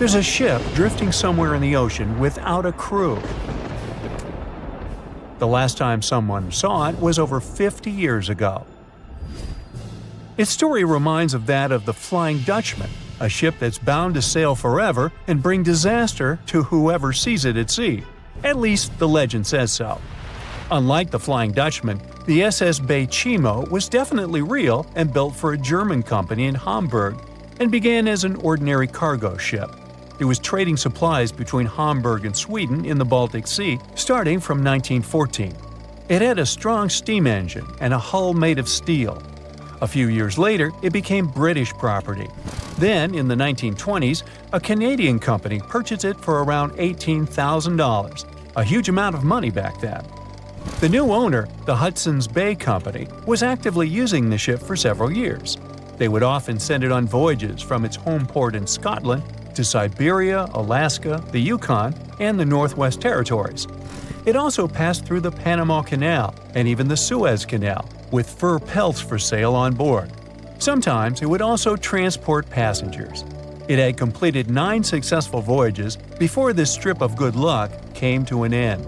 There's a ship drifting somewhere in the ocean without a crew. The last time someone saw it was over 50 years ago. Its story reminds of that of the Flying Dutchman, a ship that's bound to sail forever and bring disaster to whoever sees it at sea. At least the legend says so. Unlike the Flying Dutchman, the SS Bay Chimo was definitely real and built for a German company in Hamburg and began as an ordinary cargo ship. It was trading supplies between Hamburg and Sweden in the Baltic Sea starting from 1914. It had a strong steam engine and a hull made of steel. A few years later, it became British property. Then, in the 1920s, a Canadian company purchased it for around $18,000, a huge amount of money back then. The new owner, the Hudson's Bay Company, was actively using the ship for several years. They would often send it on voyages from its home port in Scotland to Siberia, Alaska, the Yukon, and the Northwest Territories. It also passed through the Panama Canal and even the Suez Canal, with fur pelts for sale on board. Sometimes it would also transport passengers. It had completed 9 successful voyages before this strip of good luck came to an end.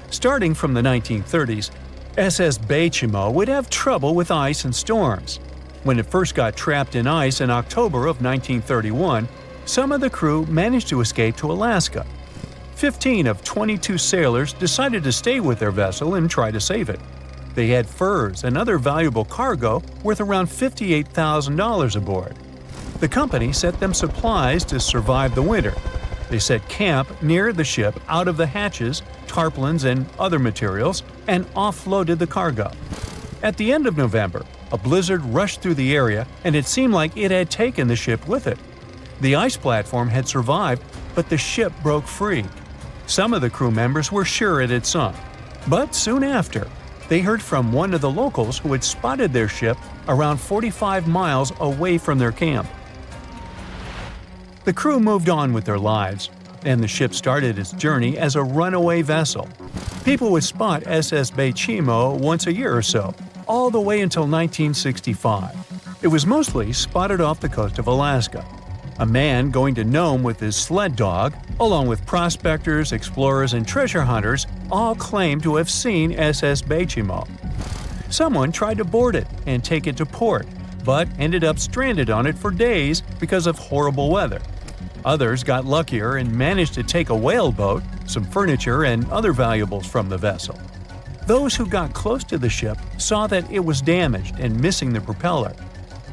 Starting from the 1930s, SS Bay Chimo would have trouble with ice and storms. When it first got trapped in ice in October of 1931, some of the crew managed to escape to Alaska. 15 of 22 sailors decided to stay with their vessel and try to save it. They had furs and other valuable cargo worth around $58,000 aboard. The company sent them supplies to survive the winter. They set camp near the ship out of the hatches, tarpaulins, and other materials, and offloaded the cargo. At the end of November, a blizzard rushed through the area, and it seemed like it had taken the ship with it. The ice platform had survived, but the ship broke free. Some of the crew members were sure it had sunk. But soon after, they heard from one of the locals who had spotted their ship around 45 miles away from their camp. The crew moved on with their lives, and the ship started its journey as a runaway vessel. People would spot SS Bay Chimo once a year or so, all the way until 1965. It was mostly spotted off the coast of Alaska. A man going to Nome with his sled dog, along with prospectors, explorers, and treasure hunters, all claimed to have seen SS Bay Chimo. Someone tried to board it and take it to port, but ended up stranded on it for days because of horrible weather. Others got luckier and managed to take a whaleboat, some furniture, and other valuables from the vessel. Those who got close to the ship saw that it was damaged and missing the propeller.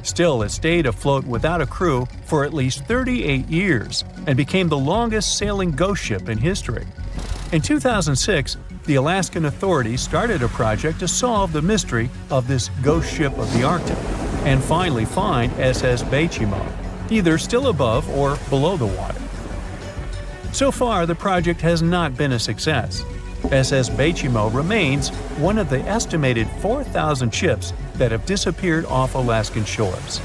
Still, it stayed afloat without a crew for at least 38 years and became the longest sailing ghost ship in history. In 2006, the Alaskan authorities started a project to solve the mystery of this ghost ship of the Arctic and finally find SS Bay Chimo, either still above or below the water. So far, the project has not been a success. SS Bay Chimo remains one of the estimated 4,000 ships that have disappeared off Alaskan shores.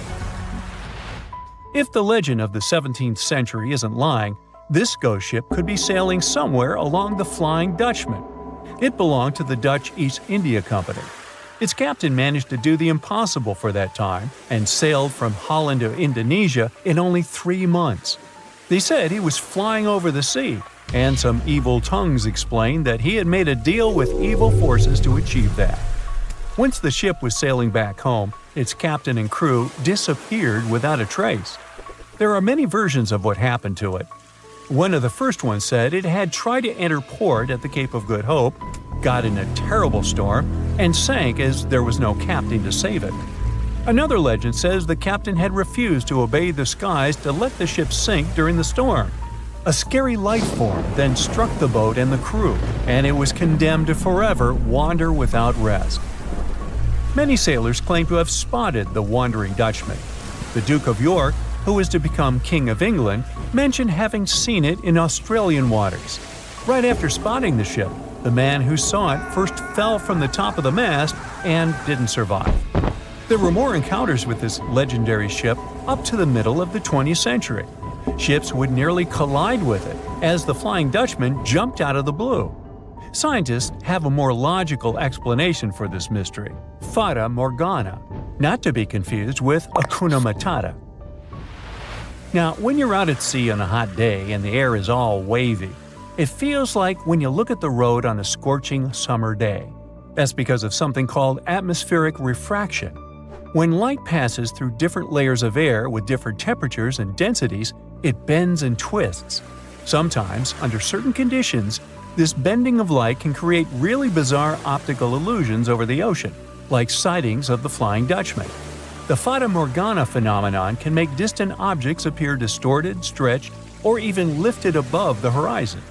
If the legend of the 17th century isn't lying, this ghost ship could be sailing somewhere along the Flying Dutchman. It belonged to the Dutch East India Company. Its captain managed to do the impossible for that time and sailed from Holland to Indonesia in only 3 months. They said he was flying over the sea, and some evil tongues explained that he had made a deal with evil forces to achieve that. Once the ship was sailing back home, its captain and crew disappeared without a trace. There are many versions of what happened to it. One of the first ones said it had tried to enter port at the Cape of Good Hope, got in a terrible storm, and sank as there was no captain to save it. Another legend says the captain had refused to obey the skies to let the ship sink during the storm. A scary life form then struck the boat and the crew, and it was condemned to forever wander without rest. Many sailors claim to have spotted the wandering Dutchman. The Duke of York, who was to become King of England, mentioned having seen it in Australian waters. Right after spotting the ship, the man who saw it first fell from the top of the mast and didn't survive. There were more encounters with this legendary ship up to the middle of the 20th century. Ships would nearly collide with it as the Flying Dutchman jumped out of the blue. Scientists have a more logical explanation for this mystery: Fata Morgana, not to be confused with Hakuna Matata. Now, when you're out at sea on a hot day and the air is all wavy, it feels like when you look at the road on a scorching summer day. That's because of something called atmospheric refraction. When light passes through different layers of air with different temperatures and densities, it bends and twists. Sometimes, under certain conditions, this bending of light can create really bizarre optical illusions over the ocean, like sightings of the Flying Dutchman. The Fata Morgana phenomenon can make distant objects appear distorted, stretched, or even lifted above the horizon.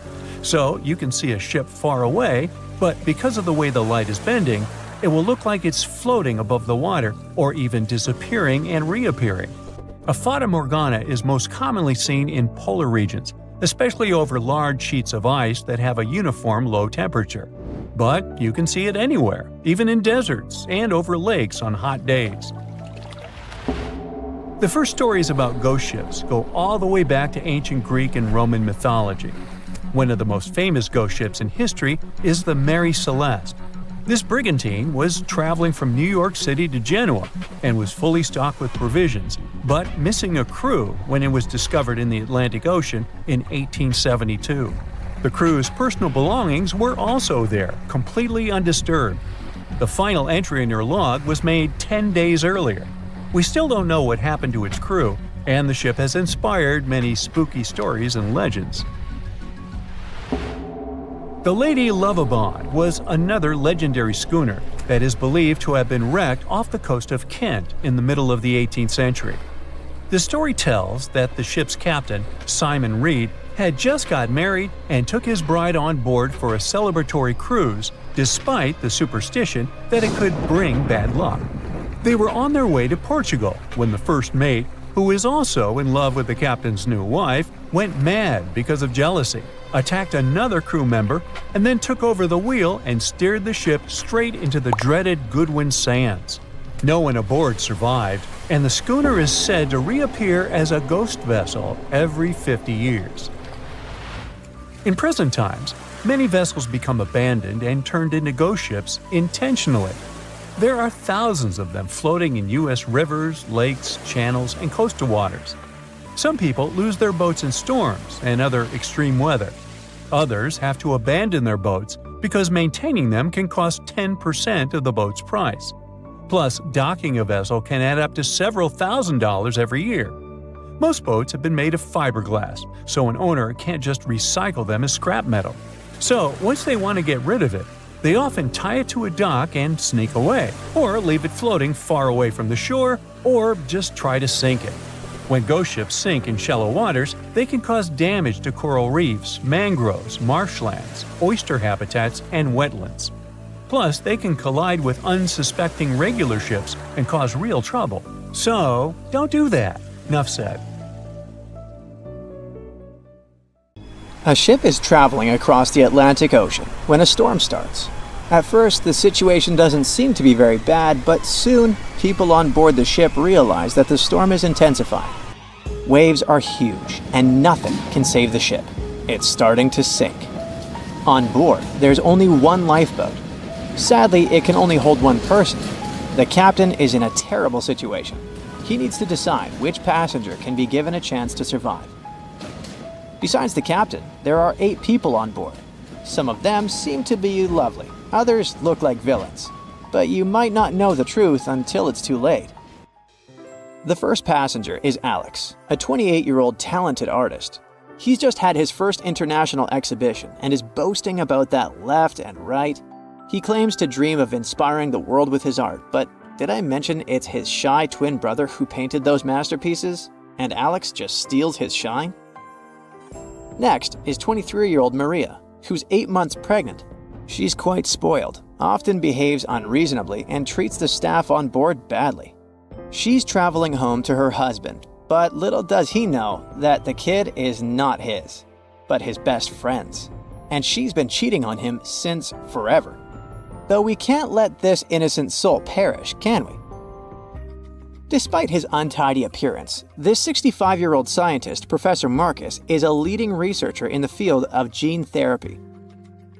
So you can see a ship far away, but because of the way the light is bending, it will look like it's floating above the water or even disappearing and reappearing. A Fata Morgana is most commonly seen in polar regions, especially over large sheets of ice that have a uniform low temperature. But you can see it anywhere, even in deserts and over lakes on hot days. The first stories about ghost ships go all the way back to ancient Greek and Roman mythology. One of the most famous ghost ships in history is the Mary Celeste. This brigantine was traveling from New York City to Genoa and was fully stocked with provisions, but missing a crew when it was discovered in the Atlantic Ocean in 1872. The crew's personal belongings were also there, completely undisturbed. The final entry in her log was made 10 days earlier. We still don't know what happened to its crew, and the ship has inspired many spooky stories and legends. The Lady Lovibond was another legendary schooner that is believed to have been wrecked off the coast of Kent in the middle of the 18th century. The story tells that the ship's captain, Simon Reed, had just got married and took his bride on board for a celebratory cruise, despite the superstition that it could bring bad luck. They were on their way to Portugal when the first mate, who is also in love with the captain's new wife, went mad because of jealousy, attacked another crew member, and then took over the wheel and steered the ship straight into the dreaded Goodwin Sands. No one aboard survived, and the schooner is said to reappear as a ghost vessel every 50 years. In present times, many vessels become abandoned and turned into ghost ships intentionally. There are thousands of them floating in U.S. rivers, lakes, channels, and coastal waters. Some people lose their boats in storms and other extreme weather. Others have to abandon their boats because maintaining them can cost 10% of the boat's price. Plus, docking a vessel can add up to several $1,000s every year. Most boats have been made of fiberglass, so an owner can't just recycle them as scrap metal. So, once they want to get rid of it, they often tie it to a dock and sneak away, or leave it floating far away from the shore, or just try to sink it. When ghost ships sink in shallow waters, they can cause damage to coral reefs, mangroves, marshlands, oyster habitats, and wetlands. Plus, they can collide with unsuspecting regular ships and cause real trouble. So, don't do that. Enough said. A ship is traveling across the Atlantic Ocean when a storm starts. At first, the situation doesn't seem to be very bad, but soon, people on board the ship realize that the storm is intensifying. Waves are huge, and nothing can save the ship. It's starting to sink. On board, there's only one lifeboat. Sadly, it can only hold one person. The captain is in a terrible situation. He needs to decide which passenger can be given a chance to survive. Besides the captain, there are 8 people on board. Some of them seem to be lovely, others look like villains. But you might not know the truth until it's too late. The first passenger is Alex, a 28-year-old talented artist. He's just had his first international exhibition and is boasting about that left and right. He claims to dream of inspiring the world with his art, but did I mention it's his shy twin brother who painted those masterpieces? And Alex just steals his shine? Next is 23-year-old Maria, who's 8 months pregnant. She's quite spoiled, often behaves unreasonably, and treats the staff on board badly. She's traveling home to her husband, but little does he know that the kid is not his, but his best friend's. And she's been cheating on him since forever. Though we can't let this innocent soul perish, can we? Despite his untidy appearance, this 65-year-old scientist, Professor Marcus, is a leading researcher in the field of gene therapy.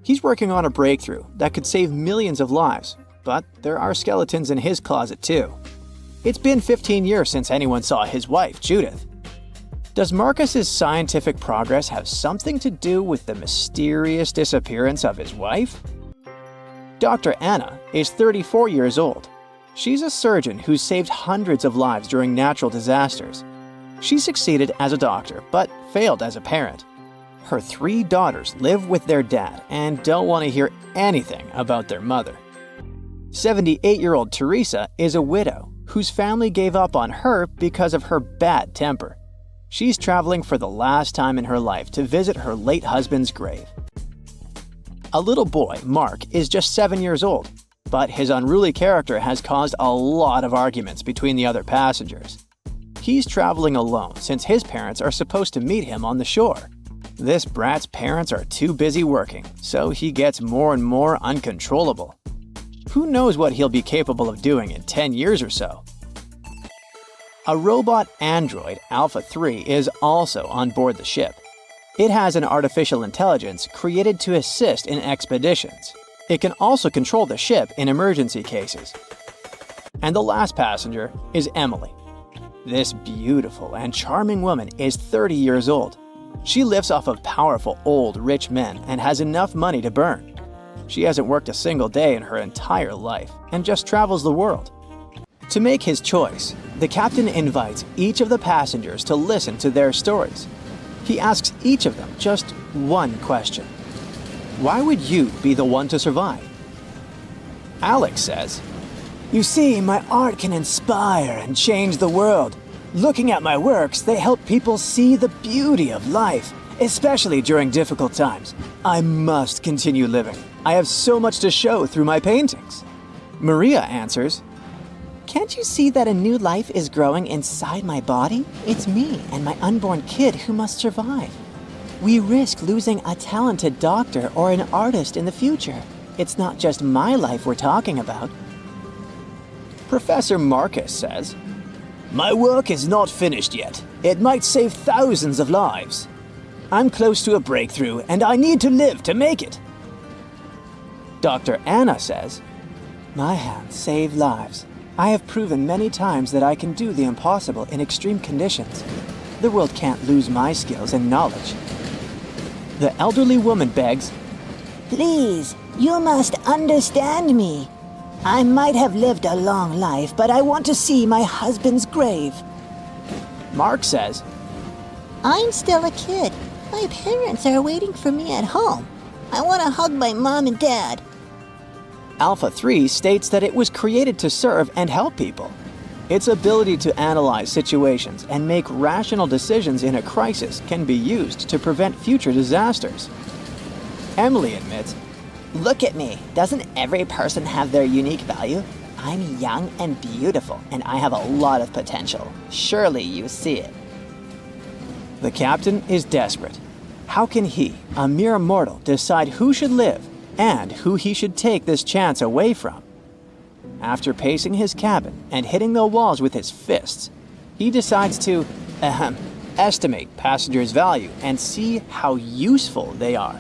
He's working on a breakthrough that could save millions of lives, but there are skeletons in his closet too. It's been 15 years since anyone saw his wife, Judith. Does Marcus's scientific progress have something to do with the mysterious disappearance of his wife? Dr. Anna is 34 years old. She's a surgeon who's saved hundreds of lives during natural disasters. She succeeded as a doctor, but failed as a parent. Her 3 daughters live with their dad and don't want to hear anything about their mother. 78-year-old Teresa is a widow whose family gave up on her because of her bad temper. She's traveling for the last time in her life to visit her late husband's grave. A little boy, Mark, is just 7 years old, but his unruly character has caused a lot of arguments between the other passengers. He's traveling alone since his parents are supposed to meet him on the shore. This brat's parents are too busy working, so he gets more and more uncontrollable. Who knows what he'll be capable of doing in 10 years or so? A robot android, Alpha 3, is also on board the ship. It has an artificial intelligence created to assist in expeditions. It can also control the ship in emergency cases. And the last passenger is Emily. This beautiful and charming woman is 30 years old. She lives off of powerful, old, rich men and has enough money to burn. She hasn't worked a single day in her entire life and just travels the world. To make his choice, the captain invites each of the passengers to listen to their stories. He asks each of them just one question. Why would you be the one to survive? Alex says, "You see, my art can inspire and change the world. Looking at my works, they help people see the beauty of life, especially during difficult times. I must continue living. I have so much to show through my paintings." Maria answers, "Can't you see that a new life is growing inside my body? It's me and my unborn kid who must survive. We risk losing a talented doctor or an artist in the future. It's not just my life we're talking about." Professor Marcus says, "My work is not finished yet. It might save thousands of lives. I'm close to a breakthrough and I need to live to make it." Dr. Anna says, "My hands save lives. I have proven many times that I can do the impossible in extreme conditions. The world can't lose my skills and knowledge." The elderly woman begs, "Please, you must understand me. I might have lived a long life, but I want to see my husband's grave." Mark says, "I'm still a kid. My parents are waiting for me at home. I want to hug my mom and dad." Alpha 3 states that it was created to serve and help people. Its ability to analyze situations and make rational decisions in a crisis can be used to prevent future disasters. Emily admits, "Look at me. Doesn't every person have their unique value? I'm young and beautiful, and I have a lot of potential. Surely you see it." the captain is desperate. How can he, a mere mortal, decide who should live and who he should take this chance away from? After pacing his cabin and hitting the walls with his fists, he decides to estimate passengers' value and see how useful they are.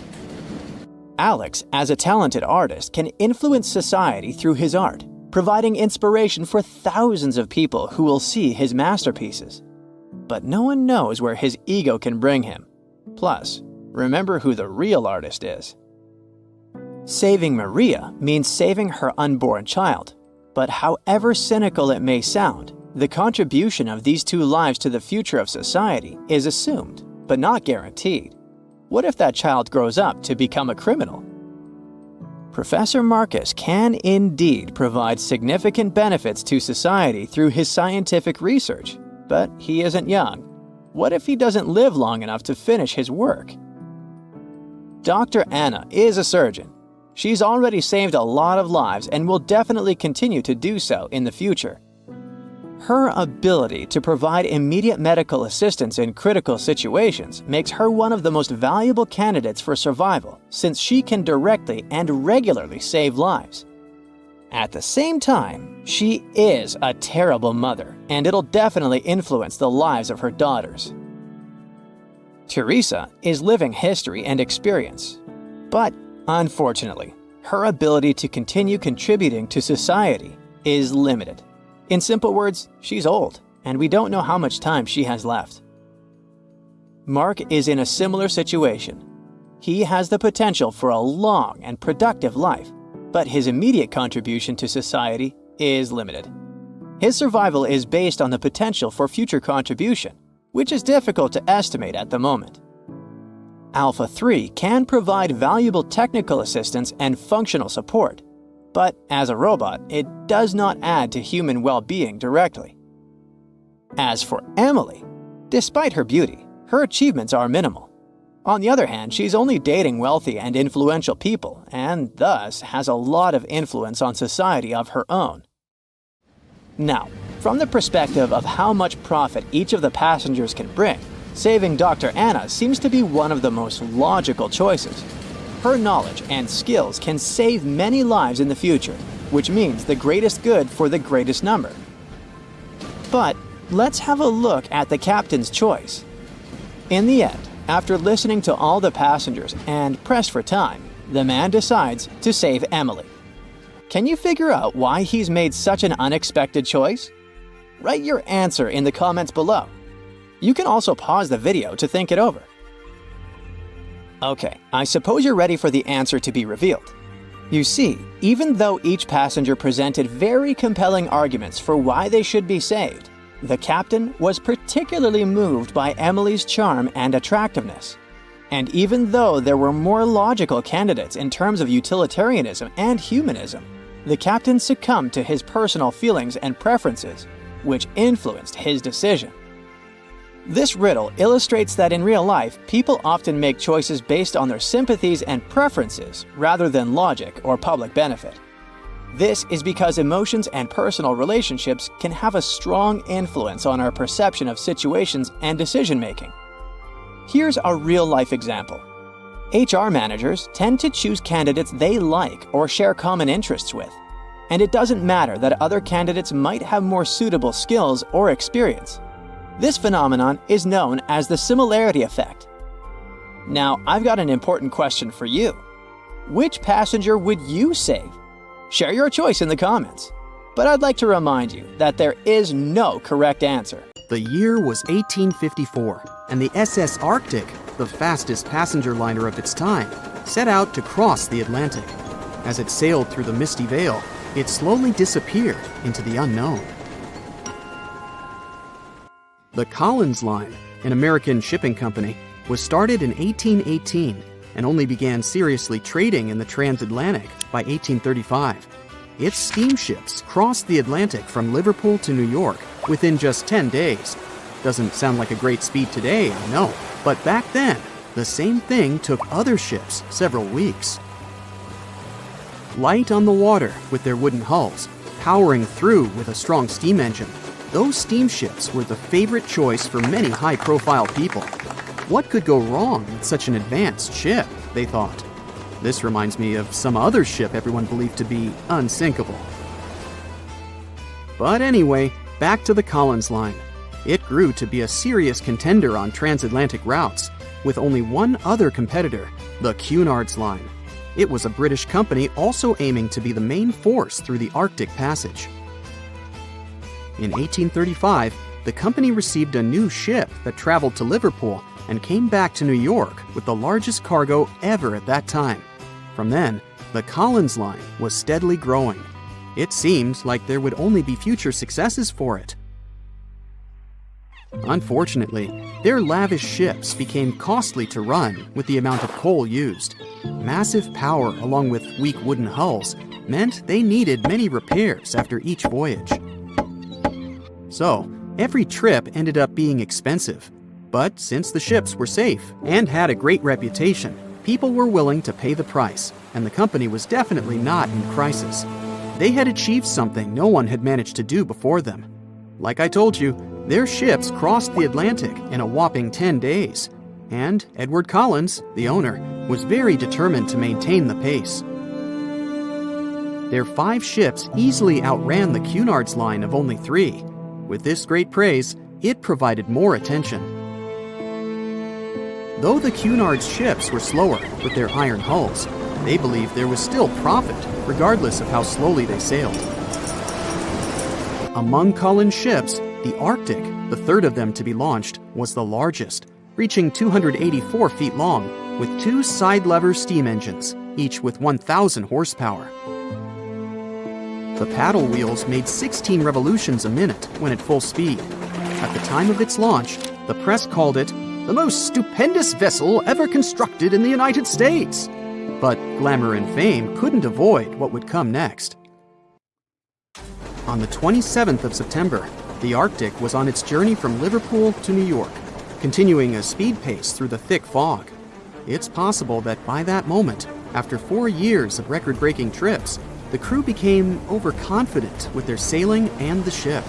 Alex, as a talented artist, can influence society through his art, providing inspiration for thousands of people who will see his masterpieces. But no one knows where his ego can bring him. Plus, remember who the real artist is. Saving Maria means saving her unborn child. But however cynical it may sound, the contribution of these 2 lives to the future of society is assumed, but not guaranteed. What if that child grows up to become a criminal? Professor Marcus can indeed provide significant benefits to society through his scientific research, but he isn't young. What if he doesn't live long enough to finish his work? Dr. Anna is a surgeon. She's already saved a lot of lives and will definitely continue to do so in the future. Her ability to provide immediate medical assistance in critical situations makes her one of the most valuable candidates for survival, since she can directly and regularly save lives. At the same time, she is a terrible mother, and it'll definitely influence the lives of her daughters. Teresa is living history and experience, but unfortunately, her ability to continue contributing to society is limited. In simple words, she's old, and we don't know how much time she has left. Mark is in a similar situation. He has the potential for a long and productive life, but his immediate contribution to society is limited. His survival is based on the potential for future contribution, which is difficult to estimate at the moment. Alpha 3 can provide valuable technical assistance and functional support, but as a robot, it does not add to human well-being directly. As for Emily, despite her beauty, her achievements are minimal. On the other hand, she's only dating wealthy and influential people, and thus has a lot of influence on society of her own. Now, from the perspective of how much profit each of the passengers can bring, saving Dr. Anna seems to be one of the most logical choices. Her knowledge and skills can save many lives in the future, which means the greatest good for the greatest number. But let's have a look at the captain's choice. In the end, after listening to all the passengers and pressed for time, the man decides to save Emily. Can you figure out why he's made such an unexpected choice? Write your answer in the comments below. You can also pause the video to think it over. Okay, I suppose you're ready for the answer to be revealed. You see, even though each passenger presented very compelling arguments for why they should be saved, the captain was particularly moved by Emily's charm and attractiveness. And even though there were more logical candidates in terms of utilitarianism and humanism, the captain succumbed to his personal feelings and preferences, which influenced his decision. This riddle illustrates that in real life, people often make choices based on their sympathies and preferences rather than logic or public benefit. This is because emotions and personal relationships can have a strong influence on our perception of situations and decision-making. Here's a real-life example. HR managers tend to choose candidates they like or share common interests with, and it doesn't matter that other candidates might have more suitable skills or experience. This phenomenon is known as the similarity effect. Now, I've got an important question for you. Which passenger would you save? Share your choice in the comments. But I'd like to remind you that there is no correct answer. The year was 1854, and the SS Arctic, the fastest passenger liner of its time, set out to cross the Atlantic. As it sailed through the misty veil, it slowly disappeared into the unknown. The Collins Line, an American shipping company, was started in 1818 and only began seriously trading in the transatlantic by 1835. Its steamships crossed the Atlantic from Liverpool to New York within just 10 days. Doesn't sound like a great speed today, I know, but back then, the same thing took other ships several weeks. Light on the water with their wooden hulls, powering through with a strong steam engine, those steamships were the favorite choice for many high-profile people. What could go wrong with such an advanced ship, they thought. This reminds me of some other ship everyone believed to be unsinkable. But anyway, back to the Collins Line. It grew to be a serious contender on transatlantic routes, with only one other competitor, the Cunard's Line. It was a British company also aiming to be the main force through the Arctic Passage. In 1835, the company received a new ship that traveled to Liverpool and came back to New York with the largest cargo ever at that time. From then, the Collins Line was steadily growing. It seemed like there would only be future successes for it. Unfortunately, their lavish ships became costly to run with the amount of coal used. Massive power along with weak wooden hulls meant they needed many repairs after each voyage. So, every trip ended up being expensive. But since the ships were safe and had a great reputation, people were willing to pay the price, and the company was definitely not in crisis. They had achieved something no one had managed to do before them. Like I told you, their ships crossed the Atlantic in a whopping 10 days, and Edward Collins, the owner, was very determined to maintain the pace. Their 5 ships easily outran the Cunard's Line of only 3. With this great praise, it provided more attention. Though the Cunard's ships were slower with their iron hulls, they believed there was still profit, regardless of how slowly they sailed. Among Collins' ships, the Arctic, the third of them to be launched, was the largest. reaching 284 feet long, with 2 side-lever steam engines, each with 1,000 horsepower. The paddle wheels made 16 revolutions a minute when at full speed. At the time of its launch, the press called it the most stupendous vessel ever constructed in the United States. But glamour and fame couldn't avoid what would come next. On the 27th of September, the Arctic was on its journey from Liverpool to New York, continuing a speed pace through the thick fog. It's possible that by that moment, after 4 years of record-breaking trips, the crew became overconfident with their sailing and the ship.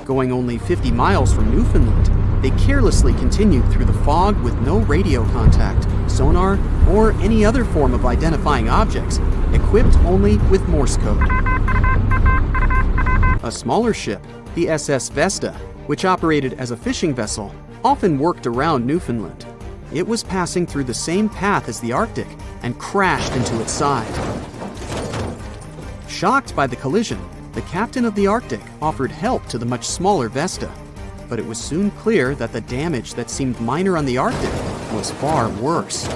Going only 50 miles from Newfoundland, they carelessly continued through the fog with no radio contact, sonar, or any other form of identifying objects, equipped only with Morse code. A smaller ship, the SS Vesta, which operated as a fishing vessel, often worked around Newfoundland. It was passing through the same path as the Arctic and crashed into its side. Shocked by the collision, the captain of the Arctic offered help to the much smaller Vesta, but it was soon clear that the damage that seemed minor on the Arctic was far worse.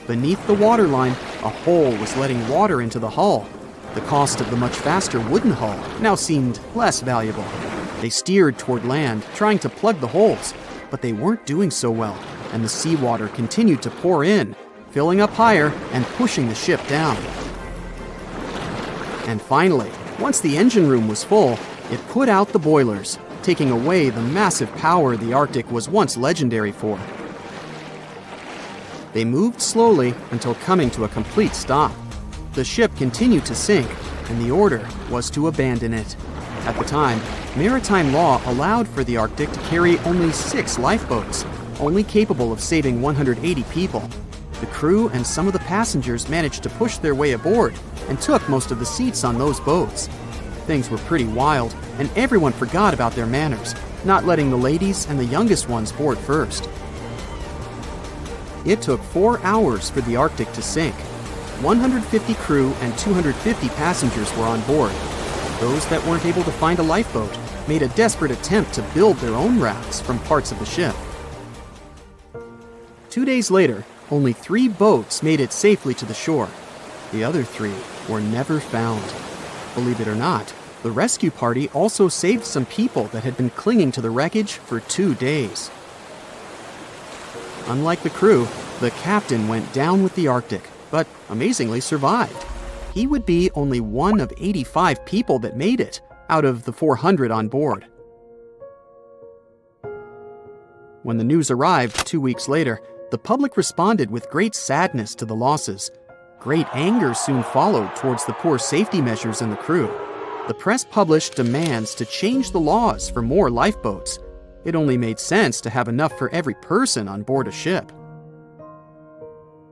Beneath the waterline, a hole was letting water into the hull. The cost of the much faster wooden hull now seemed less valuable. They steered toward land, trying to plug the holes, but they weren't doing so well, and the seawater continued to pour in, filling up higher and pushing the ship down. And finally, once the engine room was full, it put out the boilers, taking away the massive power the Arctic was once legendary for. They moved slowly until coming to a complete stop. The ship continued to sink, and the order was to abandon it. At the time, maritime law allowed for the Arctic to carry only 6 lifeboats, only capable of saving 180 people. The crew and some of the passengers managed to push their way aboard and took most of the seats on those boats. Things were pretty wild, and everyone forgot about their manners, not letting the ladies and the youngest ones board first. It took 4 hours for the Arctic to sink. 150 crew and 250 passengers were on board. Those that weren't able to find a lifeboat made a desperate attempt to build their own rafts from parts of the ship. 2 days later, only 3 boats made it safely to the shore. The other 3 were never found. Believe it or not, the rescue party also saved some people that had been clinging to the wreckage for 2 days. Unlike the crew, the captain went down with the Arctic, but amazingly survived. He would be only one of 85 people that made it, out of the 400 on board. When the news arrived 2 weeks later, the public responded with great sadness to the losses. Great anger soon followed towards the poor safety measures in the crew. The press published demands to change the laws for more lifeboats. It only made sense to have enough for every person on board a ship.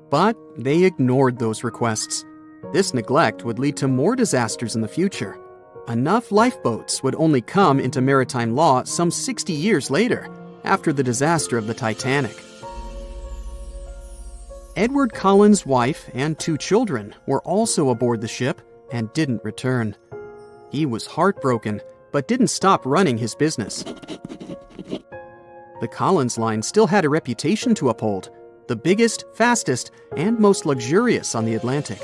But they ignored those requests. This neglect would lead to more disasters in the future. Enough lifeboats would only come into maritime law some 60 years later, after the disaster of the Titanic. Edward Cullen's wife and 2 children were also aboard the ship and didn't return. He was heartbroken, but didn't stop running his business. The Collins line still had a reputation to uphold, the biggest, fastest, and most luxurious on the Atlantic.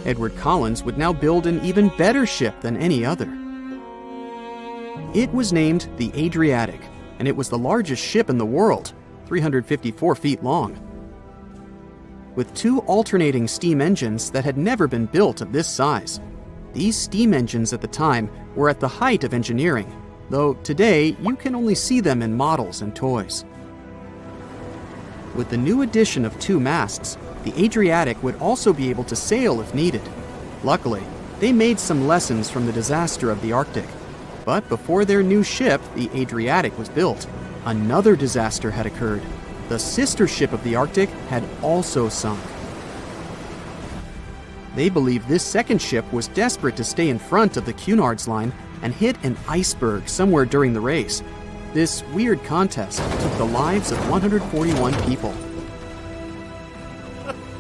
Edward Collins would now build an even better ship than any other. It was named the Adriatic, and it was the largest ship in the world, 354 feet long. With 2 alternating steam engines that had never been built of this size. These steam engines at the time were at the height of engineering, though today you can only see them in models and toys. With the new addition of 2 masts, the Adriatic would also be able to sail if needed. Luckily, they made some lessons from the disaster of the Arctic. But before their new ship, the Adriatic, was built, another disaster had occurred. The sister ship of the Arctic had also sunk. They believe this second ship was desperate to stay in front of the Cunard's line and hit an iceberg somewhere during the race. This weird contest took the lives of 141 people.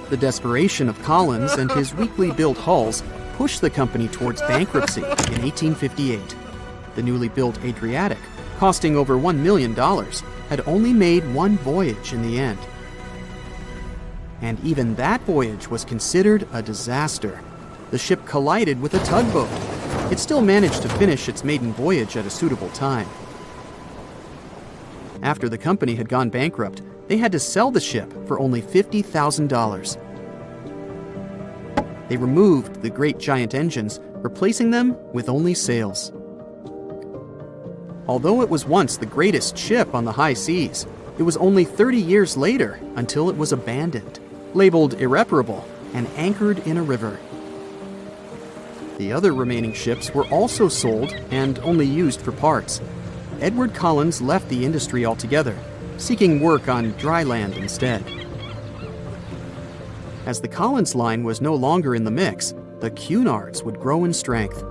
The desperation of Collins and his weakly built hulls pushed the company towards bankruptcy in 1858. The newly built Adriatic costing over $1 million, had only made one voyage in the end. And even that voyage was considered a disaster. The ship collided with a tugboat. It still managed to finish its maiden voyage at a suitable time. After the company had gone bankrupt, they had to sell the ship for only $50,000. They removed the great giant engines, replacing them with only sails. Although it was once the greatest ship on the high seas, it was only 30 years later until it was abandoned, labeled irreparable, and anchored in a river. The other remaining ships were also sold and only used for parts. Edward Collins left the industry altogether, seeking work on dry land instead. As the Collins line was no longer in the mix, the Cunards would grow in strength.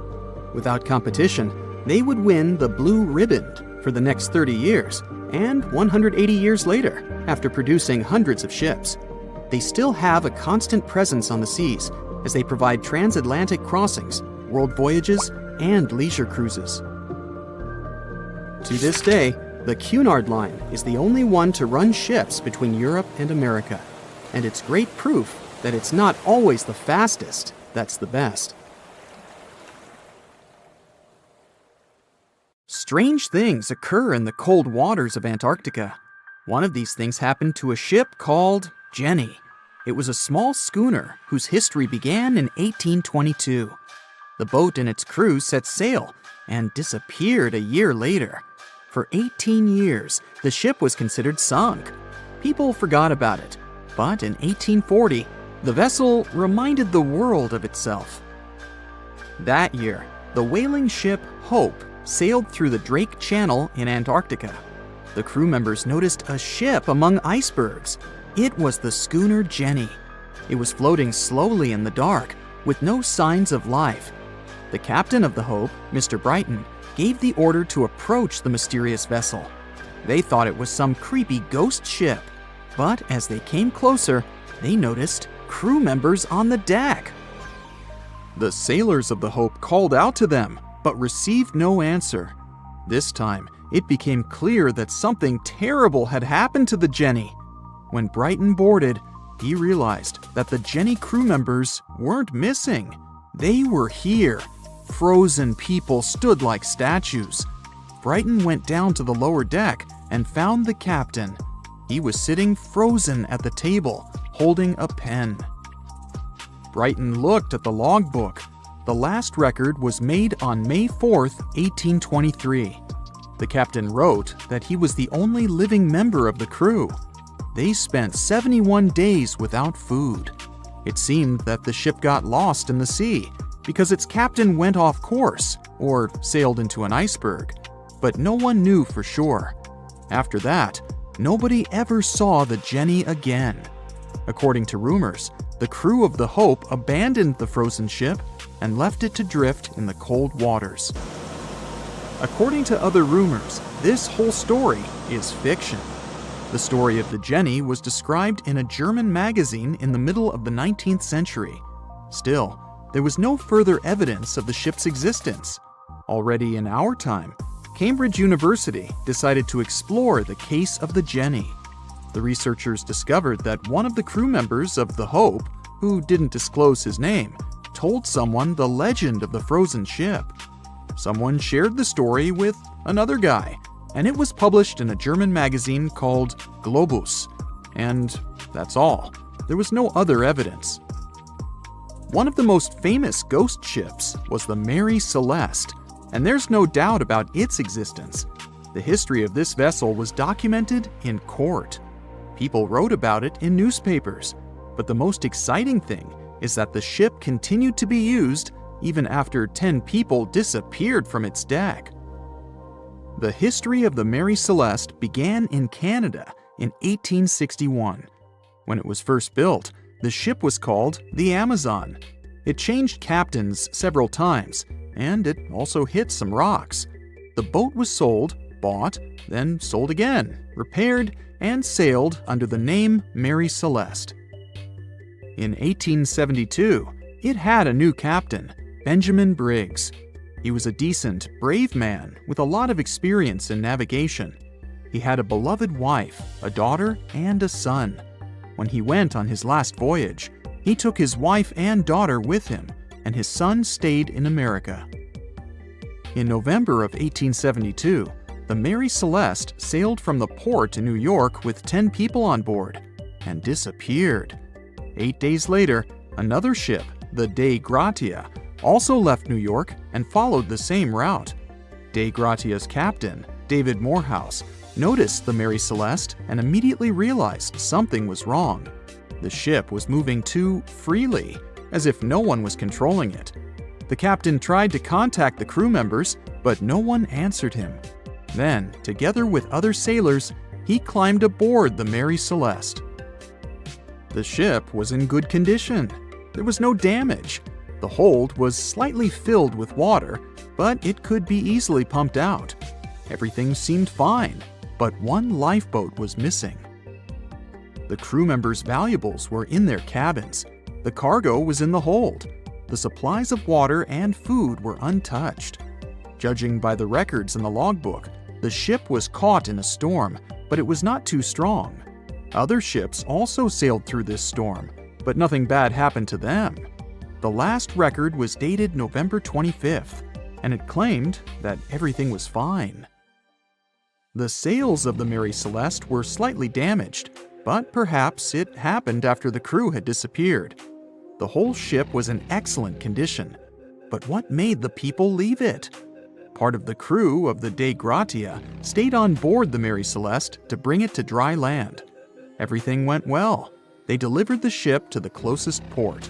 Without competition, they would win the Blue Riband for the next 30 years, and 180 years later, after producing hundreds of ships. They still have a constant presence on the seas as they provide transatlantic crossings, world voyages, and leisure cruises. To this day, the Cunard Line is the only one to run ships between Europe and America, and it's great proof that it's not always the fastest that's the best. Strange things occur in the cold waters of Antarctica. One of these things happened to a ship called Jenny. It was a small schooner whose history began in 1822. The boat and its crew set sail and disappeared a year later. For 18 years, the ship was considered sunk. People forgot about it, but in 1840, the vessel reminded the world of itself. That year, the whaling ship Hope sailed through the Drake Channel in Antarctica. The crew members noticed a ship among icebergs. It was the schooner Jenny. It was floating slowly in the dark, with no signs of life. The captain of the Hope, Mr. Brighton, gave the order to approach the mysterious vessel. They thought it was some creepy ghost ship, but as they came closer, they noticed crew members on the deck. The sailors of the Hope called out to them, but received no answer. This time, it became clear that something terrible had happened to the Jenny. When Brighton boarded, he realized that the Jenny crew members weren't missing. They were here. Frozen people stood like statues. Brighton went down to the lower deck and found the captain. He was sitting frozen at the table, holding a pen. Brighton looked at the logbook. The last record was made on May 4th, 1823. The captain wrote that he was the only living member of the crew. They spent 71 days without food. It seemed that the ship got lost in the sea because its captain went off course or sailed into an iceberg, but no one knew for sure. After that, nobody ever saw the Jenny again. According to rumors, the crew of the Hope abandoned the frozen ship and left it to drift in the cold waters. According to other rumors, this whole story is fiction. The story of the Jenny was described in a German magazine in the middle of the 19th century. Still, there was no further evidence of the ship's existence. Already in our time, Cambridge University decided to explore the case of the Jenny. The researchers discovered that one of the crew members of the Hope, who didn't disclose his name, told someone the legend of the frozen ship. Someone shared the story with another guy, and it was published in a German magazine called Globus. And that's all. There was no other evidence. One of the most famous ghost ships was the Mary Celeste, and there's no doubt about its existence. The history of this vessel was documented in court. People wrote about it in newspapers, but the most exciting thing is that the ship continued to be used even after 10 people disappeared from its deck. The history of the Mary Celeste began in Canada in 1861. When it was first built, the ship was called the Amazon. It changed captains several times, and it also hit some rocks. The boat was sold, bought, then sold again, repaired, and sailed under the name Mary Celeste. In 1872, it had a new captain, Benjamin Briggs. He was a decent, brave man with a lot of experience in navigation. He had a beloved wife, a daughter, and a son. When he went on his last voyage, he took his wife and daughter with him, and his son stayed in America. In November of 1872, the Mary Celeste sailed from the port in New York with 10 people on board and disappeared. 8 days later, another ship, the Dei Gratia, also left New York and followed the same route. Dei Gratia's captain, David Morehouse, noticed the Mary Celeste and immediately realized something was wrong. The ship was moving too freely, as if no one was controlling it. The captain tried to contact the crew members, but no one answered him. Then, together with other sailors, he climbed aboard the Mary Celeste. The ship was in good condition. There was no damage. The hold was slightly filled with water, but it could be easily pumped out. Everything seemed fine, but one lifeboat was missing. The crew members' valuables were in their cabins. The cargo was in the hold. The supplies of water and food were untouched. Judging by the records in the logbook, the ship was caught in a storm, but it was not too strong. Other ships also sailed through this storm, but nothing bad happened to them. The last record was dated November 25th, and it claimed that everything was fine. The sails of the Mary Celeste were slightly damaged, but perhaps it happened after the crew had disappeared. The whole ship was in excellent condition, but what made the people leave it? Part of the crew of the Dei Gratia stayed on board the Mary Celeste to bring it to dry land. Everything went well. They delivered the ship to the closest port.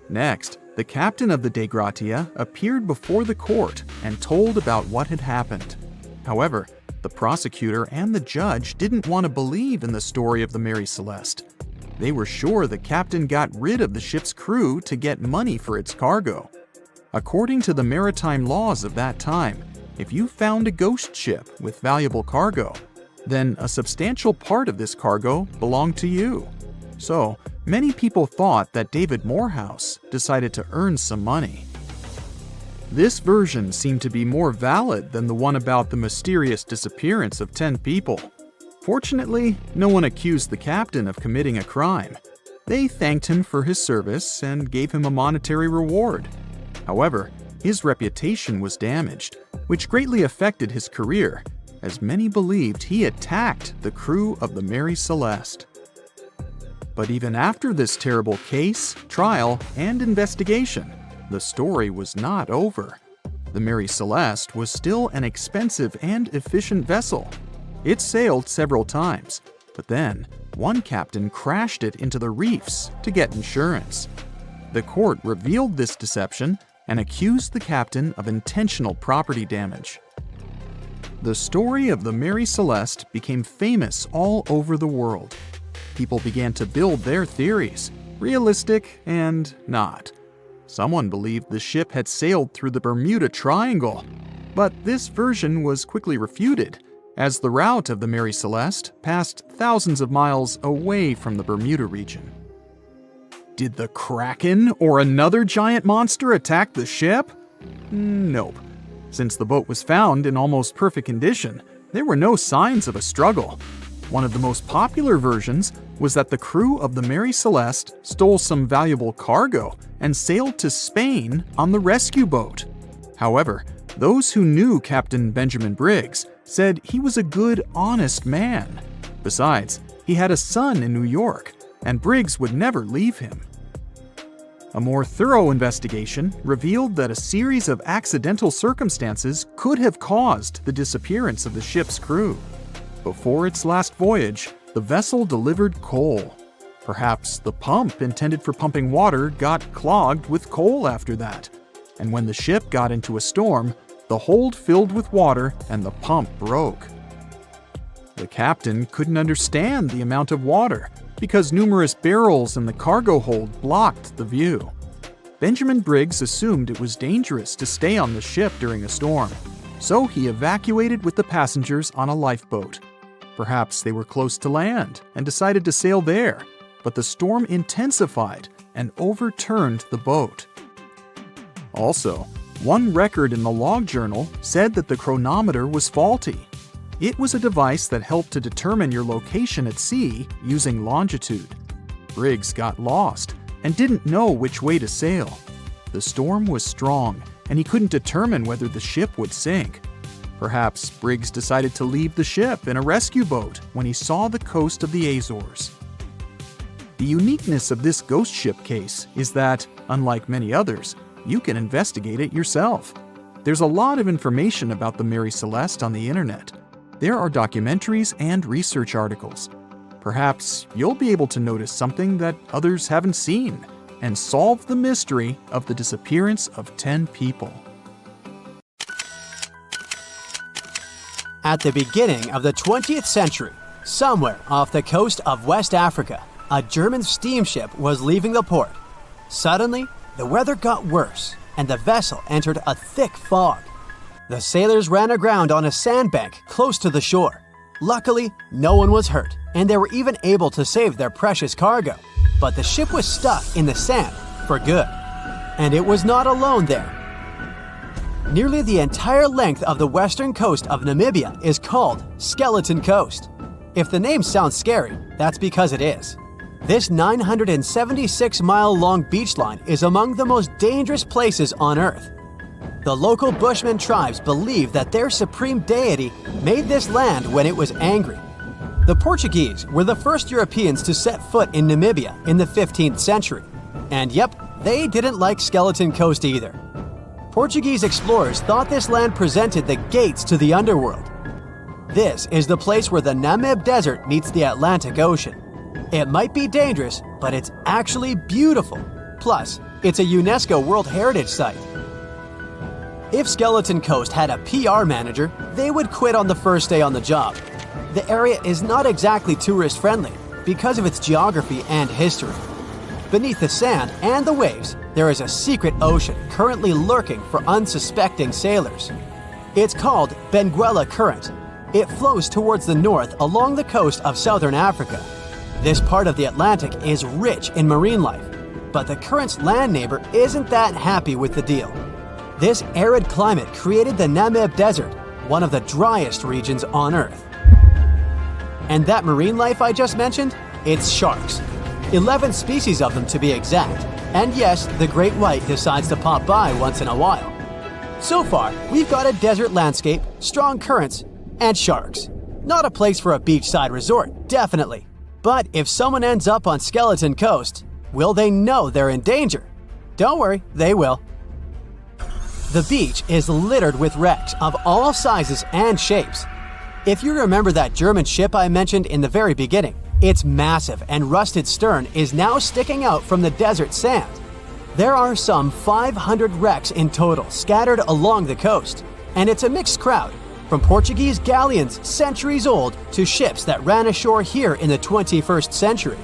Next, the captain of the Dei Gratia appeared before the court and told about what had happened. However, the prosecutor and the judge didn't want to believe in the story of the Mary Celeste. They were sure the captain got rid of the ship's crew to get money for its cargo. According to the maritime laws of that time, if you found a ghost ship with valuable cargo, then a substantial part of this cargo belonged to you. So, many people thought that David Morehouse decided to earn some money. This version seemed to be more valid than the one about the mysterious disappearance of 10 people. Fortunately, no one accused the captain of committing a crime. They thanked him for his service and gave him a monetary reward. However, his reputation was damaged, which greatly affected his career, as many believed he attacked the crew of the Mary Celeste. But even after this terrible case, trial, and investigation, the story was not over. The Mary Celeste was still an expensive and efficient vessel. It sailed several times, but then one captain crashed it into the reefs to get insurance. The court revealed this deception and accused the captain of intentional property damage. The story of the Mary Celeste became famous all over the world. People began to build their theories, realistic and not. Someone believed the ship had sailed through the Bermuda Triangle, but this version was quickly refuted, as the route of the Mary Celeste passed thousands of miles away from the Bermuda region. Did the Kraken or another giant monster attack the ship? Nope. Since the boat was found in almost perfect condition, there were no signs of a struggle. One of the most popular versions was that the crew of the Mary Celeste stole some valuable cargo and sailed to Spain on the rescue boat. However, those who knew Captain Benjamin Briggs said he was a good, honest man. Besides, he had a son in New York, and Briggs would never leave him. A more thorough investigation revealed that a series of accidental circumstances could have caused the disappearance of the ship's crew. Before its last voyage, the vessel delivered coal. Perhaps the pump intended for pumping water got clogged with coal after that. And when the ship got into a storm, the hold filled with water and the pump broke. The captain couldn't understand the amount of water because numerous barrels in the cargo hold blocked the view. Benjamin Briggs assumed it was dangerous to stay on the ship during a storm, so he evacuated with the passengers on a lifeboat. Perhaps they were close to land and decided to sail there, but the storm intensified and overturned the boat. Also, One record in the log journal said that the chronometer was faulty. It was a device that helped to determine your location at sea using longitude. Briggs got lost and didn't know which way to sail. The storm was strong, and he couldn't determine whether the ship would sink. Perhaps Briggs decided to leave the ship in a rescue boat when he saw the coast of the Azores. The uniqueness of this ghost ship case is that, unlike many others, you can investigate it yourself. There's a lot of information about the Mary Celeste on the internet. There are documentaries and research articles. Perhaps you'll be able to notice something that others haven't seen and solve the mystery of the disappearance of 10 people. At the beginning of the 20th century, somewhere off the coast of West Africa, a German steamship was leaving the port. Suddenly, the weather got worse, and the vessel entered a thick fog. The sailors ran aground on a sandbank close to the shore. Luckily, no one was hurt, and they were even able to save their precious cargo. But the ship was stuck in the sand for good. And it was not alone there. Nearly the entire length of the western coast of Namibia is called Skeleton Coast. If the name sounds scary, that's because it is. This 976-mile-long beach line is among the most dangerous places on Earth. The local Bushman tribes believe that their supreme deity made this land when it was angry. The Portuguese were the first Europeans to set foot in Namibia in the 15th century. And yep, they didn't like Skeleton Coast either. Portuguese explorers thought this land presented the gates to the underworld. This is the place where the Namib Desert meets the Atlantic Ocean. It might be dangerous, but it's actually beautiful. Plus, it's a UNESCO World Heritage Site. If Skeleton Coast had a PR manager, they would quit on the first day on the job. The area is not exactly tourist-friendly because of its geography and history. Beneath the sand and the waves, there is a secret ocean currently lurking for unsuspecting sailors. It's called Benguela Current. It flows towards the north along the coast of southern Africa. This part of the Atlantic is rich in marine life, but the current's land neighbor isn't that happy with the deal. This arid climate created the Namib Desert, one of the driest regions on Earth. And that marine life I just mentioned? It's sharks. 11 species of them to be exact. And yes, the great white decides to pop by once in a while. So far, we've got a desert landscape, strong currents, and sharks. Not a place for a beachside resort, definitely. But if someone ends up on Skeleton Coast, will they know they're in danger? Don't worry, they will. The beach is littered with wrecks of all sizes and shapes. If you remember that German ship I mentioned in the very beginning, its massive and rusted stern is now sticking out from the desert sand. There are some 500 wrecks in total scattered along the coast, and it's a mixed crowd, from Portuguese galleons centuries old to ships that ran ashore here in the 21st century.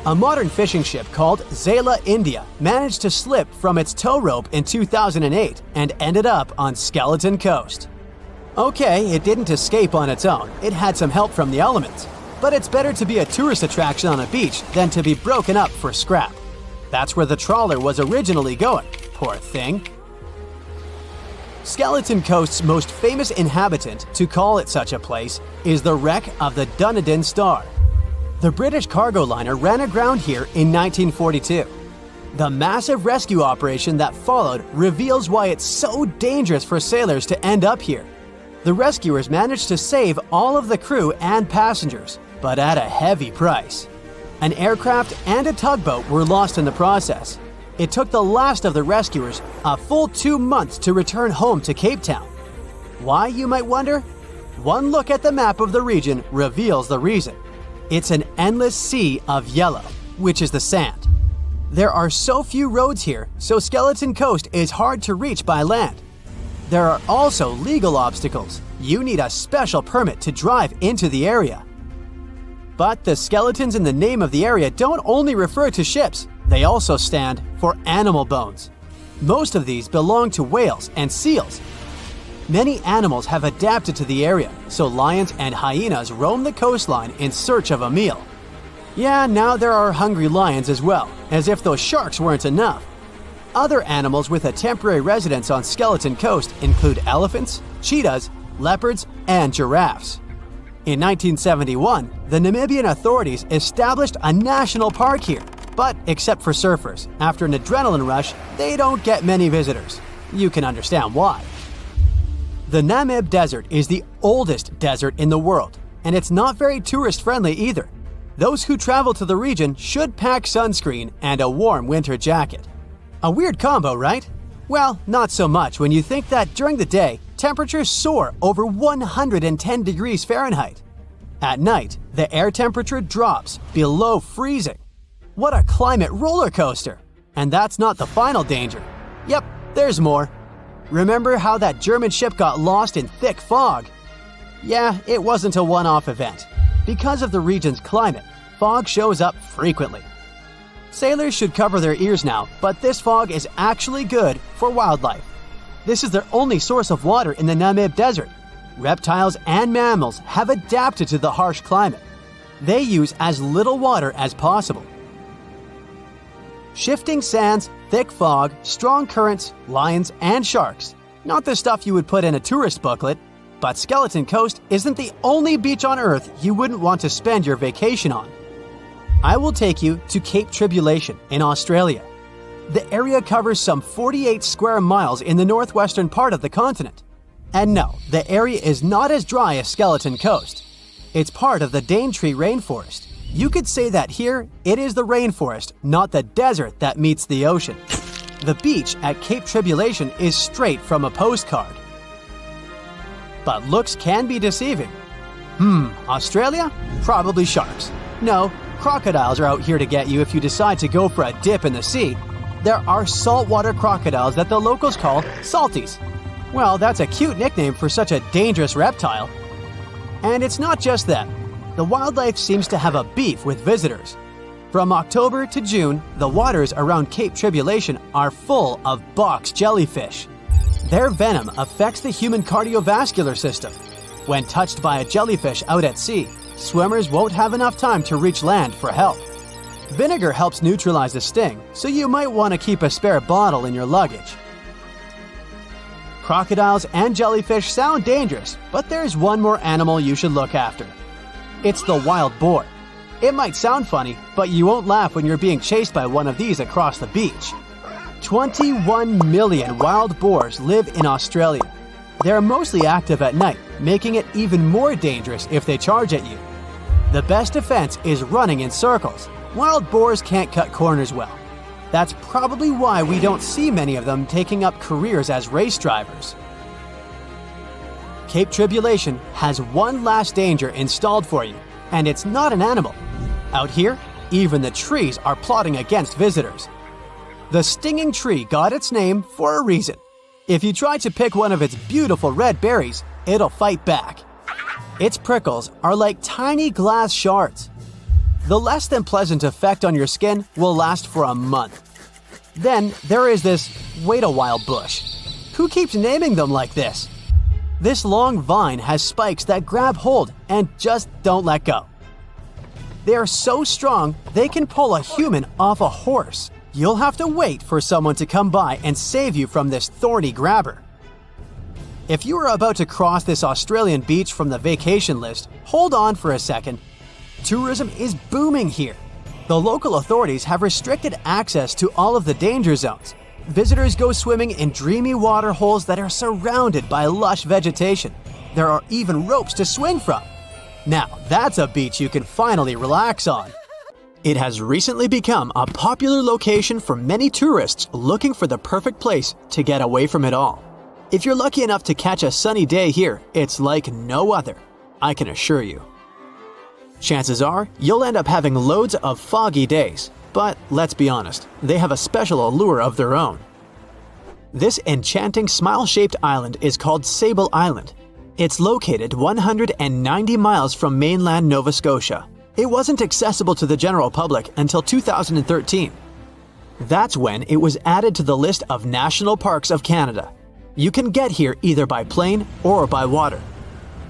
A modern fishing ship called Zala India managed to slip from its tow rope in 2008 and ended up on Skeleton Coast. Okay, it didn't escape on its own, it had some help from the elements. But it's better to be a tourist attraction on a beach than to be broken up for scrap. That's where the trawler was originally going, poor thing. Skeleton Coast's most famous inhabitant, to call it such a place, is the wreck of the Dunedin Star. The British cargo liner ran aground here in 1942. The massive rescue operation that followed reveals why it's so dangerous for sailors to end up here. The rescuers managed to save all of the crew and passengers, but at a heavy price. An aircraft and a tugboat were lost in the process. It took the last of the rescuers a full 2 months to return home to Cape Town. Why, you might wonder? One look at the map of the region reveals the reason. It's an endless sea of yellow, which is the sand. There are so few roads here, so Skeleton Coast is hard to reach by land. There are also legal obstacles. You need a special permit to drive into the area. But the skeletons in the name of the area don't only refer to ships, they also stand for animal bones. Most of these belong to whales and seals. Many animals have adapted to the area, so lions and hyenas roam the coastline in search of a meal. Yeah, now there are hungry lions as well, as if those sharks weren't enough. Other animals with a temporary residence on Skeleton Coast include elephants, cheetahs, leopards, and giraffes. In 1971, the Namibian authorities established a national park here, but except for surfers, after an adrenaline rush, they don't get many visitors. You can understand why. The Namib Desert is the oldest desert in the world, and it's not very tourist-friendly either. Those who travel to the region should pack sunscreen and a warm winter jacket. A weird combo, right? Well, not so much when you think that during the day, temperatures soar over 110 degrees Fahrenheit. At night, the air temperature drops below freezing. What a climate roller coaster! And that's not the final danger. Yep, there's more. Remember how that German ship got lost in thick fog? Yeah, it wasn't a one-off event. Because of the region's climate, fog shows up frequently. Sailors should cover their ears now, but this fog is actually good for wildlife. This is their only source of water in the Namib Desert. Reptiles and mammals have adapted to the harsh climate. They use as little water as possible. Shifting sands, thick fog, strong currents, lions, and sharks. Not the stuff you would put in a tourist booklet, but Skeleton Coast isn't the only beach on Earth you wouldn't want to spend your vacation on. I will take you to Cape Tribulation in Australia. The area covers some 48 square miles in the northwestern part of the continent. And no, the area is not as dry as Skeleton Coast. It's part of the Daintree rainforest. You could say that here, it is the rainforest, not the desert that meets the ocean. The beach at Cape Tribulation is straight from a postcard. But looks can be deceiving. Australia? Probably sharks. No, crocodiles are out here to get you if you decide to go for a dip in the sea. There are saltwater crocodiles that the locals call salties. Well, that's a cute nickname for such a dangerous reptile. And it's not just them. The wildlife seems to have a beef with visitors. From October to June, the waters around Cape Tribulation are full of box jellyfish. Their venom affects the human cardiovascular system. When touched by a jellyfish out at sea, swimmers won't have enough time to reach land for help. Vinegar helps neutralize the sting, so you might want to keep a spare bottle in your luggage. Crocodiles and jellyfish sound dangerous, but there's one more animal you should look after. It's the wild boar. It might sound funny, but you won't laugh when you're being chased by one of these across the beach. 21 million wild boars live in Australia. They're mostly active at night, making it even more dangerous if they charge at you. The best defense is running in circles. Wild boars can't cut corners well. That's probably why we don't see many of them taking up careers as race drivers. Cape Tribulation has one last danger installed for you, and it's not an animal. Out here, even the trees are plotting against visitors. The stinging tree got its name for a reason. If you try to pick one of its beautiful red berries, it'll fight back. Its prickles are like tiny glass shards. The less than pleasant effect on your skin will last for a month. Then there is this wait a while bush. Who keeps naming them like this? This long vine has spikes that grab hold and just don't let go. They are so strong they can pull a human off a horse. You'll have to wait for someone to come by and save you from this thorny grabber. If you are about to cross this Australian beach from the vacation list, hold on for a second. Tourism is booming here. The local authorities have restricted access to all of the danger zones. Visitors go swimming in dreamy water holes that are surrounded by lush vegetation. There are even ropes to swing from. Now, that's a beach you can finally relax on. It has recently become a popular location for many tourists looking for the perfect place to get away from it all. If you're lucky enough to catch a sunny day here, it's like no other, I can assure you. Chances are, you'll end up having loads of foggy days, but let's be honest, they have a special allure of their own. This enchanting smile-shaped island is called Sable Island. It's located 190 miles from mainland Nova Scotia. It wasn't accessible to the general public until 2013. That's when it was added to the list of National Parks of Canada. You can get here either by plane or by water.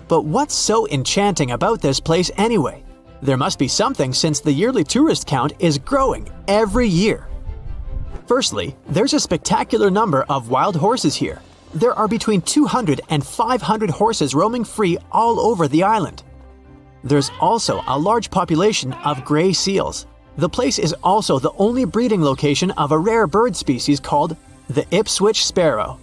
But what's so enchanting about this place anyway? There must be something since the yearly tourist count is growing every year. Firstly, there's a spectacular number of wild horses here. There are between 200 and 500 horses roaming free all over the island. There's also a large population of gray seals. The place is also the only breeding location of a rare bird species called the Ipswich sparrow.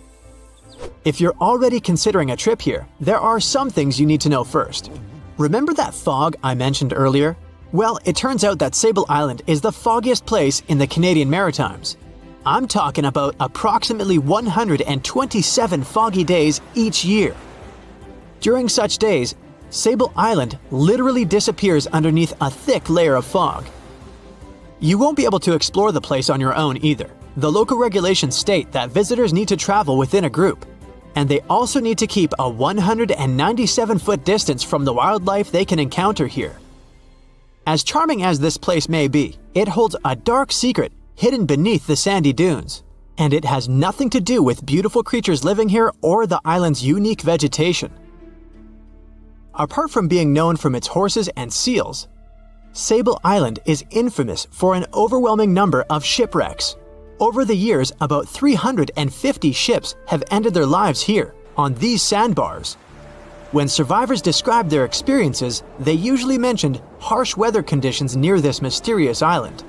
If you're already considering a trip here, there are some things you need to know first. Remember that fog I mentioned earlier? Well, it turns out that Sable Island is the foggiest place in the Canadian Maritimes. I'm talking about approximately 127 foggy days each year. During such days, Sable Island literally disappears underneath a thick layer of fog. You won't be able to explore the place on your own either. The local regulations state that visitors need to travel within a group, and they also need to keep a 197-foot distance from the wildlife they can encounter here. As charming as this place may be, it holds a dark secret hidden beneath the sandy dunes, and it has nothing to do with beautiful creatures living here or the island's unique vegetation. Apart from being known from its horses and seals, Sable Island is infamous for an overwhelming number of shipwrecks. Over the years, about 350 ships have ended their lives here, on these sandbars. When survivors described their experiences, they usually mentioned harsh weather conditions near this mysterious island.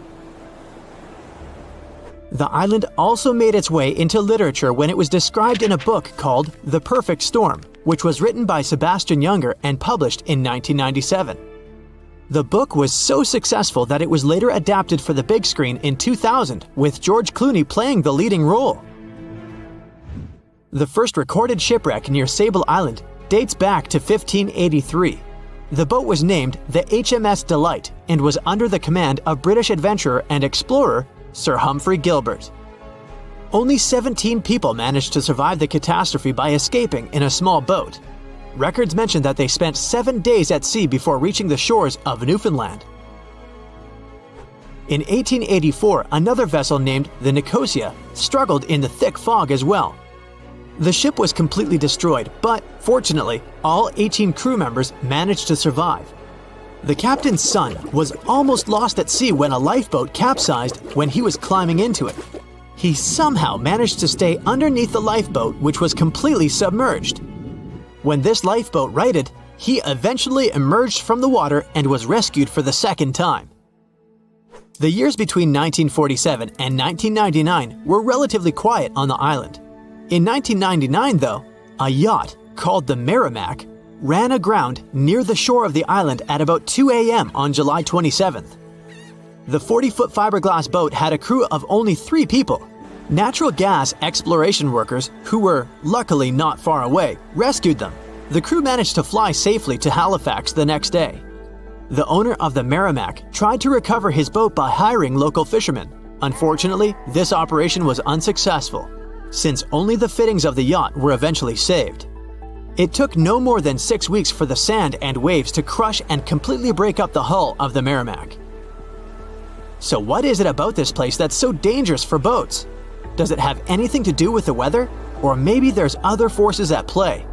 The island also made its way into literature when it was described in a book called The Perfect Storm, which was written by Sebastian Junger and published in 1997. The book was so successful that it was later adapted for the big screen in 2000, with George Clooney playing the leading role. The first recorded shipwreck near Sable Island dates back to 1583. The boat was named the HMS Delight and was under the command of British adventurer and explorer Sir Humphrey Gilbert. Only 17 people managed to survive the catastrophe by escaping in a small boat. Records mention that they spent 7 days at sea before reaching the shores of Newfoundland. In 1884, another vessel named the Nicosia struggled in the thick fog as well. The ship was completely destroyed, but fortunately, all 18 crew members managed to survive. The captain's son was almost lost at sea when a lifeboat capsized when he was climbing into it. He somehow managed to stay underneath the lifeboat, which was completely submerged. When this lifeboat righted, he eventually emerged from the water and was rescued for the second time. The years between 1947 and 1999 were relatively quiet on the island. In 1999, though, a yacht called the Merrimack ran aground near the shore of the island at about 2 a.m. on July 27th. The 40-foot fiberglass boat had a crew of only 3 people. Natural gas exploration workers, who were luckily not far away, rescued them. The crew managed to fly safely to Halifax the next day. The owner of the Merrimack tried to recover his boat by hiring local fishermen. Unfortunately, this operation was unsuccessful, since only the fittings of the yacht were eventually saved. It took no more than 6 weeks for the sand and waves to crush and completely break up the hull of the Merrimack. So what is it about this place that's so dangerous for boats? Does it have anything to do with the weather? Or maybe there's other forces at play?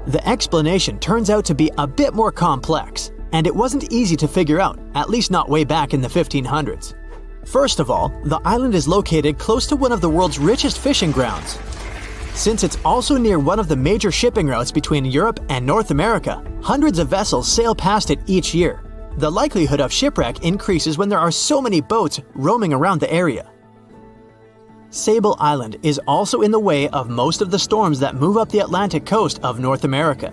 The explanation turns out to be a bit more complex, and it wasn't easy to figure out, at least not way back in the 1500s. First of all, the island is located close to one of the world's richest fishing grounds. Since it's also near one of the major shipping routes between Europe and North America, hundreds of vessels sail past it each year. The likelihood of shipwreck increases when there are so many boats roaming around the area. Sable Island is also in the way of most of the storms that move up the Atlantic coast of North America.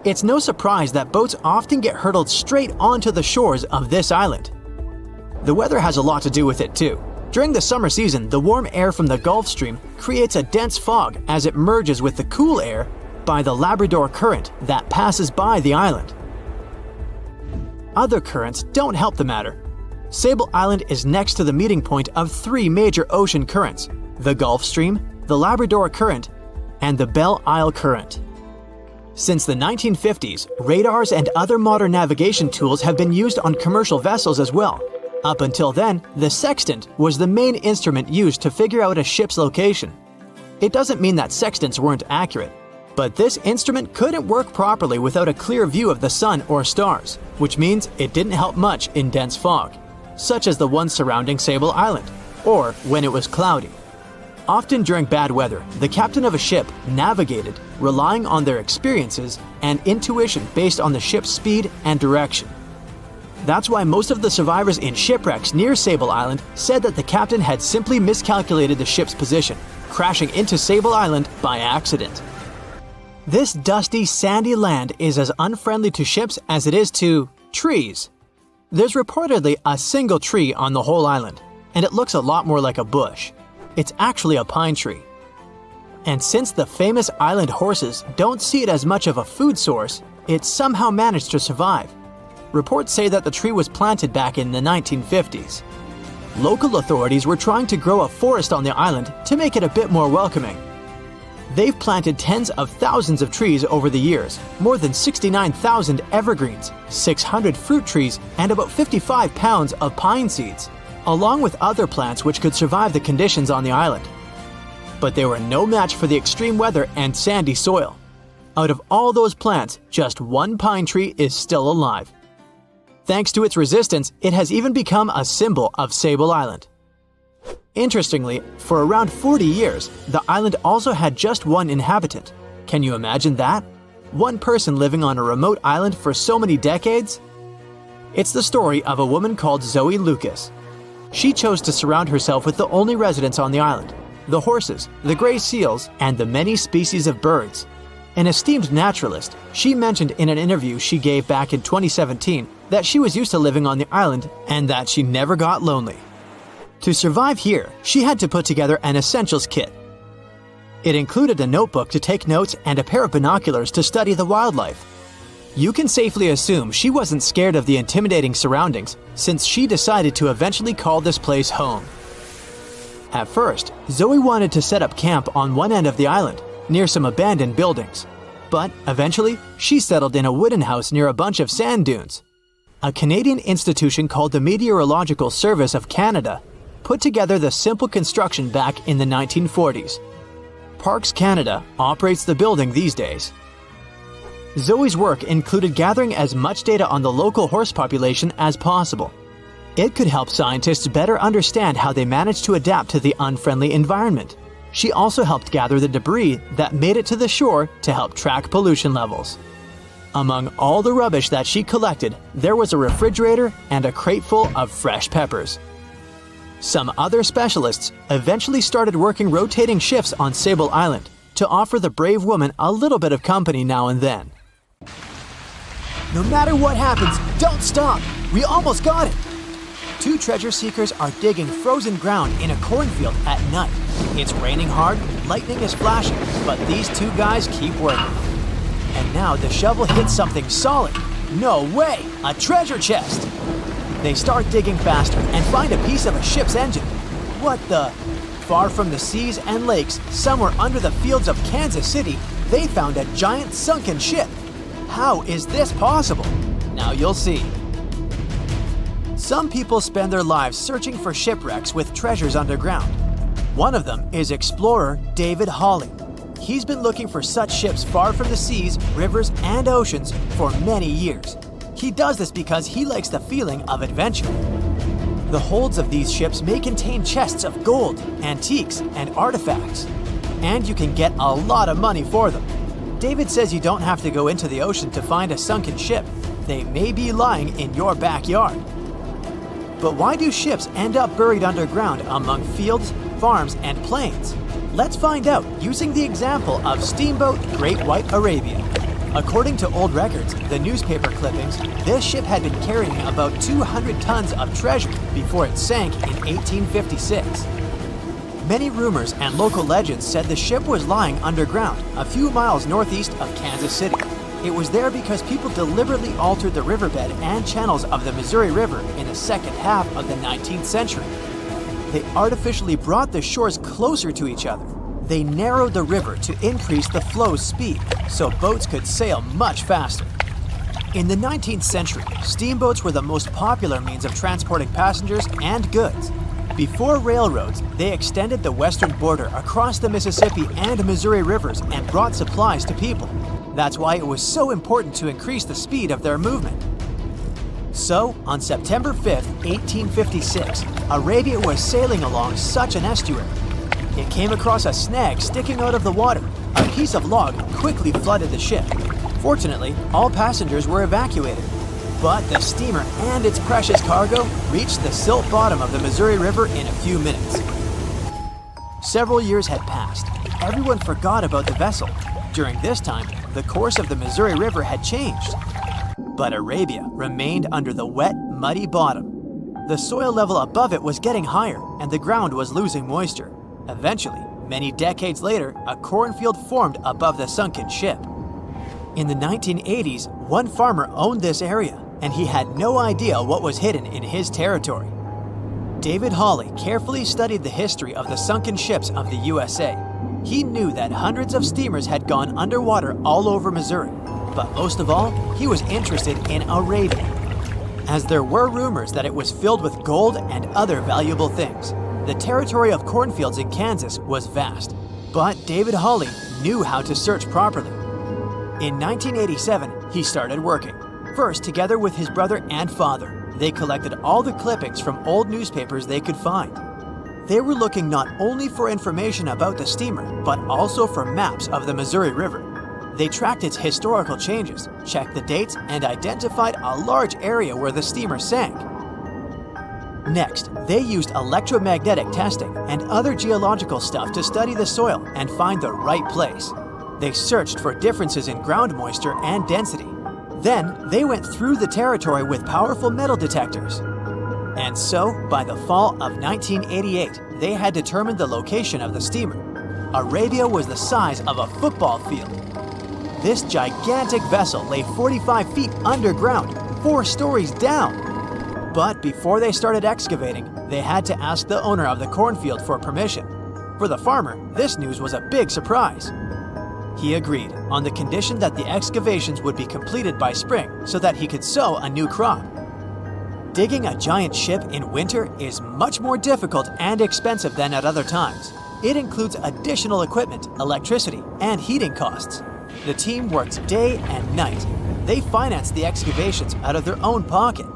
It's no surprise that boats often get hurtled straight onto the shores of this island. The weather has a lot to do with it too. During the summer season, the warm air from the Gulf Stream creates a dense fog as it merges with the cool air by the Labrador Current that passes by the island. Other currents don't help the matter. Sable Island is next to the meeting point of 3 major ocean currents: the Gulf Stream, the Labrador Current, and the Belle Isle Current. Since the 1950s, radars and other modern navigation tools have been used on commercial vessels as well. Up until then, the sextant was the main instrument used to figure out a ship's location. It doesn't mean that sextants weren't accurate, but this instrument couldn't work properly without a clear view of the sun or stars, which means it didn't help much in dense fog, such as the one surrounding Sable Island, or when it was cloudy. Often during bad weather, the captain of a ship navigated, relying on their experiences and intuition based on the ship's speed and direction. That's why most of the survivors in shipwrecks near Sable Island said that the captain had simply miscalculated the ship's position, crashing into Sable Island by accident. This dusty, sandy land is as unfriendly to ships as it is to trees. There's reportedly a single tree on the whole island, and it looks a lot more like a bush. It's actually a pine tree. And since the famous island horses don't see it as much of a food source, it somehow managed to survive. Reports say that the tree was planted back in the 1950s. Local authorities were trying to grow a forest on the island to make it a bit more welcoming. They've planted tens of thousands of trees over the years, more than 69,000 evergreens, 600 fruit trees, and about 55 pounds of pine seeds, along with other plants which could survive the conditions on the island. But they were no match for the extreme weather and sandy soil. Out of all those plants, just one pine tree is still alive. Thanks to its resistance, it has even become a symbol of Sable Island. Interestingly, for around 40 years, the island also had just one inhabitant. Can you imagine that? One person living on a remote island for so many decades? It's the story of a woman called Zoe Lucas. She chose to surround herself with the only residents on the island: the horses, the gray seals, and the many species of birds. An esteemed naturalist, she mentioned in an interview she gave back in 2017 that she was used to living on the island and that she never got lonely. To survive here, she had to put together an essentials kit. It included a notebook to take notes and a pair of binoculars to study the wildlife. You can safely assume she wasn't scared of the intimidating surroundings, since she decided to eventually call this place home. At first, Zoe wanted to set up camp on one end of the island, near some abandoned buildings. But eventually, she settled in a wooden house near a bunch of sand dunes. A Canadian institution called the Meteorological Service of Canada put together the simple construction back in the 1940s. Parks Canada operates the building these days. Zoe's work included gathering as much data on the local horse population as possible. It could help scientists better understand how they managed to adapt to the unfriendly environment. She also helped gather the debris that made it to the shore to help track pollution levels. Among all the rubbish that she collected, there was a refrigerator and a crate full of fresh peppers. Some other specialists eventually started working rotating shifts on Sable Island to offer the brave woman a little bit of company now and then. No matter what happens, don't stop! We almost got it! Two treasure seekers are digging frozen ground in a cornfield at night. It's raining hard, lightning is flashing, but these two guys keep working. And now the shovel hits something solid. No way! A treasure chest! They start digging faster and find a piece of a ship's engine. What the? Far from the seas and lakes, somewhere under the fields of Kansas City, they found a giant sunken ship. How is this possible? Now you'll see. Some people spend their lives searching for shipwrecks with treasures underground. One of them is explorer David Hawley. He's been looking for such ships far from the seas, rivers, and oceans for many years. He does this because he likes the feeling of adventure. The holds of these ships may contain chests of gold, antiques, and artifacts. And you can get a lot of money for them. David says you don't have to go into the ocean to find a sunken ship. They may be lying in your backyard. But why do ships end up buried underground among fields, farms, and plains? Let's find out using the example of steamboat Great White Arabia. According to old records, the newspaper clippings, this ship had been carrying about 200 tons of treasure before it sank in 1856. Many rumors and local legends said the ship was lying underground a few miles northeast of Kansas City. It was there because people deliberately altered the riverbed and channels of the Missouri River in the second half of the 19th century. They artificially brought the shores closer to each other. They narrowed the river to increase the flow's speed, so boats could sail much faster. In the 19th century, steamboats were the most popular means of transporting passengers and goods. Before railroads, they extended the western border across the Mississippi and Missouri rivers and brought supplies to people. That's why it was so important to increase the speed of their movement. So, on September 5th, 1856, Arabia was sailing along such an estuary. it came across a snag sticking out of the water. A piece of log quickly flooded the ship. Fortunately, all passengers were evacuated. But the steamer and its precious cargo reached the silt bottom of the Missouri River in a few minutes. Several years had passed. Everyone forgot about the vessel. During this time, the course of the Missouri River had changed. But Arabia remained under the wet, muddy bottom. The soil level above it was getting higher, and the ground was losing moisture. Eventually, many decades later, a cornfield formed above the sunken ship. In the 1980s, one farmer owned this area, and he had no idea what was hidden in his territory. David Hawley carefully studied the history of the sunken ships of the USA. He knew that hundreds of steamers had gone underwater all over Missouri, but most of all, he was interested in Arabia, as there were rumors that it was filled with gold and other valuable things. The territory of cornfields in Kansas was vast, but David Hawley knew how to search properly. In 1987, he started working. First, together with his brother and father, they collected all the clippings from old newspapers they could find. They were looking not only for information about the steamer, but also for maps of the Missouri River. They tracked its historical changes, checked the dates, and identified a large area where the steamer sank. Next, they used electromagnetic testing and other geological stuff to study the soil and find the right place. They searched for differences in ground moisture and density. Then, they went through the territory with powerful metal detectors. And so, by the fall of 1988, they had determined the location of the steamer. Arabia was the size of a football field. This gigantic vessel lay 45 feet underground, 4 stories down. But before they started excavating, they had to ask the owner of the cornfield for permission. For the farmer, this news was a big surprise. He agreed, on the condition that the excavations would be completed by spring so that he could sow a new crop. Digging a giant ship in winter is much more difficult and expensive than at other times. It includes additional equipment, electricity, and heating costs. The team worked day and night. They financed the excavations out of their own pocket.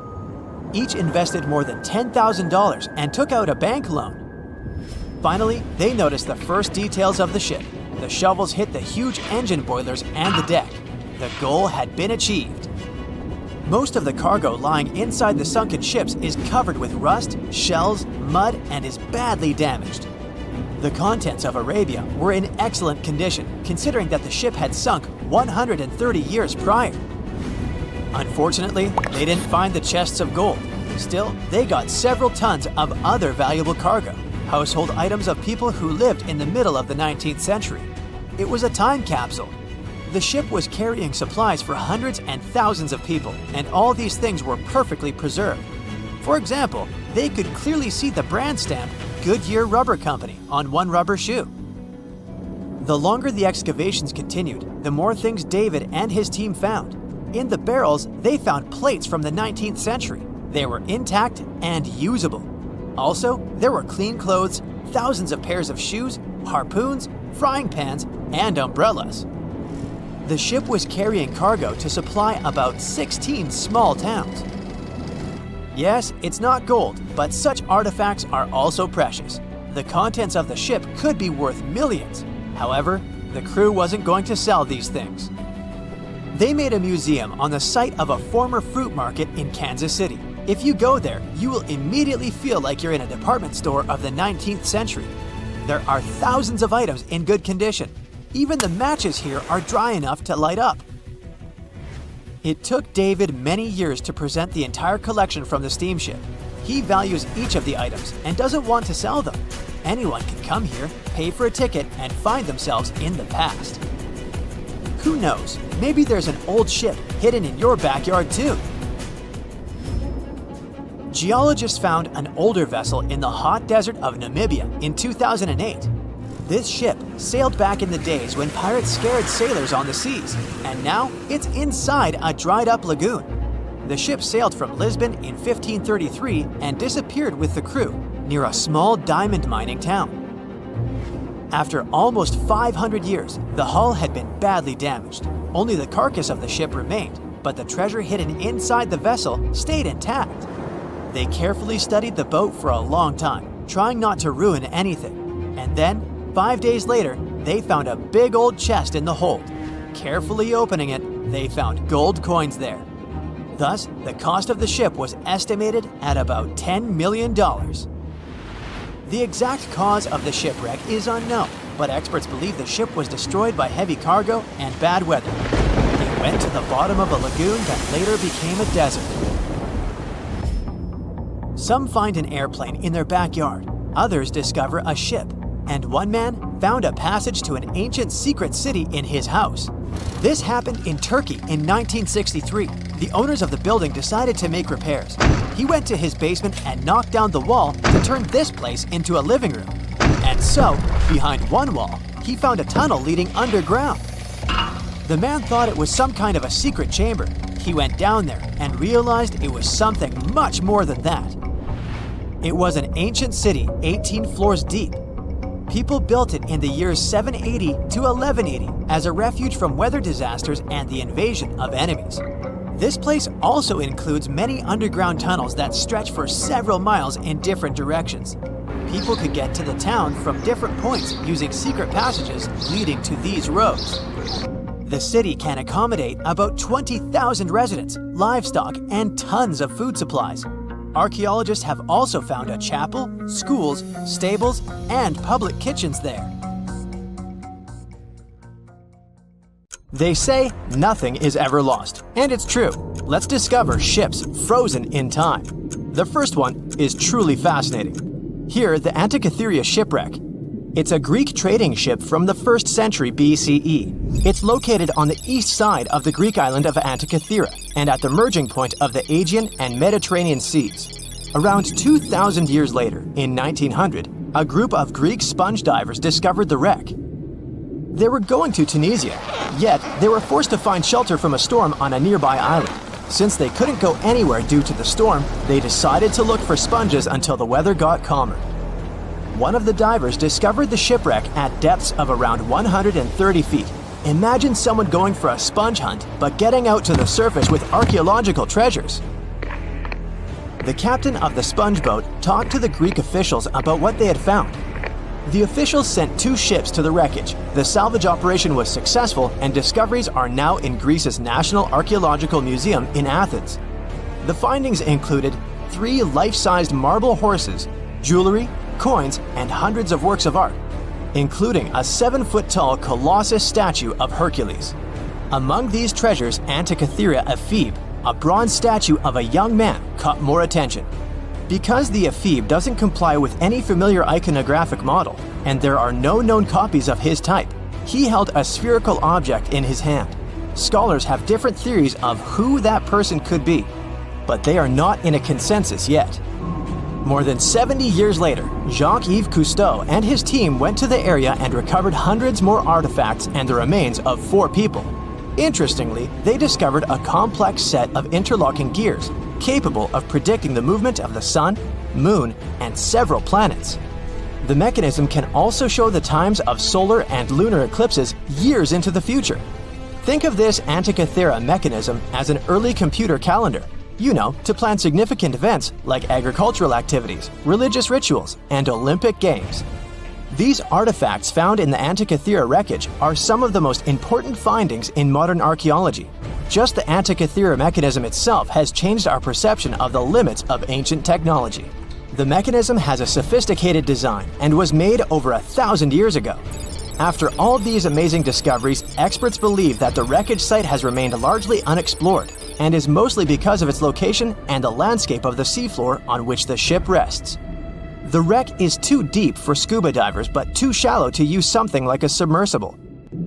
Each invested more than $10,000 and took out a bank loan. Finally, they noticed the first details of the ship. The shovels hit the huge engine boilers and the deck. The goal had been achieved. Most of the cargo lying inside the sunken ships is covered with rust, shells, mud, and is badly damaged. The contents of Arabia were in excellent condition, considering that the ship had sunk 130 years prior. Unfortunately, they didn't find the chests of gold. Still, they got several tons of other valuable cargo, household items of people who lived in the middle of the 19th century. It was a time capsule. The ship was carrying supplies for hundreds and thousands of people, and all these things were perfectly preserved. For example, they could clearly see the brand stamp Goodyear Rubber Company on one rubber shoe. The longer the excavations continued, the more things David and his team found. In the barrels, they found plates from the 19th century. They were intact and usable. Also, there were clean clothes, thousands of pairs of shoes, harpoons, frying pans, and umbrellas. The ship was carrying cargo to supply about 16 small towns. Yes, it's not gold, but such artifacts are also precious. The contents of the ship could be worth millions. However, the crew wasn't going to sell these things. They made a museum on the site of a former fruit market in Kansas City. If you go there, you will immediately feel like you're in a department store of the 19th century. There are thousands of items in good condition. Even the matches here are dry enough to light up. It took David many years to present the entire collection from the steamship. He values each of the items and doesn't want to sell them. Anyone can come here, pay for a ticket, and find themselves in the past. Who knows, maybe there's an old ship hidden in your backyard too. Geologists found an older vessel in the hot desert of Namibia in 2008. This ship sailed back in the days when pirates scared sailors on the seas, and now it's inside a dried-up lagoon. The ship sailed from Lisbon in 1533 and disappeared with the crew near a small diamond mining town. After almost 500 years, the hull had been badly damaged. Only the carcass of the ship remained, but the treasure hidden inside the vessel stayed intact. They carefully studied the boat for a long time, trying not to ruin anything. And then, 5 days later, they found a big old chest in the hold. Carefully opening it, they found gold coins there. Thus, the cost of the ship was estimated at about $10 million. The exact cause of the shipwreck is unknown, but experts believe the ship was destroyed by heavy cargo and bad weather. It went to the bottom of a lagoon that later became a desert. Some find an airplane in their backyard, others discover a ship, and one man found a passage to an ancient secret city in his house. This happened in Turkey in 1963. The owners of the building decided to make repairs. He went to his basement and knocked down the wall to turn this place into a living room. And so, behind one wall, he found a tunnel leading underground. The man thought it was some kind of a secret chamber. He went down there and realized it was something much more than that. It was an ancient city 18 floors deep. People built it in the years 780 to 1180 as a refuge from weather disasters and the invasion of enemies. This place also includes many underground tunnels that stretch for several miles in different directions. People could get to the town from different points using secret passages leading to these roads. The city can accommodate about 20,000 residents, livestock, and tons of food supplies. Archaeologists have also found a chapel, schools, stables, and public kitchens there. They say nothing is ever lost, and it's true. Let's discover ships frozen in time. The first one is truly fascinating. Here, the Antikythera shipwreck. It's a Greek trading ship from the 1st century BCE. It's located on the east side of the Greek island of Antikythera and at the merging point of the Aegean and Mediterranean seas. Around 2,000 years later, in 1900, a group of Greek sponge divers discovered the wreck. They were going to Tunisia, yet they were forced to find shelter from a storm on a nearby island. Since they couldn't go anywhere due to the storm, they decided to look for sponges until the weather got calmer. One of the divers discovered the shipwreck at depths of around 130 feet. Imagine someone going for a sponge hunt, but getting out to the surface with archaeological treasures. The captain of the sponge boat talked to the Greek officials about what they had found. The officials sent 2 ships to the wreckage. The salvage operation was successful, and discoveries are now in Greece's National Archaeological Museum in Athens. The findings included 3 life-sized marble horses, jewelry, coins, and hundreds of works of art, including a 7-foot-tall Colossus statue of Hercules. Among these treasures, Antikythera ephebe, a bronze statue of a young man, caught more attention. Because the ephebe doesn't comply with any familiar iconographic model, and there are no known copies of his type, he held a spherical object in his hand. Scholars have different theories of who that person could be, but they are not in a consensus yet. More than 70 years later, Jacques-Yves Cousteau and his team went to the area and recovered hundreds more artifacts and the remains of 4 people. Interestingly, they discovered a complex set of interlocking gears, capable of predicting the movement of the sun, moon, and several planets. The mechanism can also show the times of solar and lunar eclipses years into the future. Think of this Antikythera mechanism as an early computer calendar, to plan significant events like agricultural activities, religious rituals, and Olympic Games. These artifacts found in the Antikythera wreckage are some of the most important findings in modern archaeology. Just the Antikythera mechanism itself has changed our perception of the limits of ancient technology. The mechanism has a sophisticated design and was made over 1,000 years ago. After all these amazing discoveries, experts believe that the wreckage site has remained largely unexplored and is mostly because of its location and the landscape of the seafloor on which the ship rests. The wreck is too deep for scuba divers but too shallow to use something like a submersible.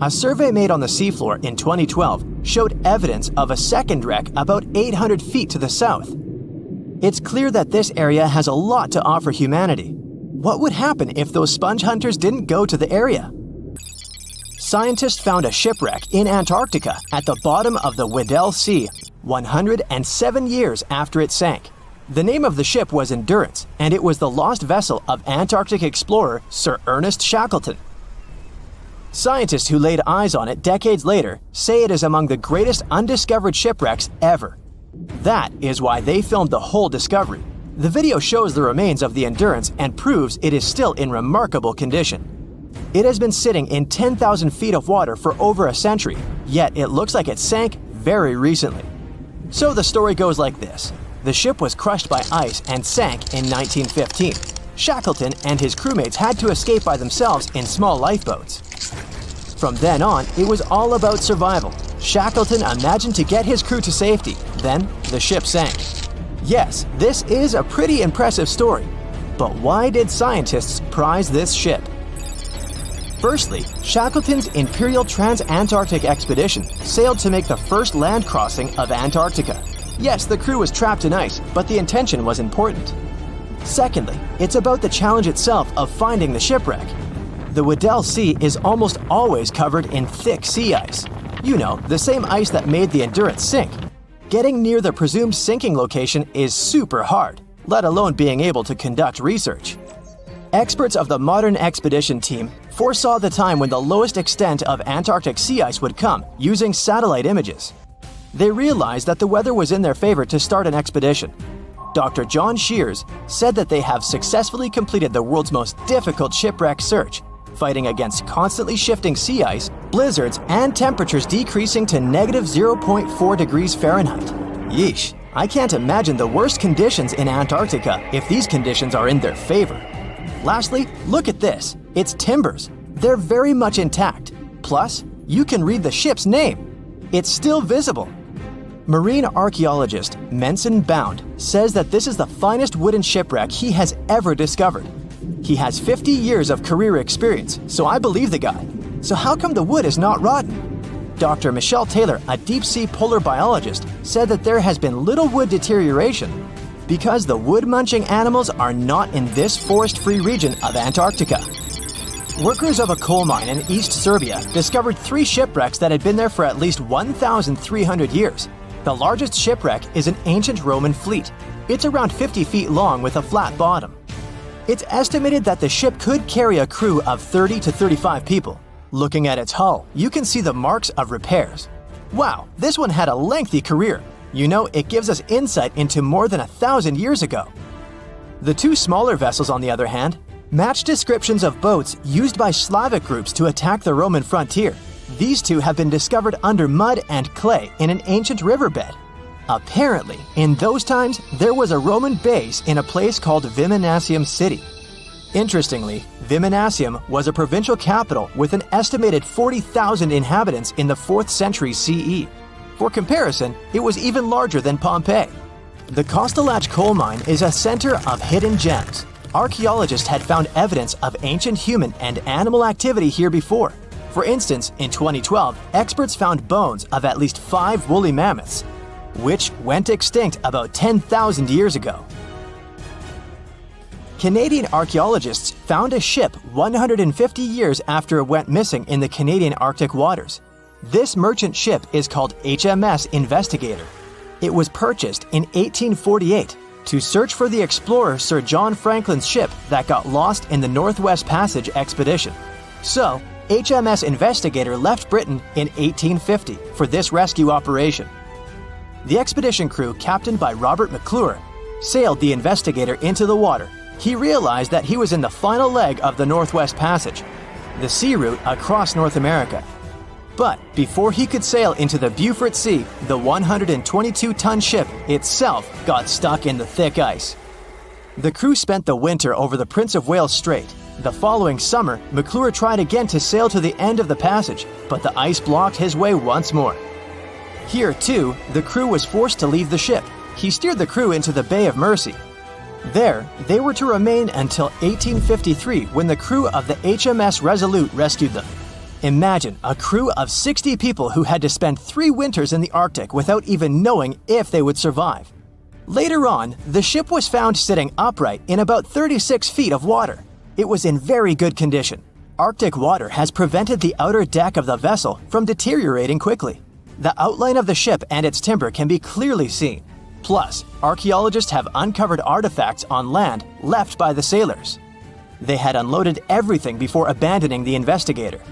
A survey made on the seafloor in 2012 showed evidence of a second wreck about 800 feet to the south. It's clear that this area has a lot to offer humanity. What would happen if those sponge hunters didn't go to the area? Scientists found a shipwreck in Antarctica at the bottom of the Weddell Sea 107 years after it sank. The name of the ship was Endurance, and it was the lost vessel of Antarctic explorer Sir Ernest Shackleton. Scientists who laid eyes on it decades later say it is among the greatest undiscovered shipwrecks ever. That is why they filmed the whole discovery. The video shows the remains of the Endurance and proves it is still in remarkable condition. It has been sitting in 10,000 feet of water for over a century, yet it looks like it sank very recently. So the story goes like this. The ship was crushed by ice and sank in 1915. Shackleton and his crewmates had to escape by themselves in small lifeboats. From then on, it was all about survival. Shackleton imagined to get his crew to safety. Then, the ship sank. Yes, this is a pretty impressive story. But why did scientists prize this ship? Firstly, Shackleton's Imperial Trans-Antarctic Expedition sailed to make the first land crossing of Antarctica. Yes, the crew was trapped in ice, but the intention was important. Secondly, it's about the challenge itself of finding the shipwreck. The Weddell Sea is almost always covered in thick sea ice. You know, the same ice that made the Endurance sink. Getting near the presumed sinking location is super hard, let alone being able to conduct research. Experts of the modern expedition team foresaw the time when the lowest extent of Antarctic sea ice would come using satellite images. They realized that the weather was in their favor to start an expedition. Dr. John Shears said that they have successfully completed the world's most difficult shipwreck search, fighting against constantly shifting sea ice, blizzards, and temperatures decreasing to negative 0.4 degrees Fahrenheit. Yeesh, I can't imagine the worst conditions in Antarctica if these conditions are in their favor. Lastly, look at this. It's timbers. They're very much intact. Plus, you can read the ship's name. It's still visible. Marine archaeologist Menson Bound says that this is the finest wooden shipwreck he has ever discovered. He has 50 years of career experience, so I believe the guy. So how come the wood is not rotten? Dr. Michelle Taylor, a deep-sea polar biologist, said that there has been little wood deterioration because the wood-munching animals are not in this forest-free region of Antarctica. Workers of a coal mine in East Serbia discovered 3 shipwrecks that had been there for at least 1,300 years. The largest shipwreck is an ancient Roman fleet. It's around 50 feet long with a flat bottom. It's estimated that the ship could carry a crew of 30 to 35 people. Looking at its hull, you can see the marks of repairs. Wow, this one had a lengthy career. You know, it gives us insight into more than 1,000 years ago. The 2 smaller vessels, on the other hand, match descriptions of boats used by Slavic groups to attack the Roman frontier. These 2 have been discovered under mud and clay in an ancient riverbed. Apparently, in those times, there was a Roman base in a place called Viminacium City. Interestingly, Viminacium was a provincial capital with an estimated 40,000 inhabitants in the 4th century CE. For comparison, it was even larger than Pompeii. The Kostelach coal mine is a center of hidden gems. Archaeologists had found evidence of ancient human and animal activity here before. For instance, in 2012, experts found bones of at least 5 woolly mammoths, which went extinct about 10,000 years ago. Canadian archaeologists found a ship 150 years after it went missing in the Canadian Arctic waters. This merchant ship is called HMS Investigator. It was purchased in 1848 to search for the explorer Sir John Franklin's ship that got lost in the Northwest Passage expedition. So, HMS Investigator left Britain in 1850 for this rescue operation. The expedition crew, captained by Robert McClure, sailed the Investigator into the water. He realized that he was in the final leg of the Northwest Passage, the sea route across North America. But before he could sail into the Beaufort Sea, the 122-ton ship itself got stuck in the thick ice. The crew spent the winter over the Prince of Wales Strait. The following summer, McClure tried again to sail to the end of the passage, but the ice blocked his way once more. Here, too, the crew was forced to leave the ship. He steered the crew into the Bay of Mercy. There, they were to remain until 1853 when the crew of the HMS Resolute rescued them. Imagine a crew of 60 people who had to spend 3 winters in the Arctic without even knowing if they would survive. Later on, the ship was found sitting upright in about 36 feet of water. It was in very good condition. Arctic water has prevented the outer deck of the vessel from deteriorating quickly. The outline of the ship and its timber can be clearly seen. Plus, archaeologists have uncovered artifacts on land left by the sailors. They had unloaded everything before abandoning the Investigator.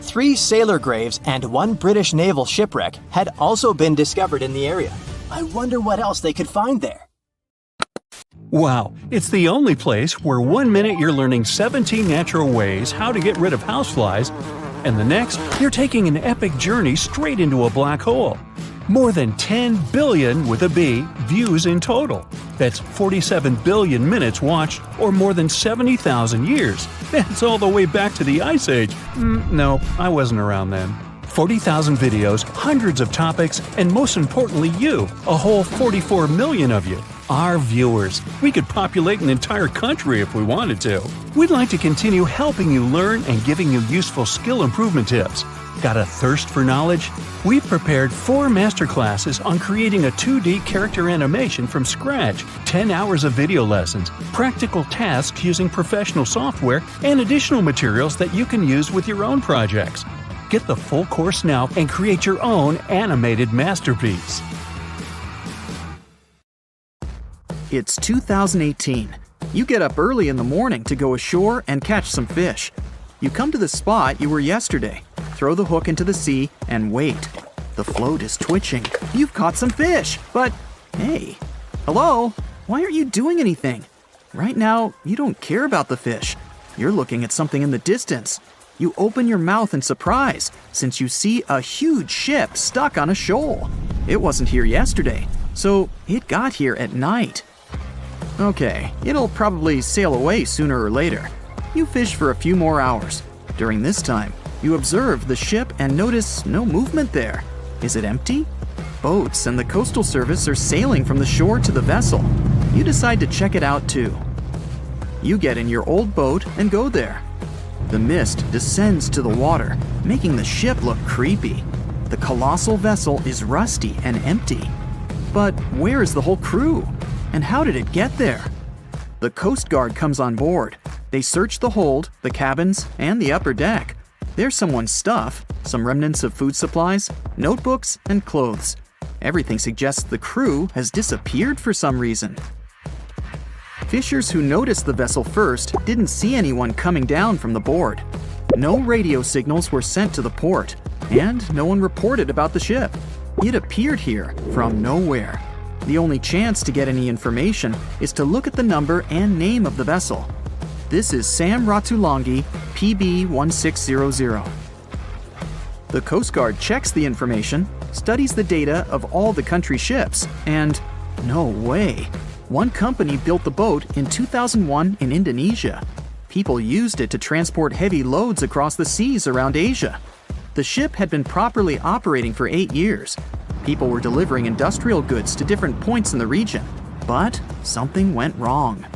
3 sailor graves and 1 British naval shipwreck had also been discovered in the area. I wonder what else they could find there. Wow, it's the only place where 1 minute you're learning 17 natural ways how to get rid of houseflies, and the next, you're taking an epic journey straight into a black hole. More than 10 billion with a B views in total. That's 47 billion minutes watched, or more than 70,000 years. That's all the way back to the Ice Age. No, I wasn't around then. 40,000 videos, hundreds of topics, and most importantly you, a whole 44 million of you. Our viewers. We could populate an entire country if we wanted to. We'd like to continue helping you learn and giving you useful skill improvement tips. Got a thirst for knowledge? We've prepared 4 masterclasses on creating a 2D character animation from scratch, 10 hours of video lessons, practical tasks using professional software, and additional materials that you can use with your own projects. Get the full course now and create your own animated masterpiece. It's 2018. You get up early in the morning to go ashore and catch some fish. You come to the spot you were yesterday, throw the hook into the sea, and wait. The float is twitching. You've caught some fish, but hey, hello? Why aren't you doing anything? Right now, you don't care about the fish. You're looking at something in the distance. You open your mouth in surprise since you see a huge ship stuck on a shoal. It wasn't here yesterday, so it got here at night. Okay, it'll probably sail away sooner or later. You fish for a few more hours. During this time, you observe the ship and notice no movement there. Is it empty? Boats and the Coastal Service are sailing from the shore to the vessel. You decide to check it out too. You get in your old boat and go there. The mist descends to the water, making the ship look creepy. The colossal vessel is rusty and empty. But where is the whole crew? And how did it get there? The Coast Guard comes on board. They search the hold, the cabins, and the upper deck. There's someone's stuff, some remnants of food supplies, notebooks, and clothes. Everything suggests the crew has disappeared for some reason. Fishers who noticed the vessel first didn't see anyone coming down from the board. No radio signals were sent to the port, and no one reported about the ship. It appeared here from nowhere. The only chance to get any information is to look at the number and name of the vessel. This is Sam Ratulangi, PB 1600. The Coast Guard checks the information, studies the data of all the country ships, and no way. One company built the boat in 2001 in Indonesia. People used it to transport heavy loads across the seas around Asia. The ship had been properly operating for 8 years. People were delivering industrial goods to different points in the region, but something went wrong.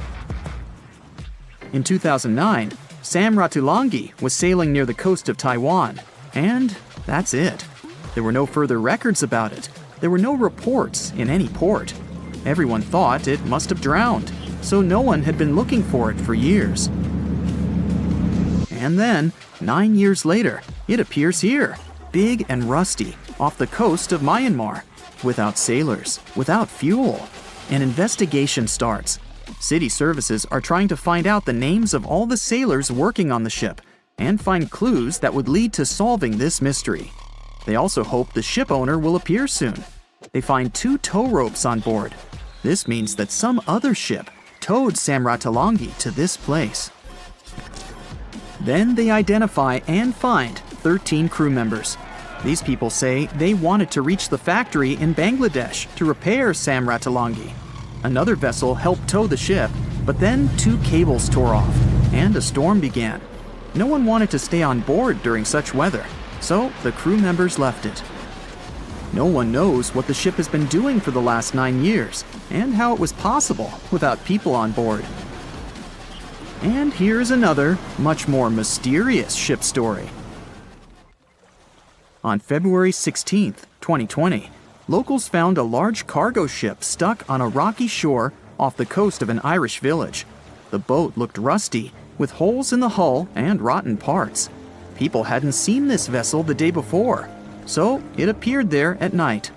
In 2009, Sam Ratulangi was sailing near the coast of Taiwan, and that's it. There were no further records about it. There were no reports in any port. Everyone thought it must have drowned, so no one had been looking for it for years. And then, 9 years later, it appears here, big and rusty, off the coast of Myanmar, without sailors, without fuel. An investigation starts. City services are trying to find out the names of all the sailors working on the ship and find clues that would lead to solving this mystery. They also hope the ship owner will appear soon. They find 2 tow ropes on board. This means that some other ship towed Sam Ratulangi to this place. Then they identify and find 13 crew members. These people say they wanted to reach the factory in Bangladesh to repair Sam Ratulangi. Another vessel helped tow the ship, but then 2 cables tore off, and a storm began. No one wanted to stay on board during such weather, so the crew members left it. No one knows what the ship has been doing for the last 9 years, and how it was possible without people on board. And here's another, much more mysterious ship story. On February 16, 2020, locals found a large cargo ship stuck on a rocky shore off the coast of an Irish village. The boat looked rusty, with holes in the hull and rotten parts. People hadn't seen this vessel the day before, so it appeared there at night.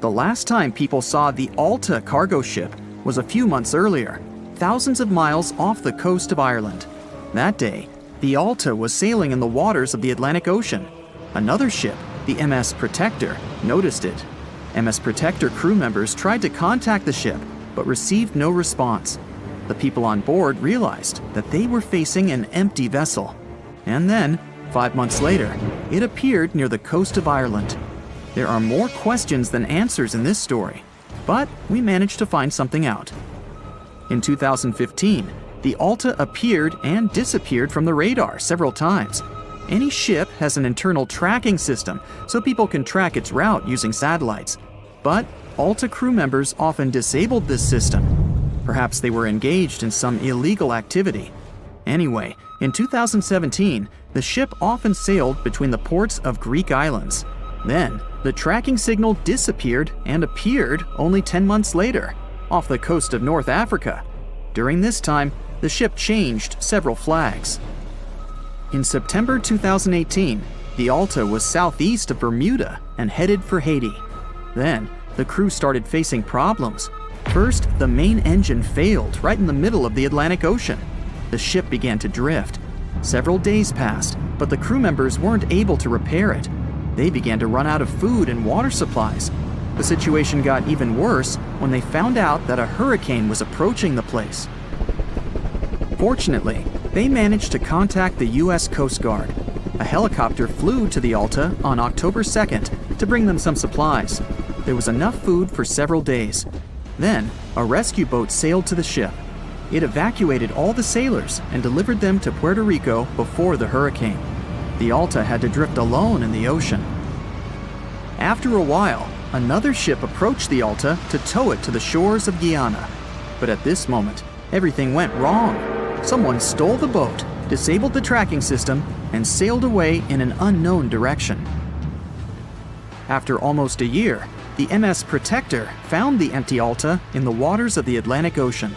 The last time people saw the Alta cargo ship was a few months earlier, thousands of miles off the coast of Ireland. That day, the Alta was sailing in the waters of the Atlantic Ocean. Another ship, the MS Protector, noticed it. MS Protector crew members tried to contact the ship, but received no response. The people on board realized that they were facing an empty vessel. And then, 5 months later, it appeared near the coast of Ireland. There are more questions than answers in this story, but we managed to find something out. In 2015, the Alta appeared and disappeared from the radar several times. Any ship has an internal tracking system, so people can track its route using satellites. But Alta crew members often disabled this system. Perhaps they were engaged in some illegal activity. Anyway, in 2017, the ship often sailed between the ports of Greek islands. Then, the tracking signal disappeared and appeared only 10 months later, off the coast of North Africa. During this time, the ship changed several flags. In September 2018, the Alta was southeast of Bermuda and headed for Haiti. Then, the crew started facing problems. First, the main engine failed right in the middle of the Atlantic Ocean. The ship began to drift. Several days passed, but the crew members weren't able to repair it. They began to run out of food and water supplies. The situation got even worse when they found out that a hurricane was approaching the place. Fortunately, they managed to contact the U.S. Coast Guard. A helicopter flew to the Alta on October 2nd to bring them some supplies. There was enough food for several days. Then, a rescue boat sailed to the ship. It evacuated all the sailors and delivered them to Puerto Rico before the hurricane. The Alta had to drift alone in the ocean. After a while, another ship approached the Alta to tow it to the shores of Guyana. But at this moment, everything went wrong. Someone stole the boat, disabled the tracking system, and sailed away in an unknown direction. After almost a year, the MS Protector found the empty Alta in the waters of the Atlantic Ocean.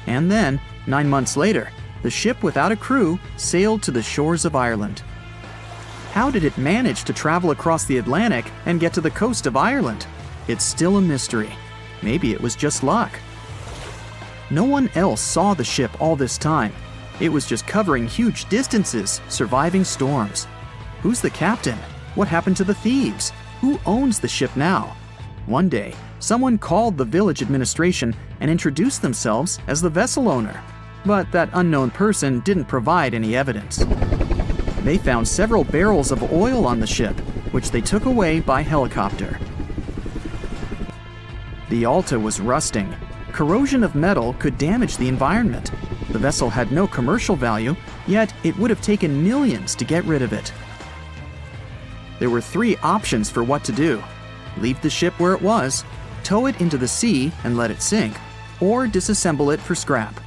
And then, 9 months later, the ship without a crew sailed to the shores of Ireland. How did it manage to travel across the Atlantic and get to the coast of Ireland? It's still a mystery. Maybe it was just luck. No one else saw the ship all this time. It was just covering huge distances, surviving storms. Who's the captain? What happened to the thieves? Who owns the ship now? One day, someone called the village administration and introduced themselves as the vessel owner. But that unknown person didn't provide any evidence. They found several barrels of oil on the ship, which they took away by helicopter. The Alta was rusting. Corrosion of metal could damage the environment. The vessel had no commercial value, yet it would have taken millions to get rid of it. There were 3 options for what to do: leave the ship where it was, tow it into the sea and let it sink, or disassemble it for scrap.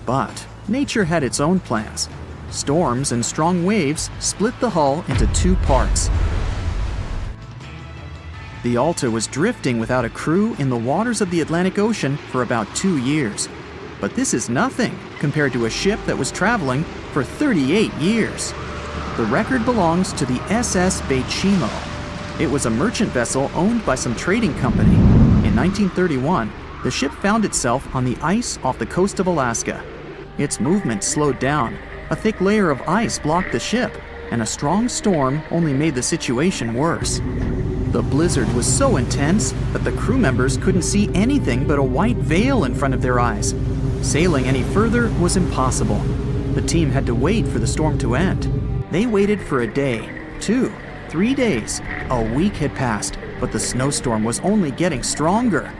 But nature had its own plans. Storms and strong waves split the hull into 2 parts. The Alta was drifting without a crew in the waters of the Atlantic Ocean for about 2 years. But this is nothing compared to a ship that was traveling for 38 years. The record belongs to the SS Bay Chimo. It was a merchant vessel owned by some trading company. In 1931, the ship found itself on the ice off the coast of Alaska. Its movement slowed down. A thick layer of ice blocked the ship, and a strong storm only made the situation worse. The blizzard was so intense that the crew members couldn't see anything but a white veil in front of their eyes. Sailing any further was impossible. The team had to wait for the storm to end. They waited for a day, 2, 3 days. A week had passed, but the snowstorm was only getting stronger.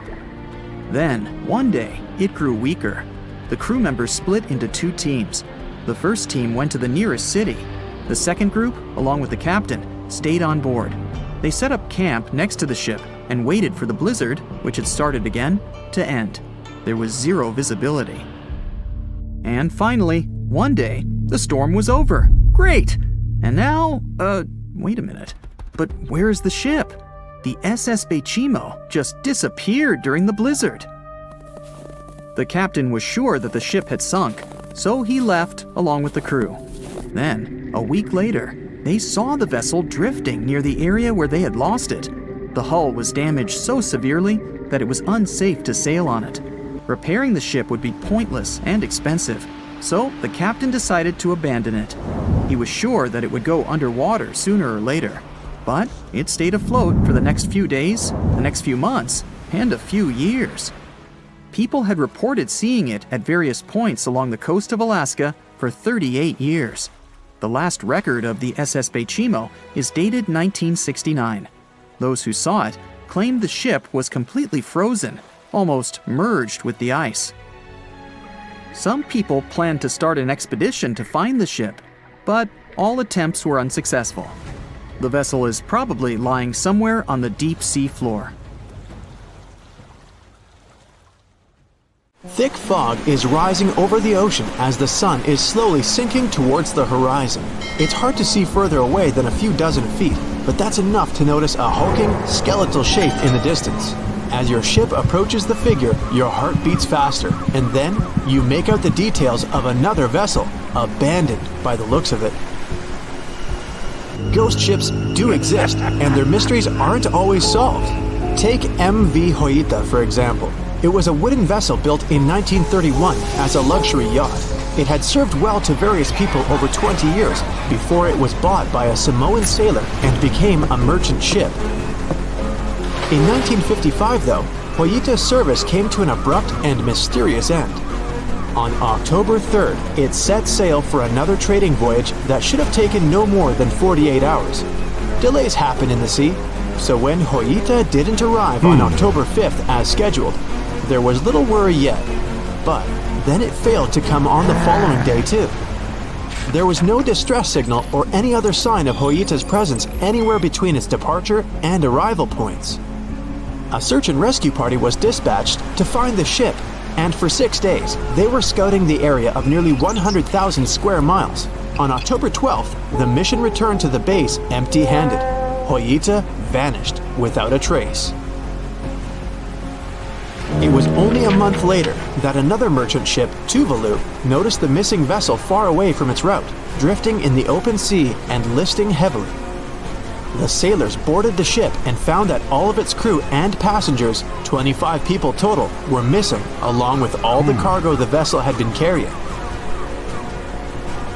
Then, one day, it grew weaker. The crew members split into 2 teams. The first team went to the nearest city. The second group, along with the captain, stayed on board. They set up camp next to the ship and waited for the blizzard, which had started again, to end. There was 0 visibility. And finally, one day, the storm was over. Great! And now, wait a minute. But where is the ship? The SS Bay Chimo just disappeared during the blizzard. The captain was sure that the ship had sunk, so he left along with the crew. Then, a week later, they saw the vessel drifting near the area where they had lost it. The hull was damaged so severely that it was unsafe to sail on it. Repairing the ship would be pointless and expensive, so the captain decided to abandon it. He was sure that it would go underwater sooner or later, but it stayed afloat for the next few days, the next few months, and a few years. people had reported seeing it at various points along the coast of Alaska for 38 years. The last record of the SS Bay Chimo is dated 1969. Those who saw it claimed the ship was completely frozen, almost merged with the ice. Some people planned to start an expedition to find the ship, but all attempts were unsuccessful. The vessel is probably lying somewhere on the deep sea floor. Thick fog is rising over the ocean as the sun is slowly sinking towards the horizon. It's hard to see further away than a few dozen feet, but that's enough to notice a hulking, skeletal shape in the distance. As your ship approaches the figure, your heart beats faster, and then you make out the details of another vessel, abandoned by the looks of it. Ghost ships do exist, and their mysteries aren't always solved. Take MV Hoita, for example. It was a wooden vessel built in 1931 as a luxury yacht. It had served well to various people over 20 years before it was bought by a Samoan sailor and became a merchant ship. In 1955, though, Hoita's service came to an abrupt and mysterious end. On October 3rd, it set sail for another trading voyage that should have taken no more than 48 hours. Delays happen in the sea, so when Hoita didn't arrive on October 5th as scheduled, there was little worry yet. But then it failed to come on the following day too. There was no distress signal or any other sign of Hoita's presence anywhere between its departure and arrival points. A search and rescue party was dispatched to find the ship, and for 6 days, they were scouting the area of nearly 100,000 square miles. On October 12th, the mission returned to the base empty-handed. Hoita vanished without a trace. It was only a month later that another merchant ship, Tuvalu, noticed the missing vessel far away from its route, drifting in the open sea and listing heavily. The sailors boarded the ship and found that all of its crew and passengers, 25 people total, were missing, along with all the cargo the vessel had been carrying.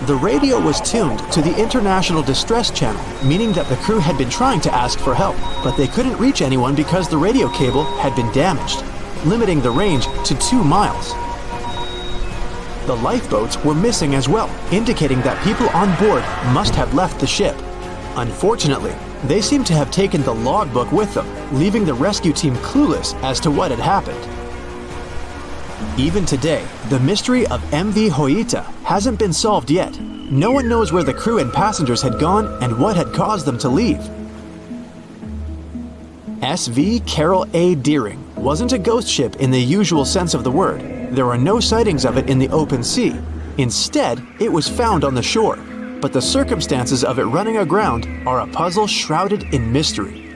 The radio was tuned to the International Distress Channel, meaning that the crew had been trying to ask for help, but they couldn't reach anyone because the radio cable had been damaged, limiting the range to 2 miles. The lifeboats were missing as well, indicating that people on board must have left the ship. Unfortunately, they seem to have taken the logbook with them, leaving the rescue team clueless as to what had happened. Even today, the mystery of MV Hoita hasn't been solved yet. No one knows where the crew and passengers had gone and what had caused them to leave. SV Carol A. Deering wasn't a ghost ship in the usual sense of the word. There are no sightings of it in the open sea. Instead, it was found on the shore, but the circumstances of it running aground are a puzzle shrouded in mystery.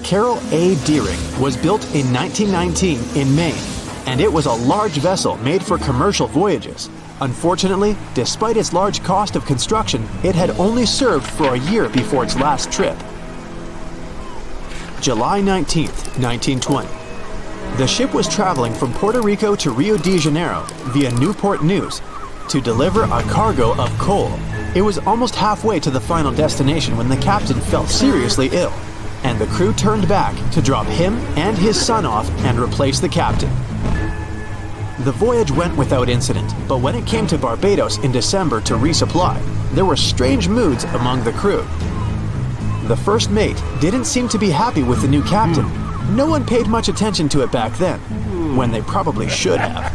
Carol A. Deering was built in 1919 in Maine, and it was a large vessel made for commercial voyages. Unfortunately, despite its large cost of construction, it had only served for a year before its last trip. July 19, 1920. The ship was traveling from Puerto Rico to Rio de Janeiro via Newport News to deliver a cargo of coal. It was almost halfway to the final destination when the captain fell seriously ill, and the crew turned back to drop him and his son off and replace the captain. The voyage went without incident, but when it came to Barbados in December to resupply, there were strange moods among the crew. The first mate didn't seem to be happy with the new captain. No one paid much attention to it back then, when they probably should have.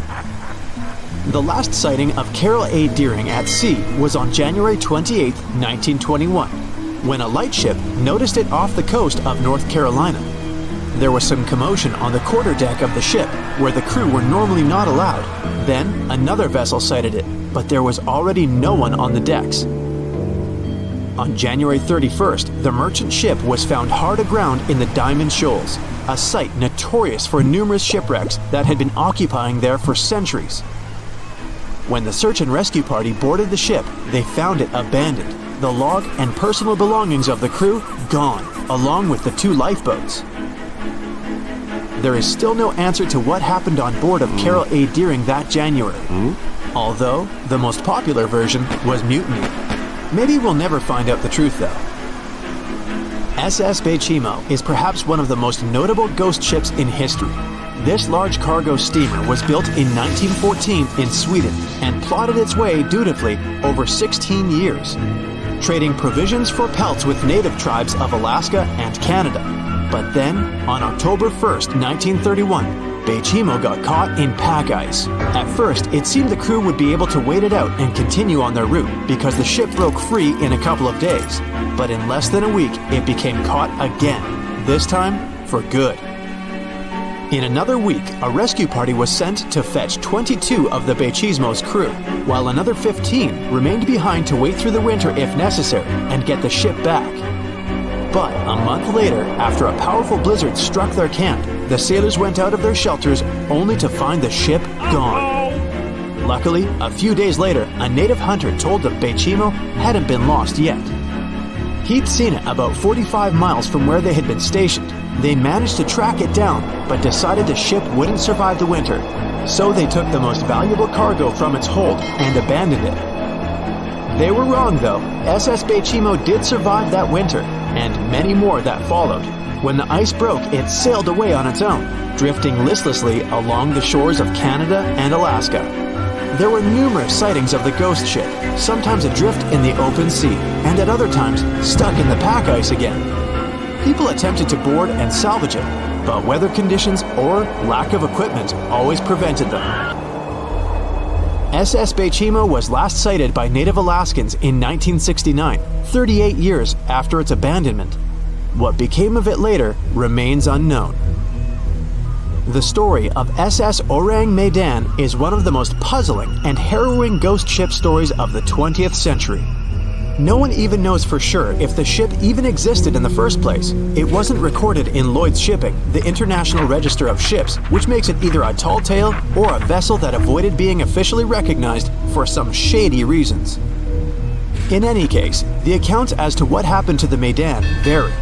The last sighting of Carol A. Deering at sea was on January 28, 1921, when a lightship noticed it off the coast of North Carolina. There was some commotion on the quarterdeck of the ship, where the crew were normally not allowed. Then, another vessel sighted it, but there was already no one on the decks. On January 31st, the merchant ship was found hard aground in the Diamond Shoals, a site notorious for numerous shipwrecks that had been occupying there for centuries. When the search and rescue party boarded the ship, they found it abandoned, the log and personal belongings of the crew gone, along with the 2 lifeboats. There is still no answer to what happened on board of Carol A. Deering that January, although the most popular version was mutiny. Maybe we'll never find out the truth though. SS Bay Chimo is perhaps one of the most notable ghost ships in history. This large cargo steamer was built in 1914 in Sweden and plodded its way dutifully over 16 years, trading provisions for pelts with native tribes of Alaska and Canada. But then, on October 1st, 1931, Bay Chimo got caught in pack ice. At first, it seemed the crew would be able to wait it out and continue on their route because the ship broke free in a couple of days. But in less than a week, it became caught again, this time for good. In another week, a rescue party was sent to fetch 22 of the Bay Chimo's crew, while another 15 remained behind to wait through the winter if necessary and get the ship back. But a month later, after a powerful blizzard struck their camp, the sailors went out of their shelters only to find the ship gone. Luckily, a few days later, a native hunter told the Bay Chimo hadn't been lost yet. He'd seen it about 45 miles from where they had been stationed. They managed to track it down, but decided the ship wouldn't survive the winter. So they took the most valuable cargo from its hold and abandoned it. They were wrong though. SS Bay Chimo did survive that winter, and many more that followed. When the ice broke, it sailed away on its own, drifting listlessly along the shores of Canada and Alaska. There were numerous sightings of the ghost ship, sometimes adrift in the open sea, and at other times stuck in the pack ice again. People attempted to board and salvage it, but weather conditions or lack of equipment always prevented them. SS Bay Chimo was last sighted by native Alaskans in 1969, 38 years after its abandonment. What became of it later remains unknown. The story of SS Orang Medan is one of the most puzzling and harrowing ghost ship stories of the 20th century. No one even knows for sure if the ship even existed in the first place. It wasn't recorded in Lloyd's Shipping, the International Register of Ships, which makes it either a tall tale or a vessel that avoided being officially recognized for some shady reasons. In any case, the accounts as to what happened to the Medan vary.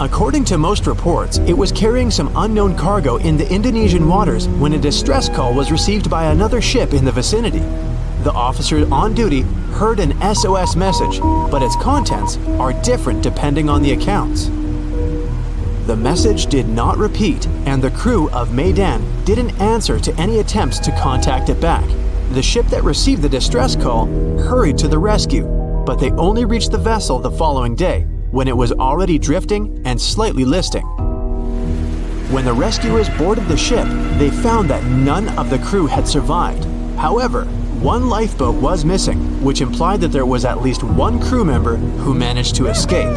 According to most reports, it was carrying some unknown cargo in the Indonesian waters when a distress call was received by another ship in the vicinity. The officer on duty heard an SOS message, but its contents are different depending on the accounts. The message did not repeat, and the crew of Medan didn't answer to any attempts to contact it back. The ship that received the distress call hurried to the rescue, but they only reached the vessel the following day, when it was already drifting and slightly listing. When the rescuers boarded the ship, they found that none of the crew had survived. However, one lifeboat was missing, which implied that there was at least one crew member who managed to escape.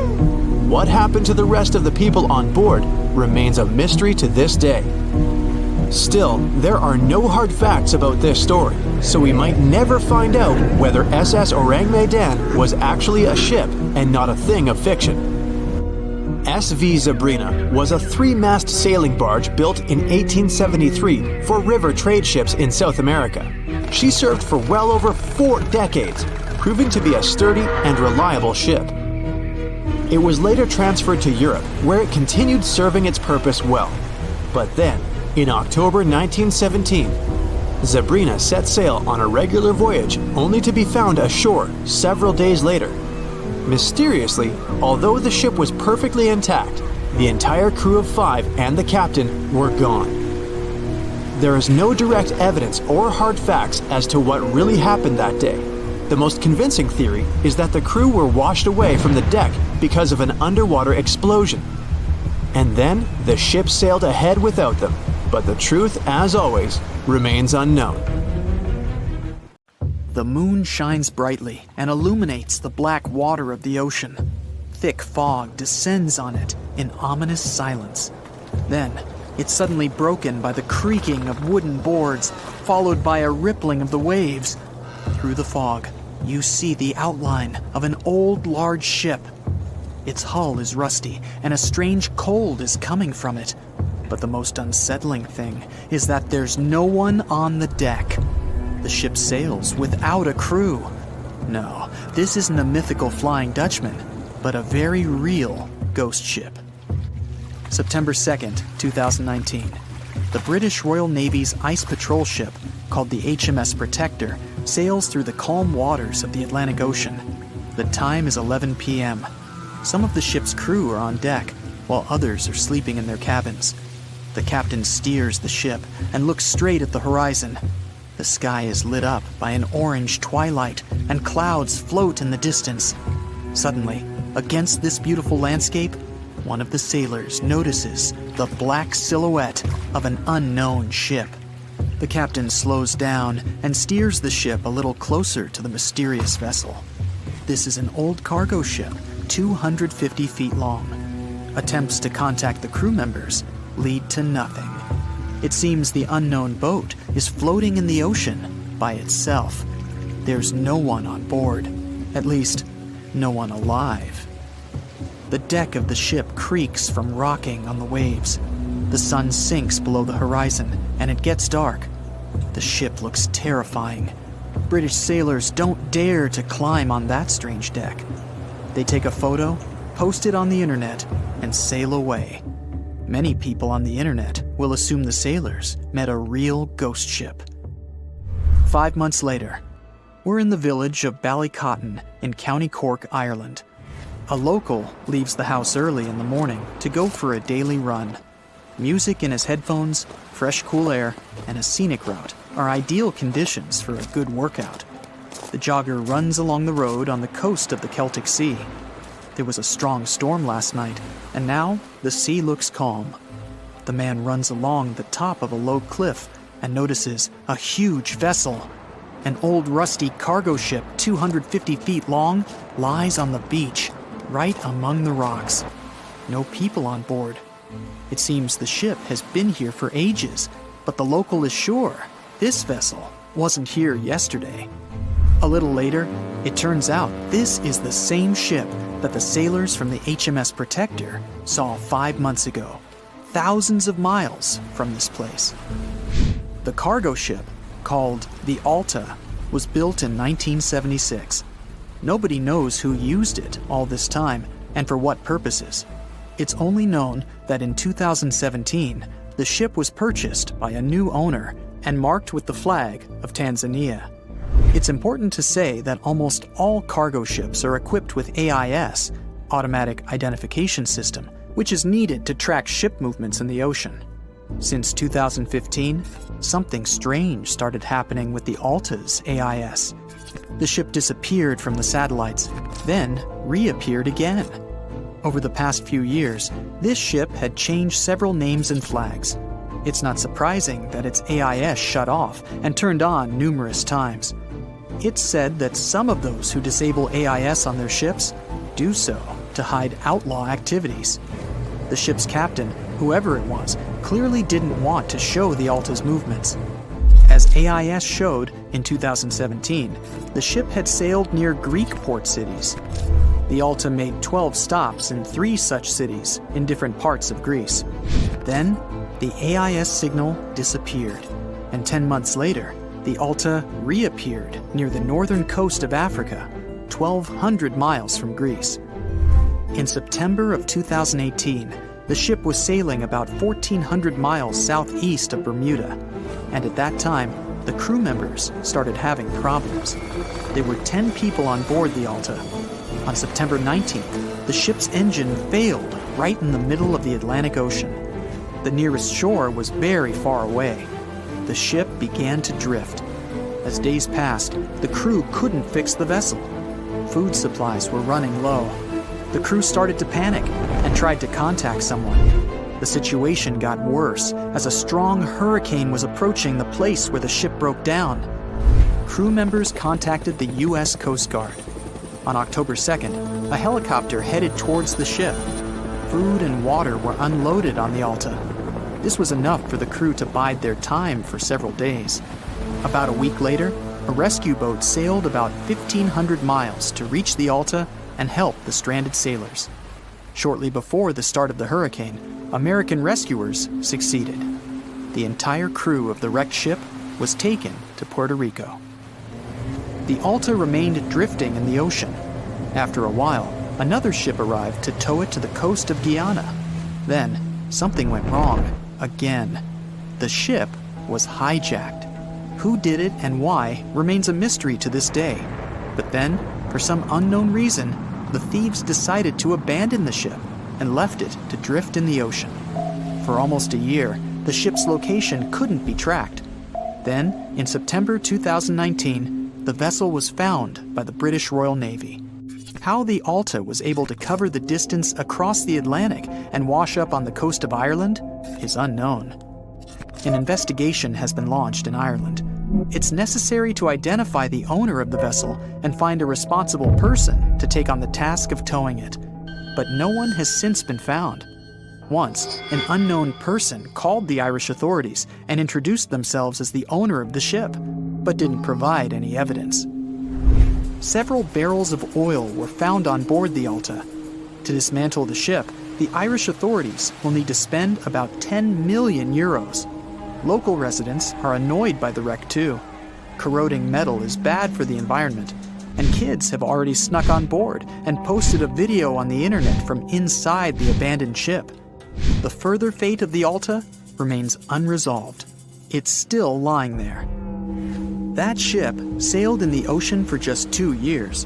What happened to the rest of the people on board remains a mystery to this day. Still, there are no hard facts about this story, so we might never find out whether SS Orang Medan was actually a ship and not a thing of fiction. SV Zabrina was a 3-mast sailing barge built in 1873 for river trade ships in South America. She served for well over 4 decades, proving to be a sturdy and reliable ship. It was later transferred to Europe, where it continued serving its purpose well. But then, in October 1917, Zabrina set sail on a regular voyage only to be found ashore several days later. Mysteriously, although the ship was perfectly intact, the entire crew of 5 and the captain were gone. There is no direct evidence or hard facts as to what really happened that day. The most convincing theory is that the crew were washed away from the deck because of an underwater explosion. And then the ship sailed ahead without them, but the truth, as always, remains unknown. The moon shines brightly and illuminates the black water of the ocean. Thick fog descends on it in ominous silence. Then, it's suddenly broken by the creaking of wooden boards, followed by a rippling of the waves. Through the fog, you see the outline of an old, large ship. Its hull is rusty, and a strange cold is coming from it. But the most unsettling thing is that there's no one on the deck. The ship sails without a crew. No, this isn't a mythical Flying Dutchman, but a very real ghost ship. September 2nd, 2019. The British Royal Navy's ice patrol ship, called the HMS Protector, sails through the calm waters of the Atlantic Ocean. The time is 11 p.m. Some of the ship's crew are on deck, while others are sleeping in their cabins. The captain steers the ship and looks straight at the horizon. The sky is lit up by an orange twilight, and clouds float in the distance. Suddenly, against this beautiful landscape, one of the sailors notices the black silhouette of an unknown ship. The captain slows down and steers the ship a little closer to the mysterious vessel. This is an old cargo ship, 250 feet long. Attempts to contact the crew members lead to nothing. It seems the unknown boat is floating in the ocean by itself. There's no one on board, at least, no one alive. The deck of the ship creaks from rocking on the waves. The sun sinks below the horizon, and it gets dark. The ship looks terrifying. British sailors don't dare to climb on that strange deck. They take a photo, post it on the internet, and sail away. Many people on the internet will assume the sailors met a real ghost ship. 5 months later, we're in the village of Ballycotton in County Cork, Ireland. A local leaves the house early in the morning to go for a daily run. Music in his headphones, fresh cool air, and a scenic route are ideal conditions for a good workout. The jogger runs along the road on the coast of the Celtic Sea. There was a strong storm last night, and now the sea looks calm. The man runs along the top of a low cliff and notices a huge vessel. An old rusty cargo ship 250 feet long lies on the beach, right among the rocks. No people on board. It seems the ship has been here for ages, but the local is sure this vessel wasn't here yesterday. A little later, it turns out this is the same ship that the sailors from the HMS Protector saw 5 months ago, thousands of miles from this place. The cargo ship, called the Alta, was built in 1976. Nobody knows who used it all this time and for what purposes. It's only known that in 2017, the ship was purchased by a new owner and marked with the flag of Tanzania. It's important to say that almost all cargo ships are equipped with AIS, Automatic Identification System, which is needed to track ship movements in the ocean. Since 2015, something strange started happening with the Alta's AIS. The ship disappeared from the satellites, then reappeared again. Over the past few years, this ship had changed several names and flags. It's not surprising that its AIS shut off and turned on numerous times. It's said that some of those who disable AIS on their ships do so to hide outlaw activities. The ship's captain, whoever it was, clearly didn't want to show the Alta's movements. As AIS showed in 2017, the ship had sailed near Greek port cities. The Alta made 12 stops in 3 such cities in different parts of Greece. Then, the AIS signal disappeared, and 10 months later, the Alta reappeared near the northern coast of Africa, 1,200 miles from Greece. In September of 2018, the ship was sailing about 1,400 miles southeast of Bermuda, and at that time, the crew members started having problems. There were 10 people on board the Alta. On September 19th, the ship's engine failed right in the middle of the Atlantic Ocean. The nearest shore was very far away. The ship began to drift. As days passed, the crew couldn't fix the vessel. Food supplies were running low. The crew started to panic and tried to contact someone. The situation got worse as a strong hurricane was approaching the place where the ship broke down. Crew members contacted the U.S. Coast Guard. On October 2nd, a helicopter headed towards the ship. Food and water were unloaded on the Alta. This was enough for the crew to bide their time for several days. About a week later, a rescue boat sailed about 1,500 miles to reach the Alta and help the stranded sailors. Shortly before the start of the hurricane, American rescuers succeeded. The entire crew of the wrecked ship was taken to Puerto Rico. The Alta remained drifting in the ocean. After a while, another ship arrived to tow it to the coast of Guyana. Then, something went wrong again. The ship was hijacked. Who did it and why remains a mystery to this day. But then, for some unknown reason, the thieves decided to abandon the ship and left it to drift in the ocean. For almost a year, the ship's location couldn't be tracked. Then, in September 2019, the vessel was found by the British Royal Navy. How the Alta was able to cover the distance across the Atlantic and wash up on the coast of Ireland is unknown. An investigation has been launched in Ireland. It's necessary to identify the owner of the vessel and find a responsible person to take on the task of towing it. But no one has since been found. Once, an unknown person called the Irish authorities and introduced themselves as the owner of the ship, but didn't provide any evidence. Several barrels of oil were found on board the Alta. To dismantle the ship, the Irish authorities will need to spend about 10 million euros. Local residents are annoyed by the wreck too. Corroding metal is bad for the environment, and kids have already snuck on board and posted a video on the internet from inside the abandoned ship. The further fate of the Alta remains unresolved. It's still lying there. That ship sailed in the ocean for just 2 years.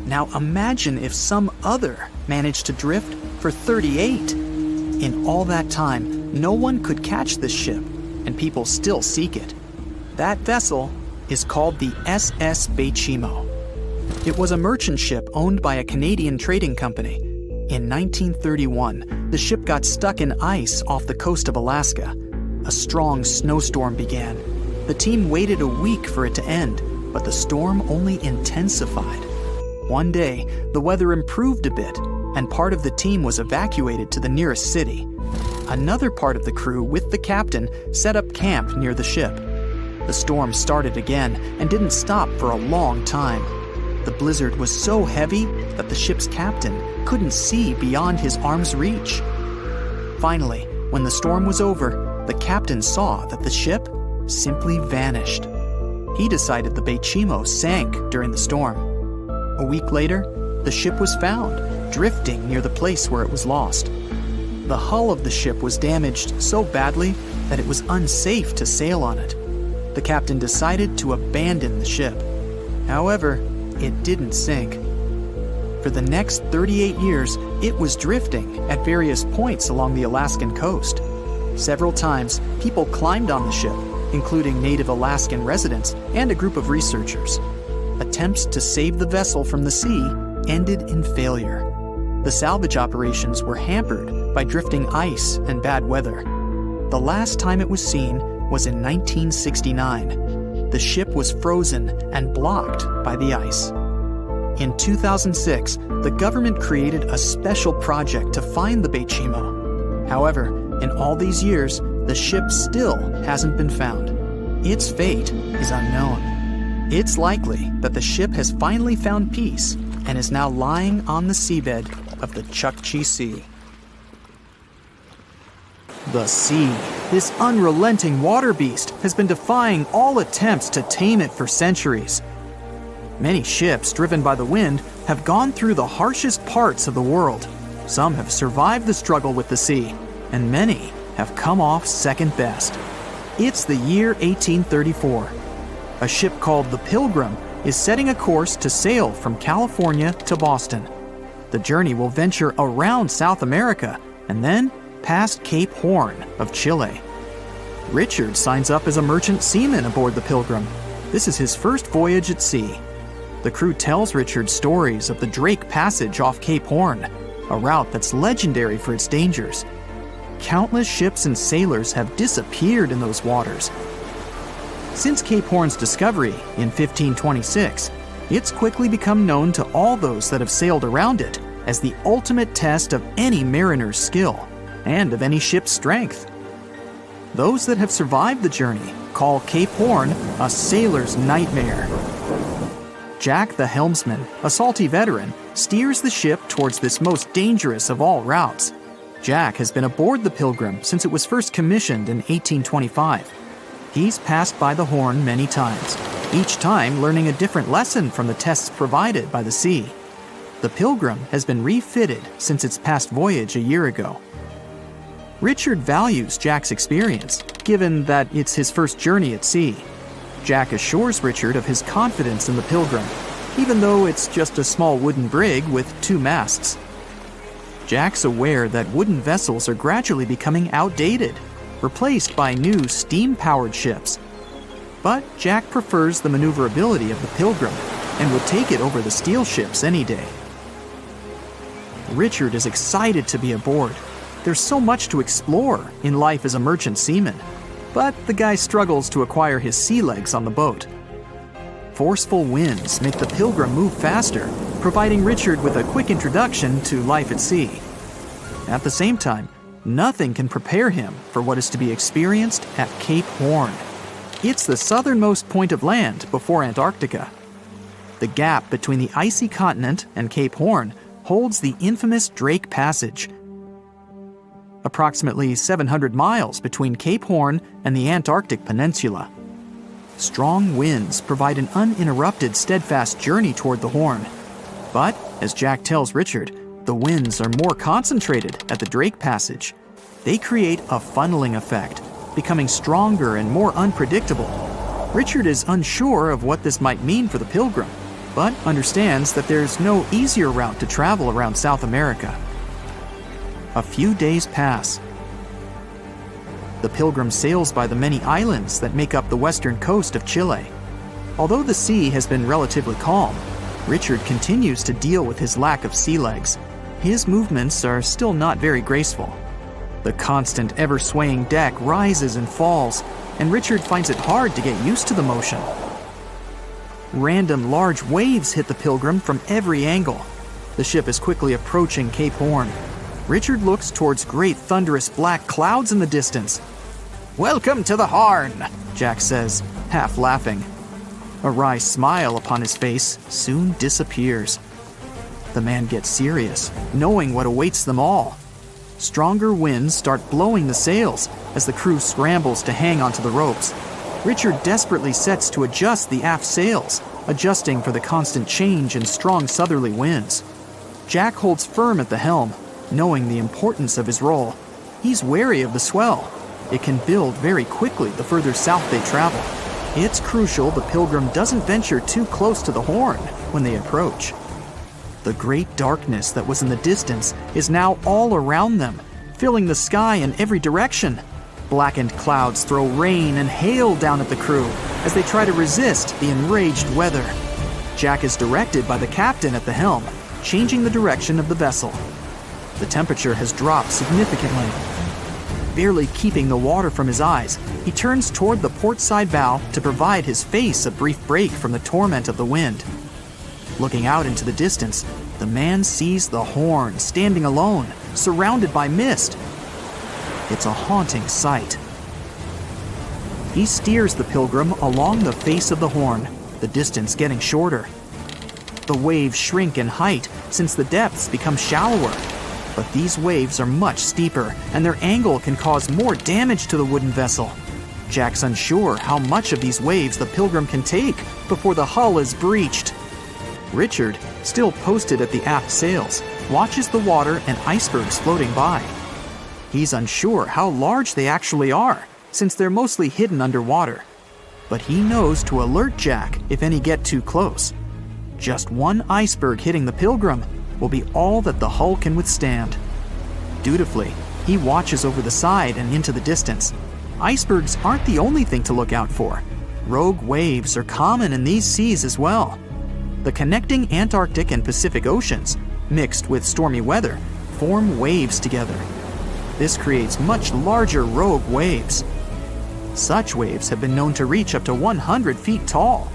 Now imagine if some other managed to drift for 38. In all that time, no one could catch this ship, and people still seek it. That vessel is called the SS Bay Chimo. It was a merchant ship owned by a Canadian trading company. In 1931, the ship got stuck in ice off the coast of Alaska. A strong snowstorm began. The team waited a week for it to end, but the storm only intensified. One day, the weather improved a bit, and part of the team was evacuated to the nearest city. Another part of the crew, with the captain, set up camp near the ship. The storm started again and didn't stop for a long time. The blizzard was so heavy that the ship's captain couldn't see beyond his arm's reach. Finally, when the storm was over, the captain saw that the ship simply vanished. He decided the Bay Chimo sank during the storm. A week later, the ship was found, drifting near the place where it was lost. The hull of the ship was damaged so badly that it was unsafe to sail on it. The captain decided to abandon the ship. However, it didn't sink. For the next 38 years, it was drifting at various points along the Alaskan coast. Several times, people climbed on the ship, including native Alaskan residents and a group of researchers. Attempts to save the vessel from the sea ended in failure. The salvage operations were hampered by drifting ice and bad weather. The last time it was seen was in 1969. The ship was frozen and blocked by the ice. In 2006, the government created a special project to find the Bay Chimo. However, in all these years, the ship still hasn't been found. Its fate is unknown. It's likely that the ship has finally found peace and is now lying on the seabed of the Chukchi Sea. The sea, this unrelenting water beast, has been defying all attempts to tame it for centuries. Many ships driven by the wind have gone through the harshest parts of the world. Some have survived the struggle with the sea, and many have come off second best. It's the year 1834. A ship called the Pilgrim is setting a course to sail from California to Boston. The journey will venture around South America and then past Cape Horn of Chile. Richard signs up as a merchant seaman aboard the Pilgrim. This is his first voyage at sea. The crew tells Richard stories of the Drake Passage off Cape Horn, a route that's legendary for its dangers. Countless ships and sailors have disappeared in those waters. Since Cape Horn's discovery in 1526, it's quickly become known to all those that have sailed around it as the ultimate test of any mariner's skill and of any ship's strength. Those that have survived the journey call Cape Horn a sailor's nightmare. Jack the helmsman, a salty veteran, steers the ship towards this most dangerous of all routes. Jack has been aboard the Pilgrim since it was first commissioned in 1825. He's passed by the Horn many times, each time learning a different lesson from the tests provided by the sea. The Pilgrim has been refitted since its past voyage a year ago. Richard values Jack's experience, given that it's his first journey at sea. Jack assures Richard of his confidence in the Pilgrim, even though it's just a small wooden brig with 2 masts. Jack's aware that wooden vessels are gradually becoming outdated, replaced by new steam-powered ships. But Jack prefers the maneuverability of the Pilgrim and would take it over the steel ships any day. Richard is excited to be aboard. There's so much to explore in life as a merchant seaman, but the guy struggles to acquire his sea legs on the boat. Forceful winds make the Pilgrim move faster, providing Richard with a quick introduction to life at sea. At the same time, nothing can prepare him for what is to be experienced at Cape Horn. It's the southernmost point of land before Antarctica. The gap between the icy continent and Cape Horn holds the infamous Drake Passage. Approximately 700 miles between Cape Horn and the Antarctic Peninsula. Strong winds provide an uninterrupted, steadfast journey toward the Horn. But, as Jack tells Richard, the winds are more concentrated at the Drake Passage. They create a funneling effect, becoming stronger and more unpredictable. Richard is unsure of what this might mean for the Pilgrim, but understands that there's no easier route to travel around South America. A few days pass. The Pilgrim sails by the many islands that make up the western coast of Chile. Although the sea has been relatively calm, Richard continues to deal with his lack of sea legs. His movements are still not very graceful. The constant, ever-swaying deck rises and falls, and Richard finds it hard to get used to the motion. Random large waves hit the Pilgrim from every angle. The ship is quickly approaching Cape Horn. Richard looks towards great thunderous black clouds in the distance. "Welcome to the Horn," Jack says, half laughing. A wry smile upon his face soon disappears. The man gets serious, knowing what awaits them all. Stronger winds start blowing the sails as the crew scrambles to hang onto the ropes. Richard desperately sets to adjust the aft sails, adjusting for the constant change in strong southerly winds. Jack holds firm at the helm, knowing the importance of his role. He's wary of the swell. It can build very quickly the further south they travel. It's crucial the Pilgrim doesn't venture too close to the Horn when they approach. The great darkness that was in the distance is now all around them, filling the sky in every direction. Blackened clouds throw rain and hail down at the crew as they try to resist the enraged weather. Jack is directed by the captain at the helm, changing the direction of the vessel. The temperature has dropped significantly. Barely keeping the water from his eyes, he turns toward the port side bow to provide his face a brief break from the torment of the wind. Looking out into the distance, the man sees the Horn standing alone, surrounded by mist. It's a haunting sight. He steers the Pilgrim along the face of the Horn, the distance getting shorter. The waves shrink in height since the depths become shallower. But these waves are much steeper, and their angle can cause more damage to the wooden vessel. Jack's unsure how much of these waves the Pilgrim can take before the hull is breached. Richard, still posted at the aft sails, watches the water and icebergs floating by. He's unsure how large they actually are, since they're mostly hidden underwater. But he knows to alert Jack if any get too close. Just one iceberg hitting the Pilgrim will be all that the hull can withstand. Dutifully, he watches over the side and into the distance. Icebergs aren't the only thing to look out for. Rogue waves are common in these seas as well. The connecting Antarctic and Pacific Oceans, mixed with stormy weather, form waves together. This creates much larger rogue waves. Such waves have been known to reach up to 100 feet tall.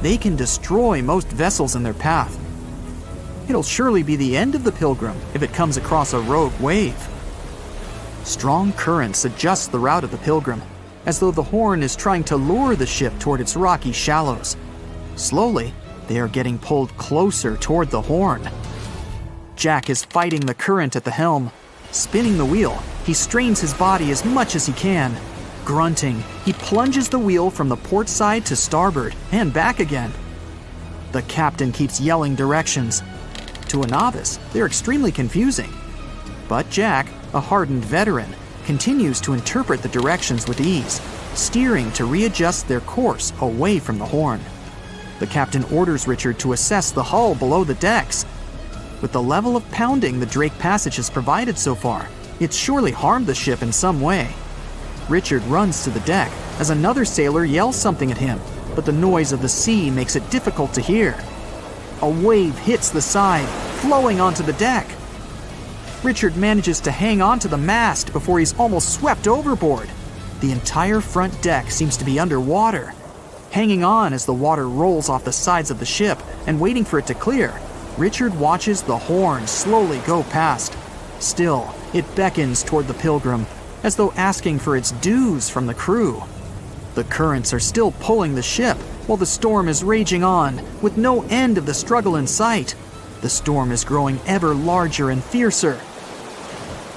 They can destroy most vessels in their path. It'll surely be the end of the Pilgrim if it comes across a rogue wave. Strong currents adjust the route of the Pilgrim, as though the Horn is trying to lure the ship toward its rocky shallows. Slowly, they are getting pulled closer toward the Horn. Jack is fighting the current at the helm. Spinning the wheel, he strains his body as much as he can. Grunting, he plunges the wheel from the port side to starboard and back again. The captain keeps yelling directions. To a novice, they're extremely confusing. But Jack, a hardened veteran, continues to interpret the directions with ease, steering to readjust their course away from the Horn. The captain orders Richard to assess the hull below the decks. With the level of pounding the Drake Passage has provided so far, it's surely harmed the ship in some way. Richard runs to the deck as another sailor yells something at him, but the noise of the sea makes it difficult to hear. A wave hits the side, flowing onto the deck. Richard manages to hang on to the mast before he's almost swept overboard. The entire front deck seems to be underwater. Hanging on as the water rolls off the sides of the ship and waiting for it to clear, Richard watches the horn slowly go past. Still, it beckons toward the Pilgrim, as though asking for its dues from the crew. The currents are still pulling the ship, while the storm is raging on, with no end of the struggle in sight. The storm is growing ever larger and fiercer.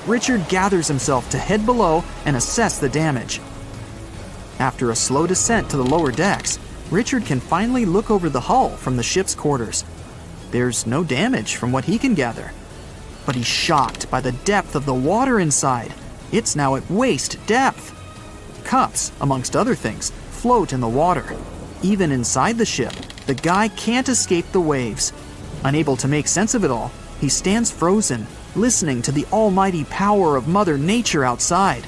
Richard gathers himself to head below and assess the damage. After a slow descent to the lower decks, Richard can finally look over the hull from the ship's quarters. There's no damage from what he can gather. But he's shocked by the depth of the water inside. It's now at waist depth. Cups, amongst other things, float in the water. Even inside the ship, the guy can't escape the waves. Unable to make sense of it all, he stands frozen, listening to the almighty power of Mother Nature outside.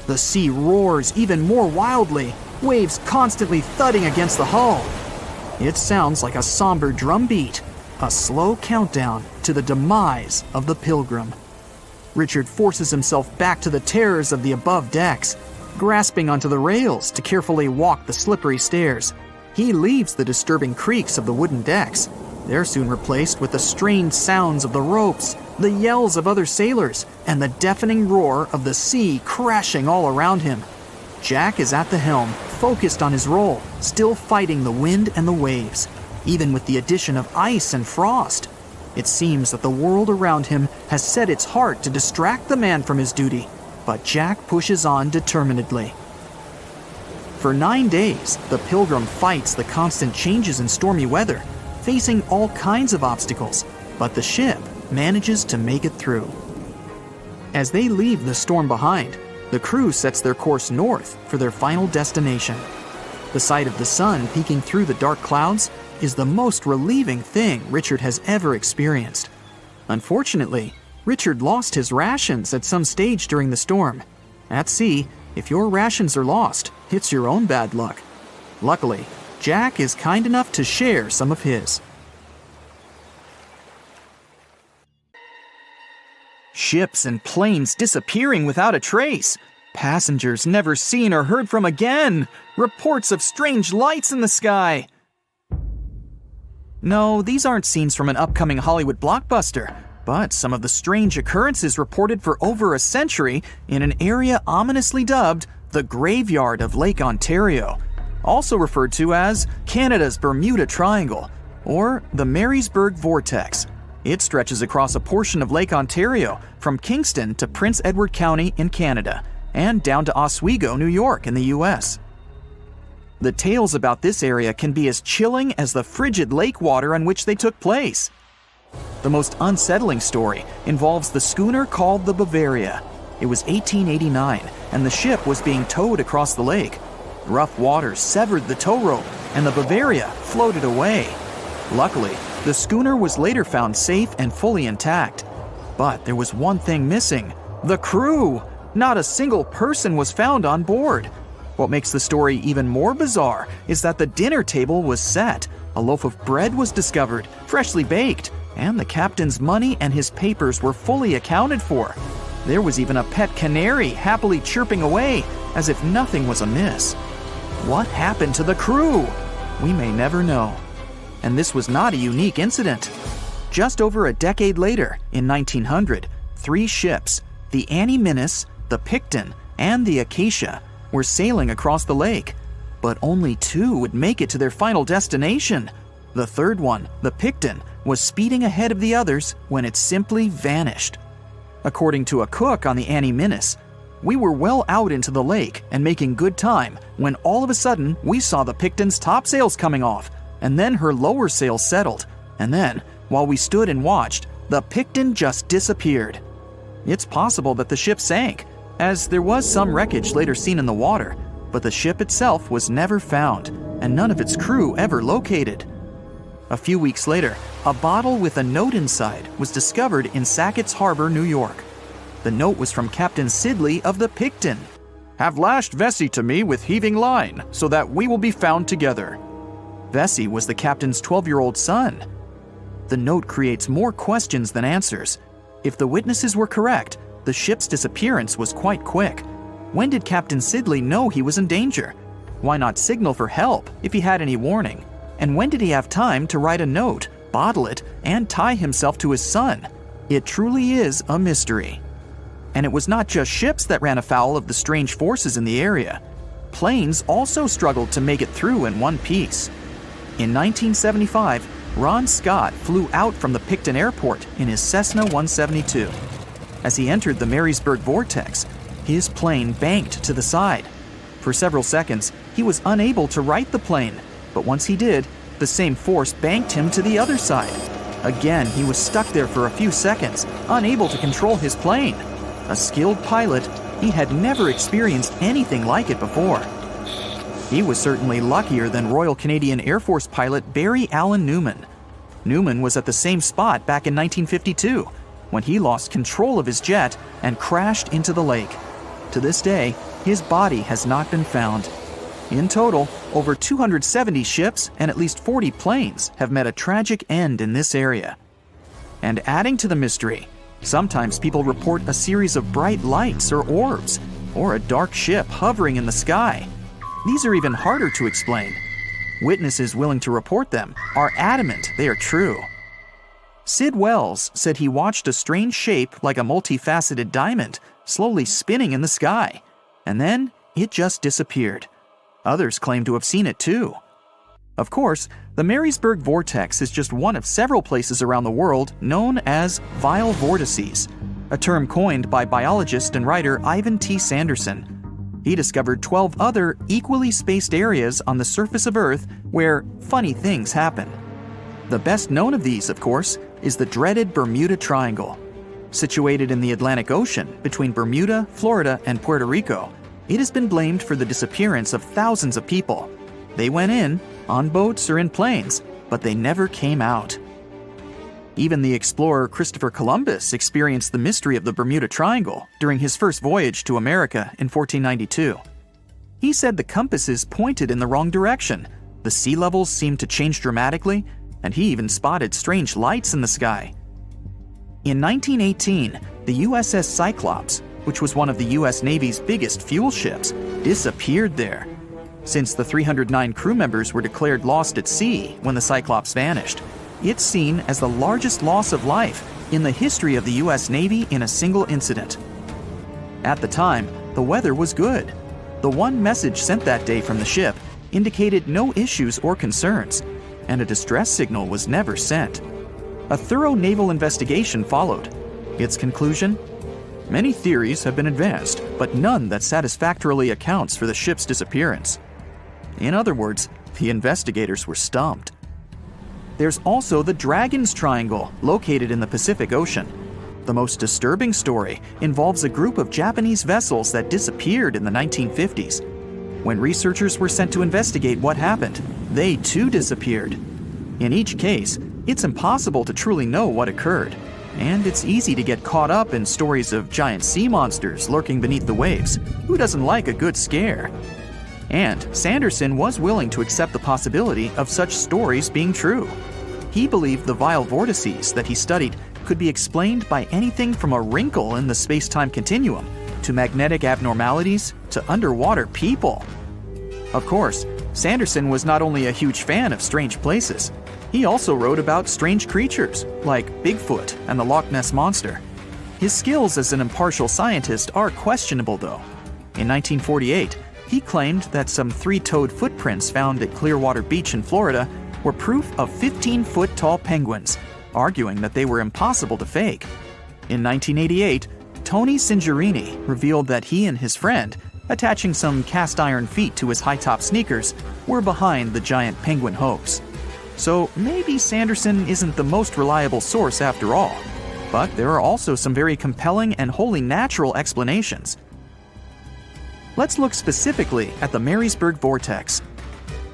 The sea roars even more wildly, waves constantly thudding against the hull. It sounds like a somber drumbeat, a slow countdown to the demise of the Pilgrim. Richard forces himself back to the terrors of the above decks, grasping onto the rails to carefully walk the slippery stairs. He leaves the disturbing creaks of the wooden decks. They're soon replaced with the strained sounds of the ropes, the yells of other sailors, and the deafening roar of the sea crashing all around him. Jack is at the helm, focused on his role, still fighting the wind and the waves, even with the addition of ice and frost. It seems that the world around him has set its heart to distract the man from his duty, but Jack pushes on determinedly. For 9 days, the Pilgrim fights the constant changes in stormy weather, facing all kinds of obstacles, but the ship manages to make it through. As they leave the storm behind, the crew sets their course north for their final destination. The sight of the sun peeking through the dark clouds is the most relieving thing Richard has ever experienced. Unfortunately, Richard lost his rations at some stage during the storm. At sea, if your rations are lost, it's your own bad luck. Luckily, Jack is kind enough to share some of his. Ships and planes disappearing without a trace. Passengers never seen or heard from again. Reports of strange lights in the sky. No, these aren't scenes from an upcoming Hollywood blockbuster, but some of the strange occurrences reported for over a century in an area ominously dubbed the Graveyard of Lake Ontario, also referred to as Canada's Bermuda Triangle, or the Marysburg Vortex. It stretches across a portion of Lake Ontario from Kingston to Prince Edward County in Canada, and down to Oswego, New York in the US. The tales about this area can be as chilling as the frigid lake water on which they took place. The most unsettling story involves the schooner called the Bavaria. It was 1889, and the ship was being towed across the lake. Rough waters severed the tow rope, and the Bavaria floated away. Luckily, the schooner was later found safe and fully intact. But there was one thing missing: the crew. Not a single person was found on board. What makes the story even more bizarre is that the dinner table was set, a loaf of bread was discovered, freshly baked, and the captain's money and his papers were fully accounted for. There was even a pet canary happily chirping away, as if nothing was amiss. What happened to the crew? We may never know. And this was not a unique incident. Just over a decade later, in 1900, 3 ships, the Annie Minnis, the Picton, and the Acacia, were sailing across the lake, but only 2 would make it to their final destination. The third one, the Picton, was speeding ahead of the others when it simply vanished. According to a cook on the Annie Minnis, "We were well out into the lake and making good time when all of a sudden we saw the Picton's topsails coming off, and then her lower sails settled, and then, while we stood and watched, the Picton just disappeared." It's possible that the ship sank, as there was some wreckage later seen in the water, but the ship itself was never found, and none of its crew ever located. A few weeks later, a bottle with a note inside was discovered in Sackett's Harbor, New York. The note was from Captain Sidley of the Picton. "Have lashed Vesey to me with heaving line, so that we will be found together." Vesey was the captain's 12-year-old son. The note creates more questions than answers. If the witnesses were correct, the ship's disappearance was quite quick. When did Captain Sidley know he was in danger? Why not signal for help if he had any warning? And when did he have time to write a note, bottle it, and tie himself to his son? It truly is a mystery. And it was not just ships that ran afoul of the strange forces in the area. Planes also struggled to make it through in one piece. In 1975, Ron Scott flew out from the Picton Airport in his Cessna 172. As he entered the Marysburg vortex, his plane banked to the side. For several seconds, he was unable to right the plane, but once he did, the same force banked him to the other side. Again, he was stuck there for a few seconds, unable to control his plane. A skilled pilot, he had never experienced anything like it before. He was certainly luckier than Royal Canadian Air Force pilot Barry Allen Newman. Newman was at the same spot back in 1952, when he lost control of his jet and crashed into the lake. To this day, his body has not been found. In total, over 270 ships and at least 40 planes have met a tragic end in this area. And adding to the mystery, sometimes people report a series of bright lights or orbs, or a dark ship hovering in the sky. These are even harder to explain. Witnesses willing to report them are adamant they are true. Sid Wells said he watched a strange shape like a multifaceted diamond slowly spinning in the sky, and then it just disappeared. Others claim to have seen it too. Of course, the Marysburg vortex is just one of several places around the world known as vile vortices, a term coined by biologist and writer Ivan T. Sanderson. He discovered 12 other equally spaced areas on the surface of Earth where funny things happen. The best known of these, of course, is the dreaded Bermuda Triangle. Situated in the Atlantic Ocean between Bermuda, Florida, and Puerto Rico, it has been blamed for the disappearance of thousands of people. They went in, on boats or in planes, but they never came out. Even the explorer Christopher Columbus experienced the mystery of the Bermuda Triangle during his first voyage to America in 1492. He said the compasses pointed in the wrong direction, the sea levels seemed to change dramatically, and he even spotted strange lights in the sky. In 1918, the USS Cyclops, which was one of the US Navy's biggest fuel ships, disappeared there. Since the 309 crew members were declared lost at sea when the Cyclops vanished, it's seen as the largest loss of life in the history of the US Navy in a single incident. At the time, the weather was good. The one message sent that day from the ship indicated no issues or concerns, and a distress signal was never sent. A thorough naval investigation followed. Its conclusion? Many theories have been advanced, but none that satisfactorily accounts for the ship's disappearance. In other words, the investigators were stumped. There's also the Dragon's Triangle, located in the Pacific Ocean. The most disturbing story involves a group of Japanese vessels that disappeared in the 1950s. When researchers were sent to investigate what happened, they too disappeared. In each case, it's impossible to truly know what occurred, and it's easy to get caught up in stories of giant sea monsters lurking beneath the waves. Who doesn't like a good scare? And Sanderson was willing to accept the possibility of such stories being true. He believed the vile vortices that he studied could be explained by anything from a wrinkle in the space-time continuum to magnetic abnormalities to underwater people. Of course, Sanderson was not only a huge fan of strange places, he also wrote about strange creatures like Bigfoot and the Loch Ness Monster. His skills as an impartial scientist are questionable though. In 1948, he claimed that some 3-toed footprints found at Clearwater Beach in Florida were proof of 15-foot-tall penguins, arguing that they were impossible to fake. In 1988, Tony Singerini revealed that he and his friend, attaching some cast-iron feet to his high-top sneakers, were behind the giant penguin hoax. So maybe Sanderson isn't the most reliable source after all, but there are also some very compelling and wholly natural explanations. Let's look specifically at the Marysburg vortex.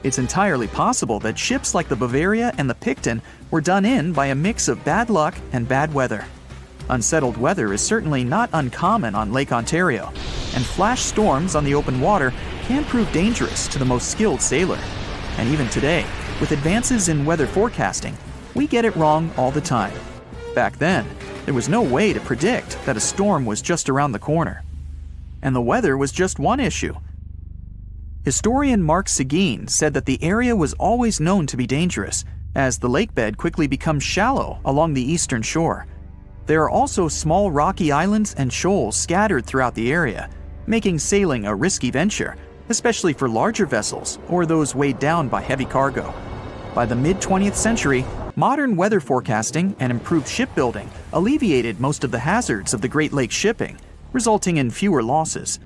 It's entirely possible that ships like the Bavaria and the Picton were done in by a mix of bad luck and bad weather. Unsettled weather is certainly not uncommon on Lake Ontario, and flash storms on the open water can prove dangerous to the most skilled sailor. And even today, with advances in weather forecasting, we get it wrong all the time. Back then, there was no way to predict that a storm was just around the corner. And the weather was just one issue. Historian Mark Seguin said that the area was always known to be dangerous, as the lakebed quickly becomes shallow along the eastern shore. There are also small rocky islands and shoals scattered throughout the area, making sailing a risky venture, especially for larger vessels or those weighed down by heavy cargo. By the mid-20th century, modern weather forecasting and improved shipbuilding alleviated most of the hazards of the Great Lakes shipping, resulting in fewer losses.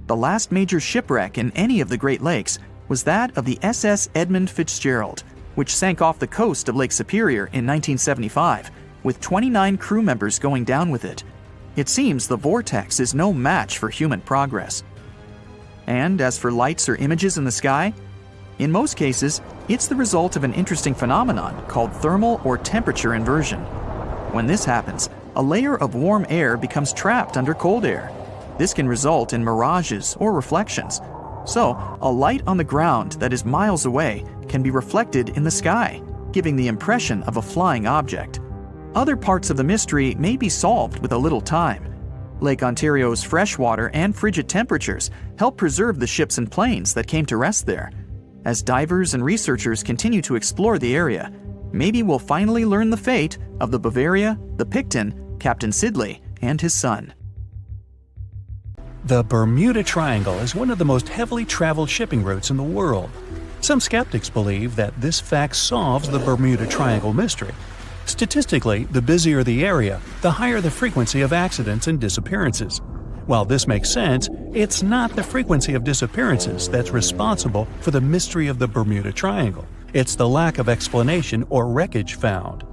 The last major shipwreck in any of the Great Lakes was that of the SS Edmund Fitzgerald, which sank off the coast of Lake Superior in 1975, with 29 crew members going down with it. It seems the vortex is no match for human progress. And as for lights or images in the sky, in most cases, it's the result of an interesting phenomenon called thermal or temperature inversion. When this happens, a layer of warm air becomes trapped under cold air. This can result in mirages or reflections. So, a light on the ground that is miles away can be reflected in the sky, giving the impression of a flying object. Other parts of the mystery may be solved with a little time. Lake Ontario's freshwater and frigid temperatures help preserve the ships and planes that came to rest there. As divers and researchers continue to explore the area, maybe we'll finally learn the fate of the Bavaria, the Picton, Captain Sidley, and his son. The Bermuda Triangle is one of the most heavily traveled shipping routes in the world. Some skeptics believe that this fact solves the Bermuda Triangle mystery. Statistically, the busier the area, the higher the frequency of accidents and disappearances. While this makes sense, it's not the frequency of disappearances that's responsible for the mystery of the Bermuda Triangle. It's the lack of explanation or wreckage found.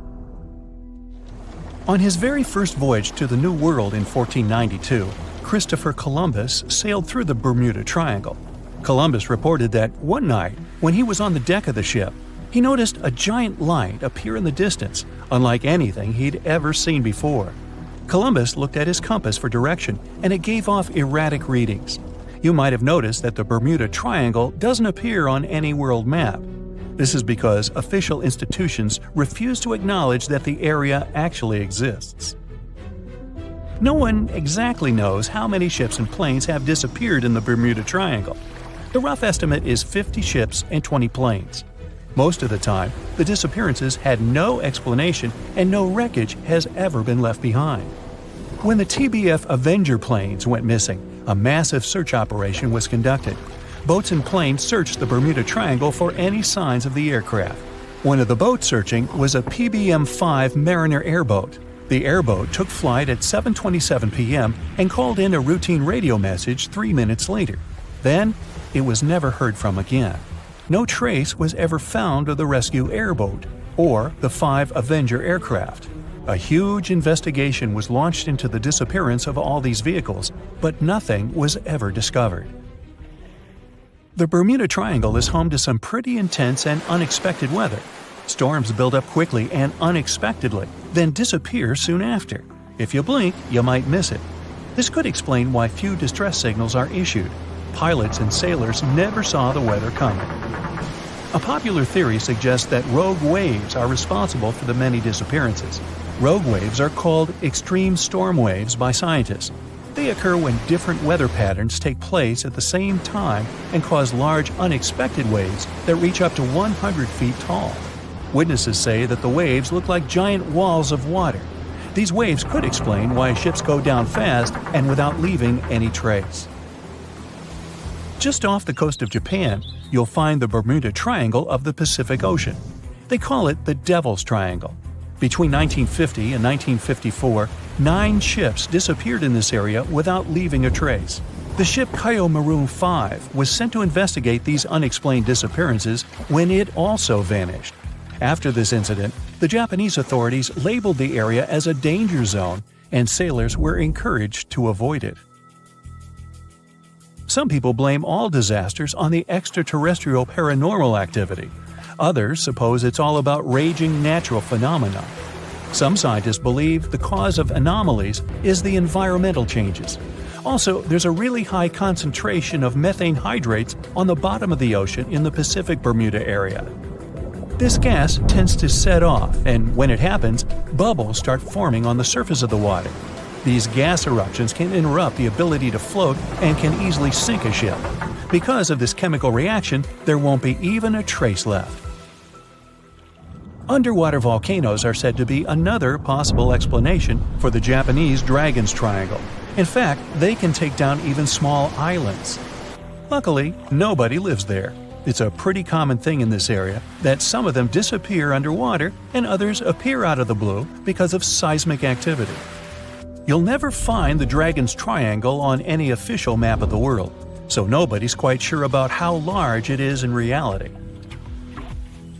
On his very first voyage to the New World in 1492, Christopher Columbus sailed through the Bermuda Triangle. Columbus reported that one night, when he was on the deck of the ship, he noticed a giant light appear in the distance, unlike anything he'd ever seen before. Columbus looked at his compass for direction, and it gave off erratic readings. You might have noticed that the Bermuda Triangle doesn't appear on any world map. This is because official institutions refuse to acknowledge that the area actually exists. No one exactly knows how many ships and planes have disappeared in the Bermuda Triangle. The rough estimate is 50 ships and 20 planes. Most of the time, the disappearances had no explanation and no wreckage has ever been left behind. When the TBF Avenger planes went missing, a massive search operation was conducted. Boats and planes searched the Bermuda Triangle for any signs of the aircraft. One of the boats searching was a PBM-5 Mariner airboat. The airboat took flight at 7:27 p.m. and called in a routine radio message 3 minutes later. Then, it was never heard from again. No trace was ever found of the rescue airboat or the 5 Avenger aircraft. A huge investigation was launched into the disappearance of all these vehicles, but nothing was ever discovered. The Bermuda Triangle is home to some pretty intense and unexpected weather. Storms build up quickly and unexpectedly, then disappear soon after. If you blink, you might miss it. This could explain why few distress signals are issued. Pilots and sailors never saw the weather coming. A popular theory suggests that rogue waves are responsible for the many disappearances. Rogue waves are called extreme storm waves by scientists. They occur when different weather patterns take place at the same time and cause large unexpected waves that reach up to 100 feet tall. Witnesses say that the waves look like giant walls of water. These waves could explain why ships go down fast and without leaving any trace. Just off the coast of Japan, you'll find the Bermuda Triangle of the Pacific Ocean. They call it the Devil's Triangle. Between 1950 and 1954, 9 ships disappeared in this area without leaving a trace. The ship Kaio Maroon 5 was sent to investigate these unexplained disappearances when it also vanished. After this incident, the Japanese authorities labeled the area as a danger zone, and sailors were encouraged to avoid it. Some people blame all disasters on the extraterrestrial paranormal activity. Others suppose it's all about raging natural phenomena. Some scientists believe the cause of anomalies is the environmental changes. Also, there's a really high concentration of methane hydrates on the bottom of the ocean in the Pacific Bermuda area. This gas tends to set off, and when it happens, bubbles start forming on the surface of the water. These gas eruptions can interrupt the ability to float and can easily sink a ship. Because of this chemical reaction, there won't be even a trace left. Underwater volcanoes are said to be another possible explanation for the Japanese Dragon's Triangle. In fact, they can take down even small islands. Luckily, nobody lives there. It's a pretty common thing in this area that some of them disappear underwater and others appear out of the blue because of seismic activity. You'll never find the Dragon's Triangle on any official map of the world, so nobody's quite sure about how large it is in reality.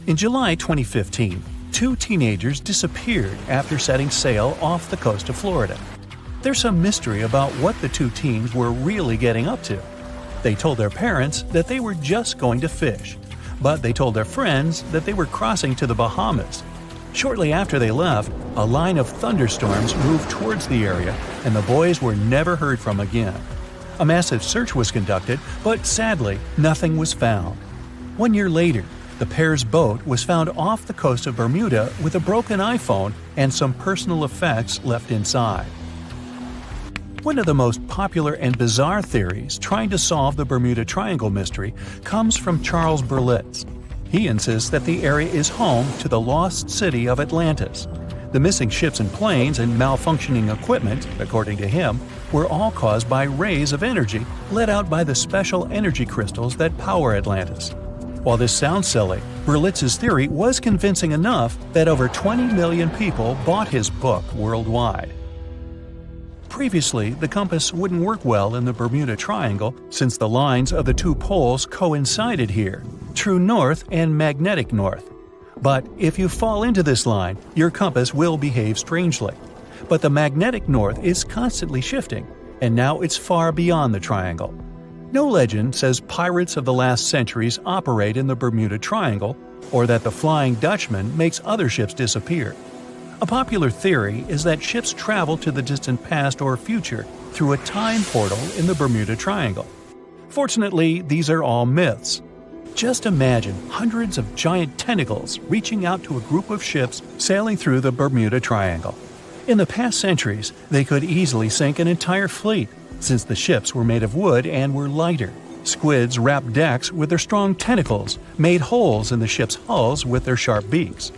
In July 2015, 2 teenagers disappeared after setting sail off the coast of Florida. There's some mystery about what the 2 teens were really getting up to. They told their parents that they were just going to fish, but they told their friends that they were crossing to the Bahamas. Shortly after they left, a line of thunderstorms moved towards the area, and the boys were never heard from again. A massive search was conducted, but sadly, nothing was found. 1 year later, the pair's boat was found off the coast of Bermuda with a broken iPhone and some personal effects left inside. One of the most popular and bizarre theories trying to solve the Bermuda Triangle mystery comes from Charles Berlitz. He insists that the area is home to the lost city of Atlantis. The missing ships and planes and malfunctioning equipment, according to him, were all caused by rays of energy let out by the special energy crystals that power Atlantis. While this sounds silly, Berlitz's theory was convincing enough that over 20 million people bought his book worldwide. Previously, the compass wouldn't work well in the Bermuda Triangle since the lines of the 2 poles coincided here, true north and magnetic north. But if you fall into this line, your compass will behave strangely. But the magnetic north is constantly shifting, and now it's far beyond the triangle. No legend says pirates of the last centuries operate in the Bermuda Triangle, or that the Flying Dutchman makes other ships disappear. A popular theory is that ships travel to the distant past or future through a time portal in the Bermuda Triangle. Fortunately, these are all myths. Just imagine hundreds of giant tentacles reaching out to a group of ships sailing through the Bermuda Triangle. In the past centuries, they could easily sink an entire fleet, since the ships were made of wood and were lighter. Squids wrapped decks with their strong tentacles, made holes in the ship's hulls with their sharp beaks.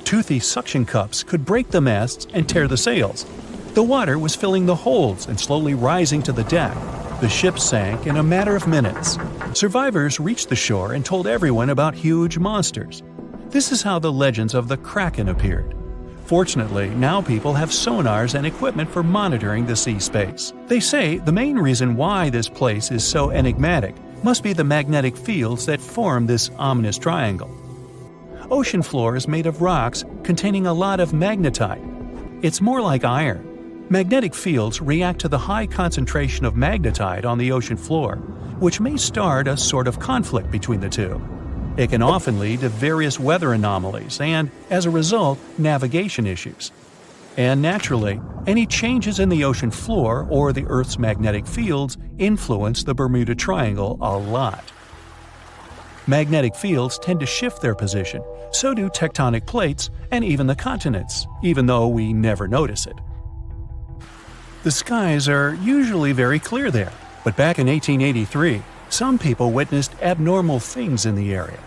Toothy suction cups could break the masts and tear the sails. The water was filling the holds and slowly rising to the deck. The ship sank in a matter of minutes. Survivors reached the shore and told everyone about huge monsters. This is how the legends of the Kraken appeared. Fortunately, now people have sonars and equipment for monitoring the sea space. They say the main reason why this place is so enigmatic must be the magnetic fields that form this ominous triangle. Ocean floor is made of rocks containing a lot of magnetite. It's more like iron. Magnetic fields react to the high concentration of magnetite on the ocean floor, which may start a sort of conflict between the two. It can often lead to various weather anomalies and, as a result, navigation issues. And naturally, any changes in the ocean floor or the Earth's magnetic fields influence the Bermuda Triangle a lot. Magnetic fields tend to shift their position, so do tectonic plates and even the continents, even though we never notice it. The skies are usually very clear there, but back in 1883, some people witnessed abnormal things in the area.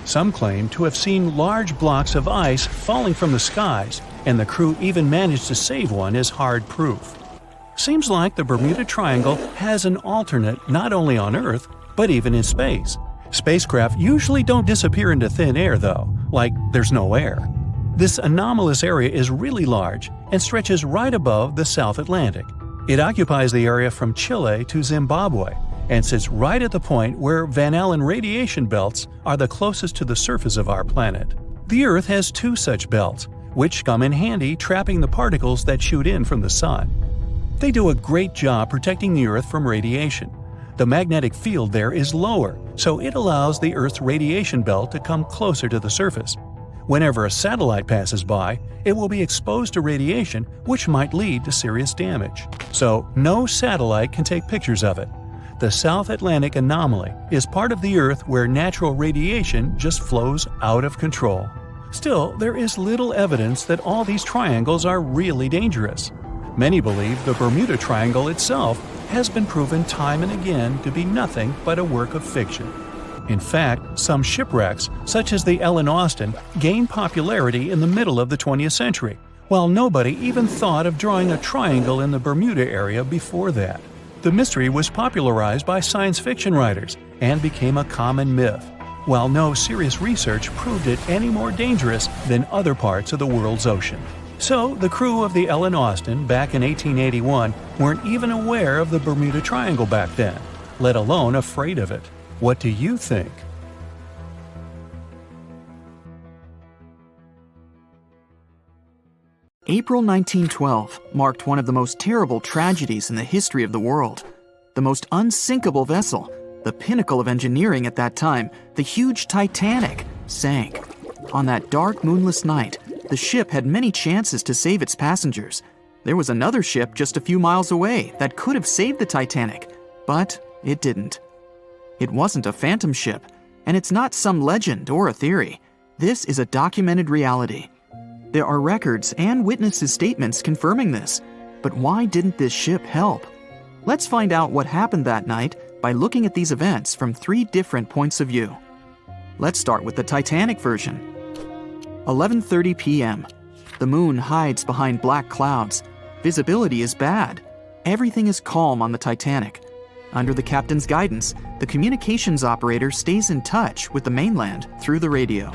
Some claim to have seen large blocks of ice falling from the skies, and the crew even managed to save one as hard proof. Seems like the Bermuda Triangle has an alternate not only on Earth, but even in space. Spacecraft usually don't disappear into thin air though, like there's no air. This anomalous area is really large and stretches right above the South Atlantic. It occupies the area from Chile to Zimbabwe and sits right at the point where Van Allen radiation belts are the closest to the surface of our planet. The Earth has 2 such belts, which come in handy trapping the particles that shoot in from the sun. They do a great job protecting the Earth from radiation. The magnetic field there is lower, so it allows the Earth's radiation belt to come closer to the surface. Whenever a satellite passes by, it will be exposed to radiation, which might lead to serious damage. So, no satellite can take pictures of it. The South Atlantic anomaly is part of the Earth where natural radiation just flows out of control. Still, there is little evidence that all these triangles are really dangerous. Many believe the Bermuda Triangle itself has been proven time and again to be nothing but a work of fiction. In fact, some shipwrecks, such as the Ellen Austin, gained popularity in the middle of the 20th century, while nobody even thought of drawing a triangle in the Bermuda area before that. The mystery was popularized by science fiction writers and became a common myth, while no serious research proved it any more dangerous than other parts of the world's ocean. So, the crew of the Ellen Austin back in 1881 weren't even aware of the Bermuda Triangle back then, let alone afraid of it. What do you think? April 1912 marked one of the most terrible tragedies in the history of the world. The most unsinkable vessel, the pinnacle of engineering at that time, the huge Titanic, sank. On that dark, moonless night, the ship had many chances to save its passengers. There was another ship just a few miles away that could have saved the Titanic, but it didn't. It wasn't a phantom ship, and it's not some legend or a theory. This is a documented reality. There are records and witnesses' statements confirming this. But why didn't this ship help? Let's find out what happened that night by looking at these events from 3 different points of view. Let's start with the Titanic version. 11:30 p.m. The moon hides behind black clouds. Visibility is bad. Everything is calm on the Titanic. Under the captain's guidance, the communications operator stays in touch with the mainland through the radio.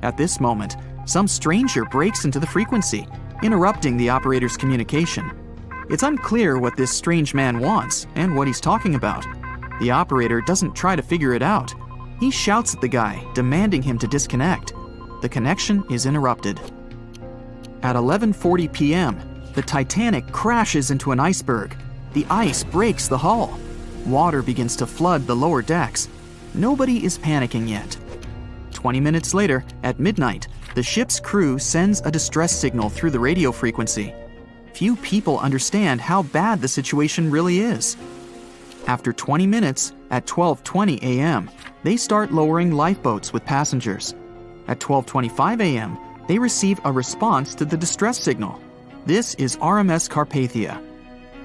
At this moment, some stranger breaks into the frequency, interrupting the operator's communication. It's unclear what this strange man wants and what he's talking about. The operator doesn't try to figure it out. He shouts at the guy, demanding him to disconnect. The connection is interrupted. At 11:40 p.m., the Titanic crashes into an iceberg. The ice breaks the hull. Water begins to flood the lower decks. Nobody is panicking yet. 20 minutes later, at midnight, the ship's crew sends a distress signal through the radio frequency. Few people understand how bad the situation really is. After 20 minutes, at 12:20 a.m., they start lowering lifeboats with passengers. At 12:25 a.m., they receive a response to the distress signal. This is RMS Carpathia.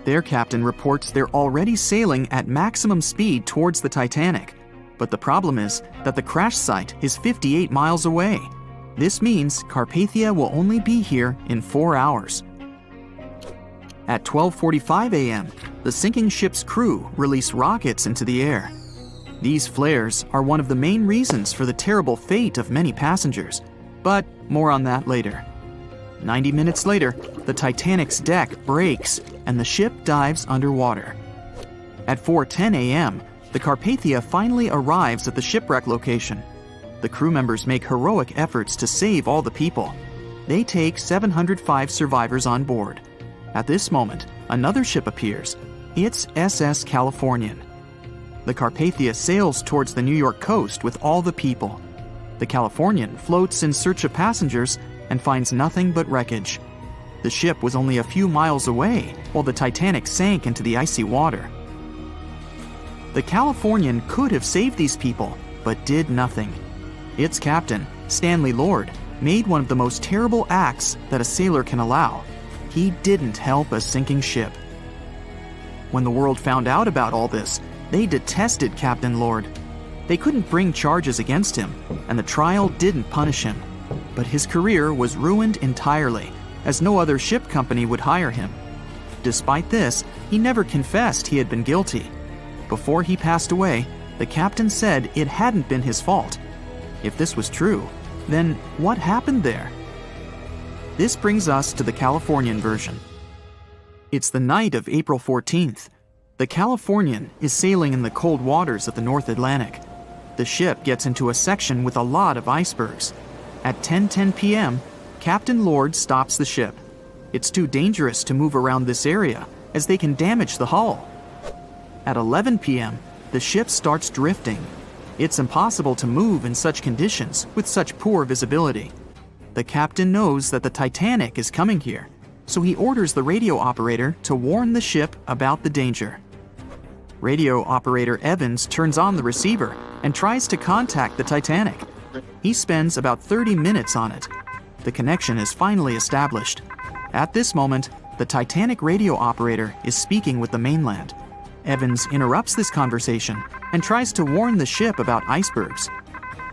Their captain reports they're already sailing at maximum speed towards the Titanic. But the problem is that the crash site is 58 miles away. This means Carpathia will only be here in 4 hours. At 12:45 a.m., the sinking ship's crew release rockets into the air. These flares are one of the main reasons for the terrible fate of many passengers, but more on that later. 90 minutes later, the Titanic's deck breaks and the ship dives underwater. At 4:10 a.m., the Carpathia finally arrives at the shipwreck location. The crew members make heroic efforts to save all the people. They take 705 survivors on board. At this moment, another ship appears. It's SS Californian. The Carpathia sails towards the New York coast with all the people. The Californian floats in search of passengers and finds nothing but wreckage. The ship was only a few miles away while the Titanic sank into the icy water. The Californian could have saved these people, but did nothing. Its captain, Stanley Lord, made one of the most terrible acts that a sailor can allow. He didn't help a sinking ship. When the world found out about all this, they detested Captain Lord. They couldn't bring charges against him, and the trial didn't punish him. But his career was ruined entirely, as no other ship company would hire him. Despite this, he never confessed he had been guilty. Before he passed away, the captain said it hadn't been his fault. If this was true, then what happened there? This brings us to the Californian version. It's the night of April 14th. The Californian is sailing in the cold waters of the North Atlantic. The ship gets into a section with a lot of icebergs. At 10:10 p.m., Captain Lord stops the ship. It's too dangerous to move around this area, as they can damage the hull. At 11 p.m., the ship starts drifting. It's impossible to move in such conditions with such poor visibility. The captain knows that the Titanic is coming here, so he orders the radio operator to warn the ship about the danger. Radio operator Evans turns on the receiver and tries to contact the Titanic. He spends about 30 minutes on it. The connection is finally established. At this moment, the Titanic radio operator is speaking with the mainland. Evans interrupts this conversation and tries to warn the ship about icebergs.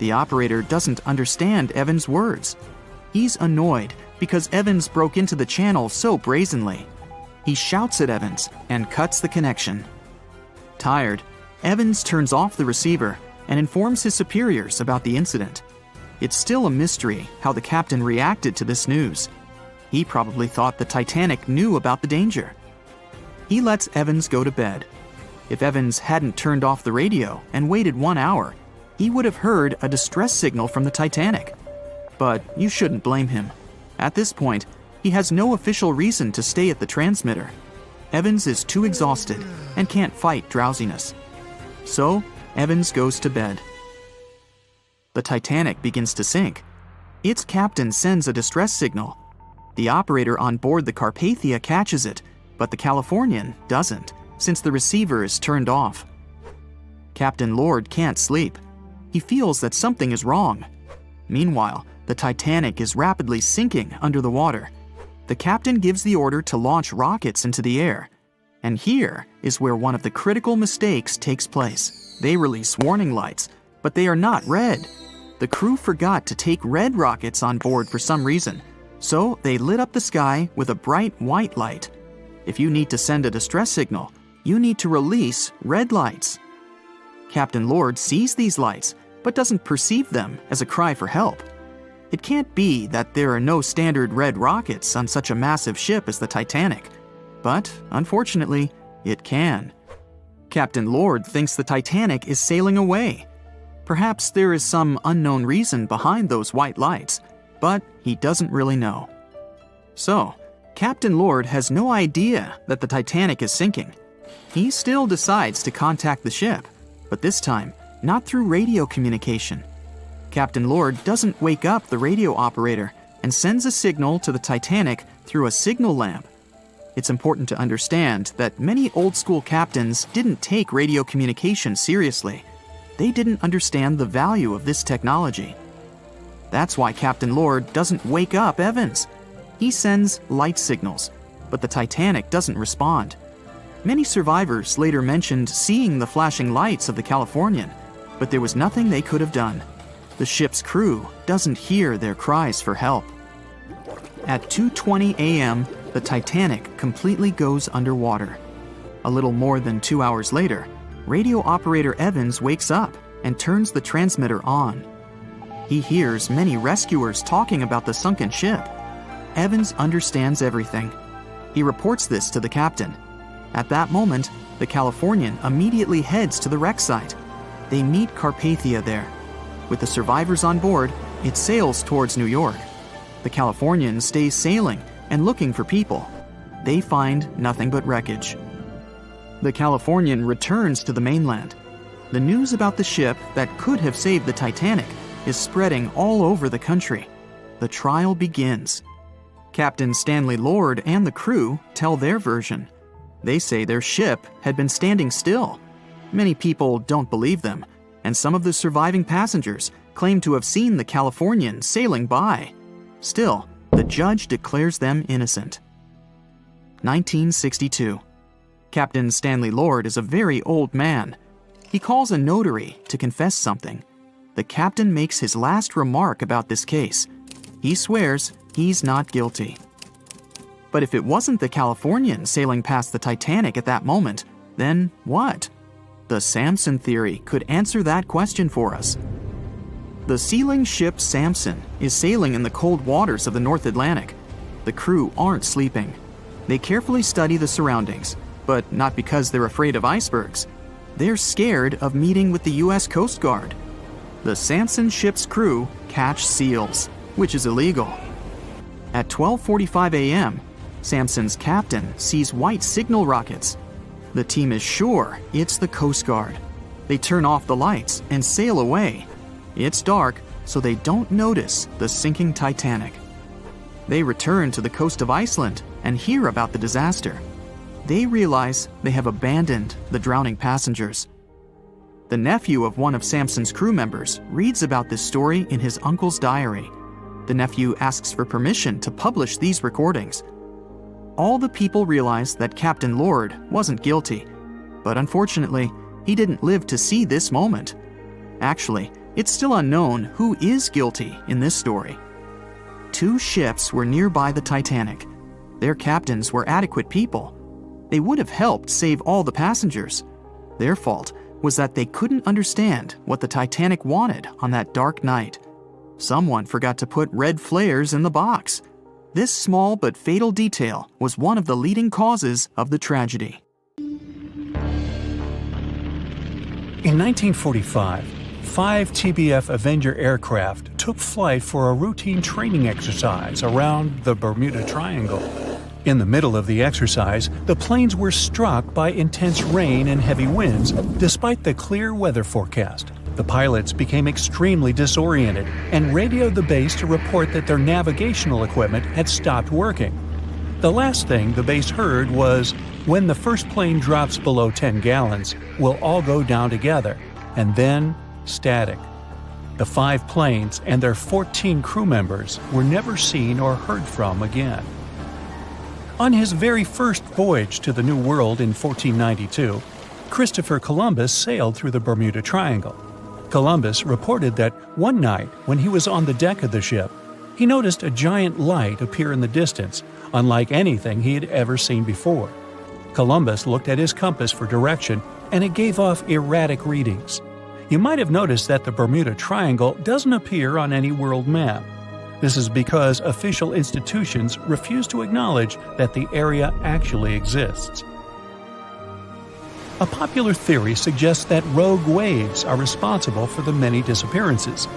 The operator doesn't understand Evans' words. He's annoyed because Evans broke into the channel so brazenly. He shouts at Evans and cuts the connection. Tired, Evans turns off the receiver and informs his superiors about the incident. It's still a mystery how the captain reacted to this news. He probably thought the Titanic knew about the danger. He lets Evans go to bed. If Evans hadn't turned off the radio and waited 1 hour, he would have heard a distress signal from the Titanic. But you shouldn't blame him. At this point, he has no official reason to stay at the transmitter. Evans is too exhausted and can't fight drowsiness. So, Evans goes to bed. The Titanic begins to sink. Its captain sends a distress signal. The operator on board the Carpathia catches it, but the Californian doesn't, since the receiver is turned off. Captain Lord can't sleep. He feels that something is wrong. Meanwhile, the Titanic is rapidly sinking under the water. The captain gives the order to launch rockets into the air. And here is where one of the critical mistakes takes place. They release warning lights, but they are not red. The crew forgot to take red rockets on board for some reason, so they lit up the sky with a bright white light. If you need to send a distress signal, you need to release red lights. Captain Lord sees these lights, but doesn't perceive them as a cry for help. It can't be that there are no standard red rockets on such a massive ship as the Titanic. But, unfortunately, it can. Captain Lord thinks the Titanic is sailing away. Perhaps there is some unknown reason behind those white lights, but he doesn't really know. So, Captain Lord has no idea that the Titanic is sinking. He still decides to contact the ship, but this time, not through radio communication. Captain Lord doesn't wake up the radio operator and sends a signal to the Titanic through a signal lamp. It's important to understand that many old-school captains didn't take radio communication seriously. They didn't understand the value of this technology. That's why Captain Lord doesn't wake up Evans. He sends light signals, but the Titanic doesn't respond. Many survivors later mentioned seeing the flashing lights of the Californian, but there was nothing they could have done. The ship's crew doesn't hear their cries for help. At 2:20 a.m., the Titanic completely goes underwater. A little more than 2 hours later, radio operator Evans wakes up and turns the transmitter on. He hears many rescuers talking about the sunken ship. Evans understands everything. He reports this to the captain. At that moment, the Californian immediately heads to the wreck site. They meet Carpathia there. With the survivors on board, it sails towards New York. The Californian stays sailing and looking for people. They find nothing but wreckage. The Californian returns to the mainland. The news about the ship that could have saved the Titanic is spreading all over the country. The trial begins. Captain Stanley Lord and the crew tell their version. They say their ship had been standing still. Many people don't believe them, and some of the surviving passengers claim to have seen the Californian sailing by. Still, the judge declares them innocent. 1962. Captain Stanley Lord is a very old man. He calls a notary to confess something. The captain makes his last remark about this case. He swears he's not guilty. But if it wasn't the Californian sailing past the Titanic at that moment, then what? The Samson theory could answer that question for us. The sealing ship Samson is sailing in the cold waters of the North Atlantic. The crew aren't sleeping. They carefully study the surroundings, but not because they're afraid of icebergs. They're scared of meeting with the U.S. Coast Guard. The Samson ship's crew catch seals, which is illegal. At 12:45 a.m., Samson's captain sees white signal rockets. The team is sure it's the Coast Guard. They turn off the lights and sail away. It's dark, so they don't notice the sinking Titanic. They return to the coast of Iceland and hear about the disaster. They realize they have abandoned the drowning passengers. The nephew of one of Samson's crew members reads about this story in his uncle's diary. The nephew asks for permission to publish these recordings. All the people realize that Captain Lord wasn't guilty, but unfortunately, he didn't live to see this moment. Actually, it's still unknown who is guilty in this story. 2 ships were nearby the Titanic. Their captains were adequate people. They would have helped save all the passengers. Their fault was that they couldn't understand what the Titanic wanted on that dark night. Someone forgot to put red flares in the box. This small but fatal detail was one of the leading causes of the tragedy. In 1945, 5 TBF Avenger aircraft took flight for a routine training exercise around the Bermuda Triangle. In the middle of the exercise, the planes were struck by intense rain and heavy winds, despite the clear weather forecast. The pilots became extremely disoriented and radioed the base to report that their navigational equipment had stopped working. The last thing the base heard was, "When the first plane drops below 10 gallons, we'll all go down together," and then static. The 5 planes and their 14 crew members were never seen or heard from again. On his very first voyage to the New World in 1492, Christopher Columbus sailed through the Bermuda Triangle. Columbus reported that one night when he was on the deck of the ship, he noticed a giant light appear in the distance, unlike anything he had ever seen before. Columbus looked at his compass for direction, and it gave off erratic readings. You might have noticed that the Bermuda Triangle doesn't appear on any world map. This is because official institutions refuse to acknowledge that the area actually exists. A popular theory suggests that rogue waves are responsible for the many disappearances.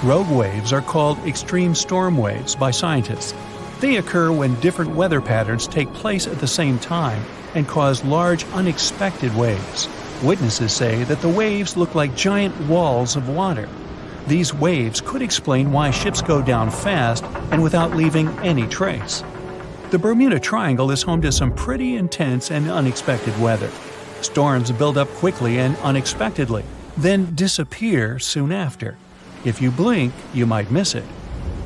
Rogue waves are called extreme storm waves by scientists. They occur when different weather patterns take place at the same time and cause large unexpected waves. Witnesses say that the waves look like giant walls of water. These waves could explain why ships go down fast and without leaving any trace. The Bermuda Triangle is home to some pretty intense and unexpected weather. Storms build up quickly and unexpectedly, then disappear soon after. If you blink, you might miss it.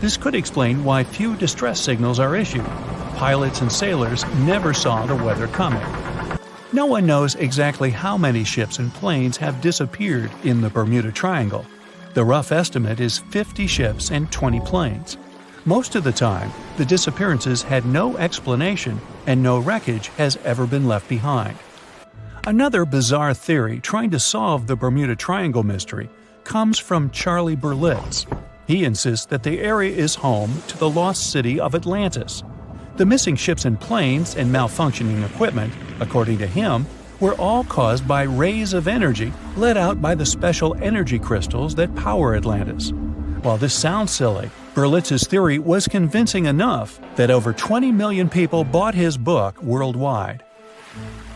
This could explain why few distress signals are issued. Pilots and sailors never saw the weather coming. No one knows exactly how many ships and planes have disappeared in the Bermuda Triangle. The rough estimate is 50 ships and 20 planes. Most of the time, the disappearances had no explanation and no wreckage has ever been left behind. Another bizarre theory trying to solve the Bermuda Triangle mystery comes from Charlie Berlitz. He insists that the area is home to the lost city of Atlantis. The missing ships and planes and malfunctioning equipment, according to him, were all caused by rays of energy let out by the special energy crystals that power Atlantis. While this sounds silly, Berlitz's theory was convincing enough that over 20 million people bought his book worldwide.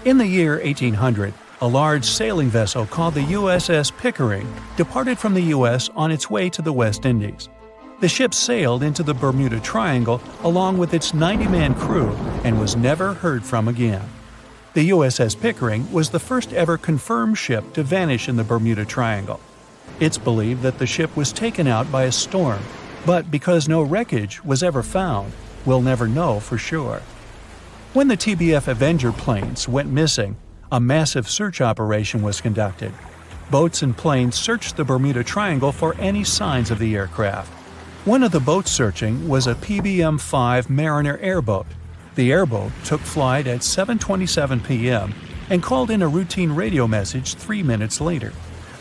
In the year 1800, a large sailing vessel called the USS Pickering departed from the U.S. on its way to the West Indies. The ship sailed into the Bermuda Triangle along with its 90-man crew and was never heard from again. The USS Pickering was the first ever confirmed ship to vanish in the Bermuda Triangle. It's believed that the ship was taken out by a storm, but because no wreckage was ever found, we'll never know for sure. When the TBF Avenger planes went missing, a massive search operation was conducted. Boats and planes searched the Bermuda Triangle for any signs of the aircraft. One of the boats searching was a PBM-5 Mariner airboat. The airboat took flight at 7:27 p.m. and called in a routine radio message 3 minutes later.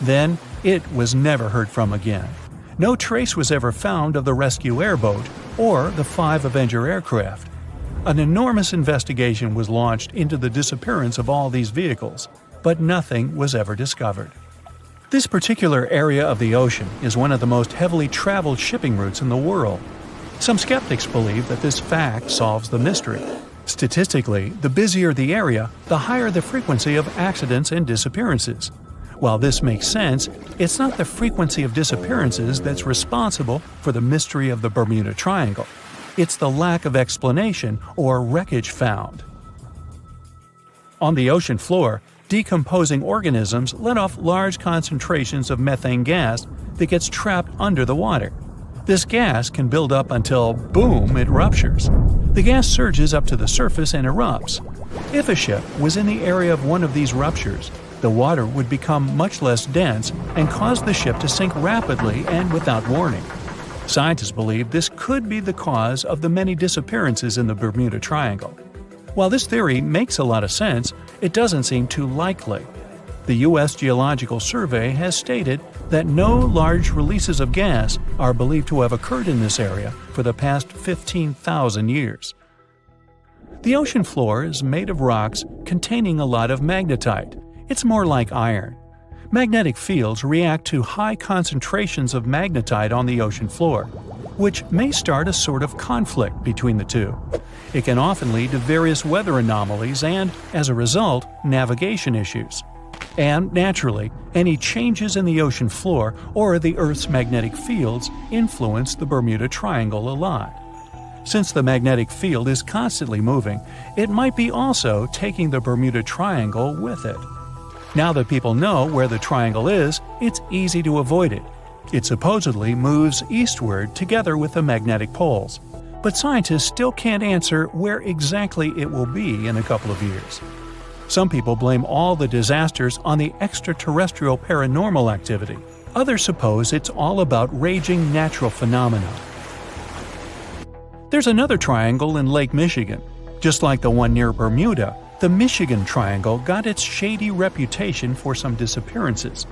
Then, it was never heard from again. No trace was ever found of the rescue airboat or the 5 Avenger aircraft. An enormous investigation was launched into the disappearance of all these vehicles, but nothing was ever discovered. This particular area of the ocean is one of the most heavily traveled shipping routes in the world. Some skeptics believe that this fact solves the mystery. Statistically, the busier the area, the higher the frequency of accidents and disappearances. While this makes sense, it's not the frequency of disappearances that's responsible for the mystery of the Bermuda Triangle. It's the lack of explanation or wreckage found. On the ocean floor, decomposing organisms let off large concentrations of methane gas that gets trapped under the water. This gas can build up until, boom, it ruptures. The gas surges up to the surface and erupts. If a ship was in the area of one of these ruptures, the water would become much less dense and cause the ship to sink rapidly and without warning. Scientists believe this could be the cause of the many disappearances in the Bermuda Triangle. While this theory makes a lot of sense, it doesn't seem too likely. The U.S. Geological Survey has stated that no large releases of gas are believed to have occurred in this area for the past 15,000 years. The ocean floor is made of rocks containing a lot of magnetite. It's more like iron. Magnetic fields react to high concentrations of magnetite on the ocean floor, which may start a sort of conflict between the two. It can often lead to various weather anomalies and, as a result, navigation issues. And, naturally, any changes in the ocean floor or the Earth's magnetic fields influence the Bermuda Triangle a lot. Since the magnetic field is constantly moving, it might be also taking the Bermuda Triangle with it. Now that people know where the triangle is, it's easy to avoid it. It supposedly moves eastward together with the magnetic poles, but scientists still can't answer where exactly it will be in a couple of years. Some people blame all the disasters on the extraterrestrial paranormal activity. Others suppose it's all about raging natural phenomena. There's another triangle in Lake Michigan. Just like the one near Bermuda, the Michigan Triangle got its shady reputation for some disappearances.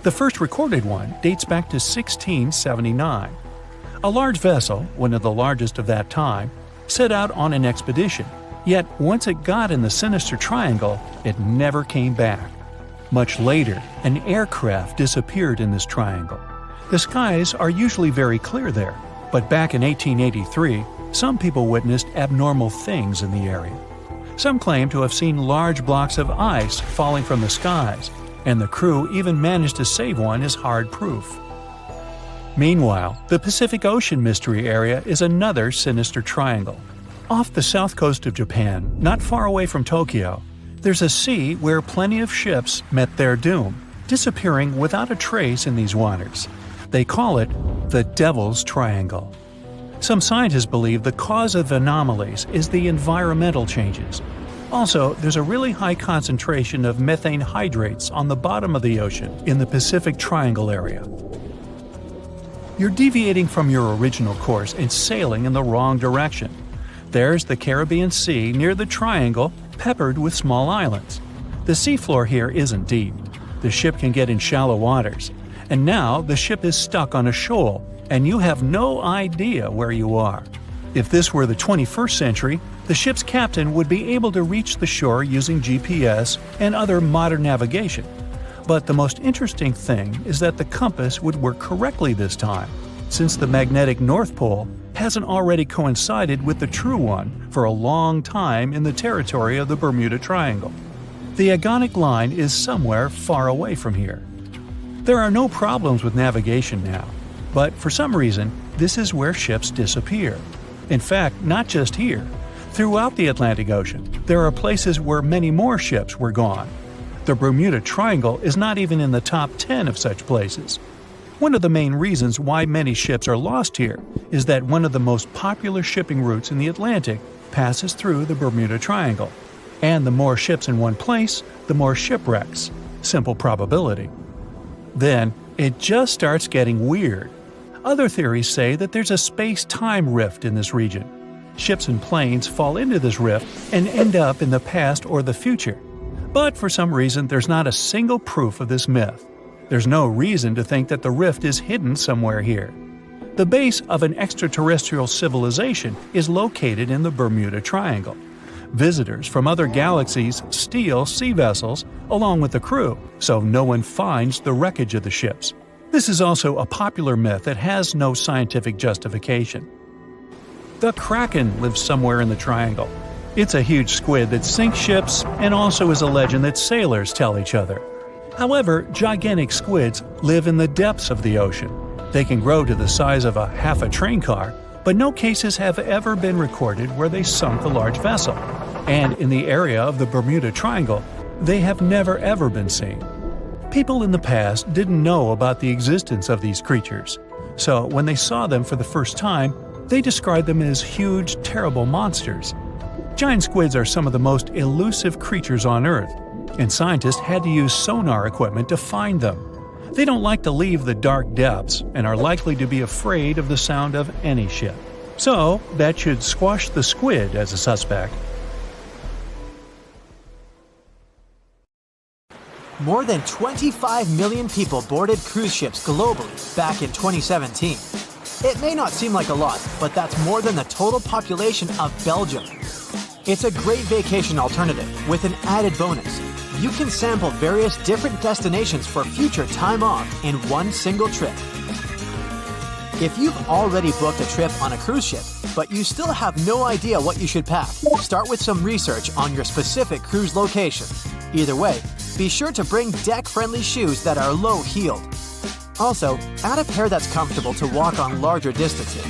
The first recorded one dates back to 1679. A large vessel, one of the largest of that time, set out on an expedition, yet once it got in the sinister triangle, it never came back. Much later, an aircraft disappeared in this triangle. The skies are usually very clear there, but back in 1883, some people witnessed abnormal things in the area. Some claim to have seen large blocks of ice falling from the skies, and the crew even managed to save one as hard proof. Meanwhile, the Pacific Ocean Mystery Area is another sinister triangle. Off the south coast of Japan, not far away from Tokyo, there's a sea where plenty of ships met their doom, disappearing without a trace in these waters. They call it the Devil's Triangle. Some scientists believe the cause of anomalies is the environmental changes. Also, there's a really high concentration of methane hydrates on the bottom of the ocean in the Pacific Triangle area. You're deviating from your original course and sailing in the wrong direction. There's the Caribbean Sea near the triangle, peppered with small islands. The seafloor here isn't deep. The ship can get in shallow waters. And now the ship is stuck on a shoal, and you have no idea where you are. If this were the 21st century, the ship's captain would be able to reach the shore using GPS and other modern navigation. But the most interesting thing is that the compass would work correctly this time, since the magnetic North Pole hasn't already coincided with the true one for a long time in the territory of the Bermuda Triangle. The agonic line is somewhere far away from here. There are no problems with navigation now, but for some reason, this is where ships disappear. In fact, not just here. Throughout the Atlantic Ocean, there are places where many more ships were gone. The Bermuda Triangle is not even in the top 10 of such places. One of the main reasons why many ships are lost here is that one of the most popular shipping routes in the Atlantic passes through the Bermuda Triangle. And the more ships in one place, the more shipwrecks. Simple probability. Then, it just starts getting weird. Other theories say that there's a space-time rift in this region. Ships and planes fall into this rift and end up in the past or the future. But for some reason, there's not a single proof of this myth. There's no reason to think that the rift is hidden somewhere here. The base of an extraterrestrial civilization is located in the Bermuda Triangle. Visitors from other galaxies steal sea vessels along with the crew, so no one finds the wreckage of the ships. This is also a popular myth that has no scientific justification. The Kraken lives somewhere in the triangle. It's a huge squid that sinks ships and also is a legend that sailors tell each other. However, gigantic squids live in the depths of the ocean. They can grow to the size of half a train car, but no cases have ever been recorded where they sunk a large vessel. And in the area of the Bermuda Triangle, they have never ever been seen. People in the past didn't know about the existence of these creatures, so when they saw them for the first time, they described them as huge, terrible monsters. Giant squids are some of the most elusive creatures on Earth, and scientists had to use sonar equipment to find them. They don't like to leave the dark depths and are likely to be afraid of the sound of any ship. So, that should squash the squid as a suspect. More than 25 million people boarded cruise ships globally back in 2017. It may not seem like a lot, but that's more than the total population of Belgium. It's a great vacation alternative with an added bonus. You can sample various different destinations for future time off in one single trip. If you've already booked a trip on a cruise ship, but you still have no idea what you should pack, start with some research on your specific cruise location. Either way, be sure to bring deck-friendly shoes that are low-heeled. Also, add a pair that's comfortable to walk on larger distances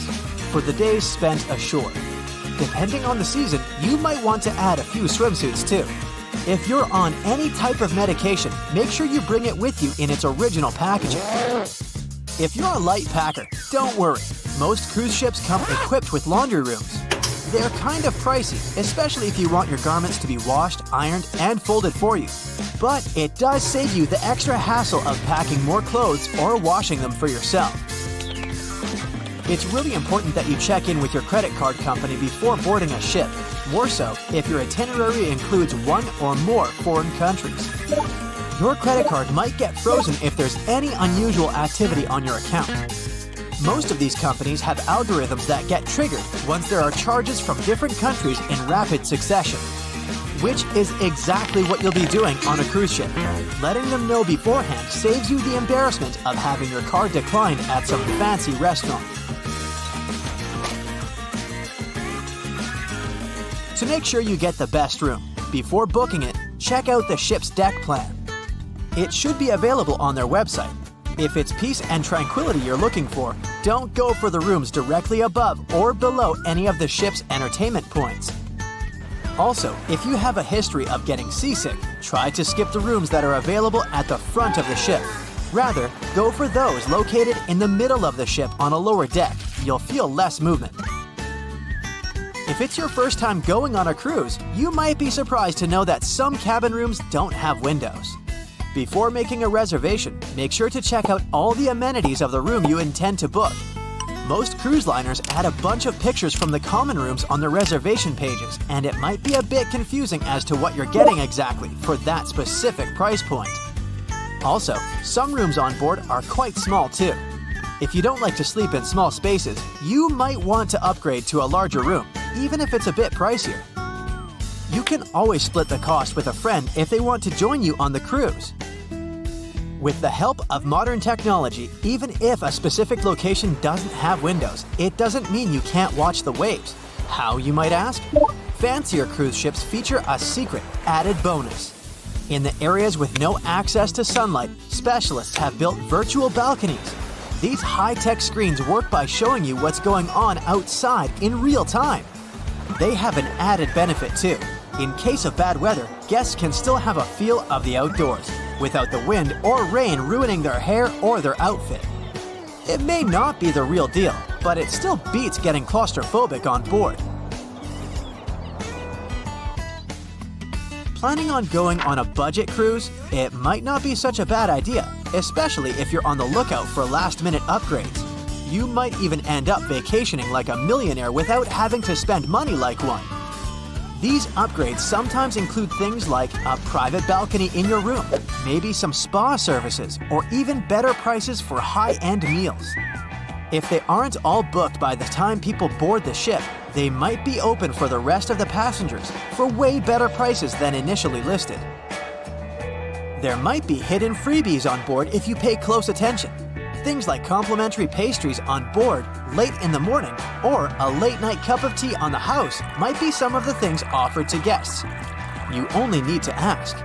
for the days spent ashore. Depending on the season, you might want to add a few swimsuits too. If you're on any type of medication, make sure you bring it with you in its original packaging. If you're a light packer, don't worry. Most cruise ships come equipped with laundry rooms. They're kind of pricey, especially if you want your garments to be washed, ironed, and folded for you. But it does save you the extra hassle of packing more clothes or washing them for yourself. It's really important that you check in with your credit card company before boarding a ship, more so if your itinerary includes one or more foreign countries. Your credit card might get frozen if there's any unusual activity on your account. Most of these companies have algorithms that get triggered once there are charges from different countries in rapid succession, which is exactly what you'll be doing on a cruise ship. Letting them know beforehand saves you the embarrassment of having your card declined at some fancy restaurant. To make sure you get the best room, before booking it, check out the ship's deck plan. It should be available on their website. If it's peace and tranquility you're looking for, don't go for the rooms directly above or below any of the ship's entertainment points. Also, if you have a history of getting seasick, try to skip the rooms that are available at the front of the ship. Rather, go for those located in the middle of the ship on a lower deck. You'll feel less movement. If it's your first time going on a cruise, you might be surprised to know that some cabin rooms don't have windows. Before making a reservation, make sure to check out all the amenities of the room you intend to book. Most cruise liners add a bunch of pictures from the common rooms on their reservation pages, and it might be a bit confusing as to what you're getting exactly for that specific price point. Also, some rooms on board are quite small too. If you don't like to sleep in small spaces, you might want to upgrade to a larger room, even if it's a bit pricier. You can always split the cost with a friend if they want to join you on the cruise. With the help of modern technology, even if a specific location doesn't have windows, it doesn't mean you can't watch the waves. How, you might ask? Fancier cruise ships feature a secret, added bonus. In the areas with no access to sunlight, specialists have built virtual balconies. These high-tech screens work by showing you what's going on outside in real time. They have an added benefit too. In case of bad weather, guests can still have a feel of the outdoors, without the wind or rain ruining their hair or their outfit. It may not be the real deal, but it still beats getting claustrophobic on board. Planning on going on a budget cruise? It might not be such a bad idea, especially if you're on the lookout for last-minute upgrades. You might even end up vacationing like a millionaire without having to spend money like one. These upgrades sometimes include things like a private balcony in your room, maybe some spa services, or even better prices for high-end meals. If they aren't all booked by the time people board the ship, they might be open for the rest of the passengers for way better prices than initially listed. There might be hidden freebies on board if you pay close attention. things like complimentary pastries on board late in the morning or a late-night cup of tea on the house might be some of the things offered to guests. You only need to ask.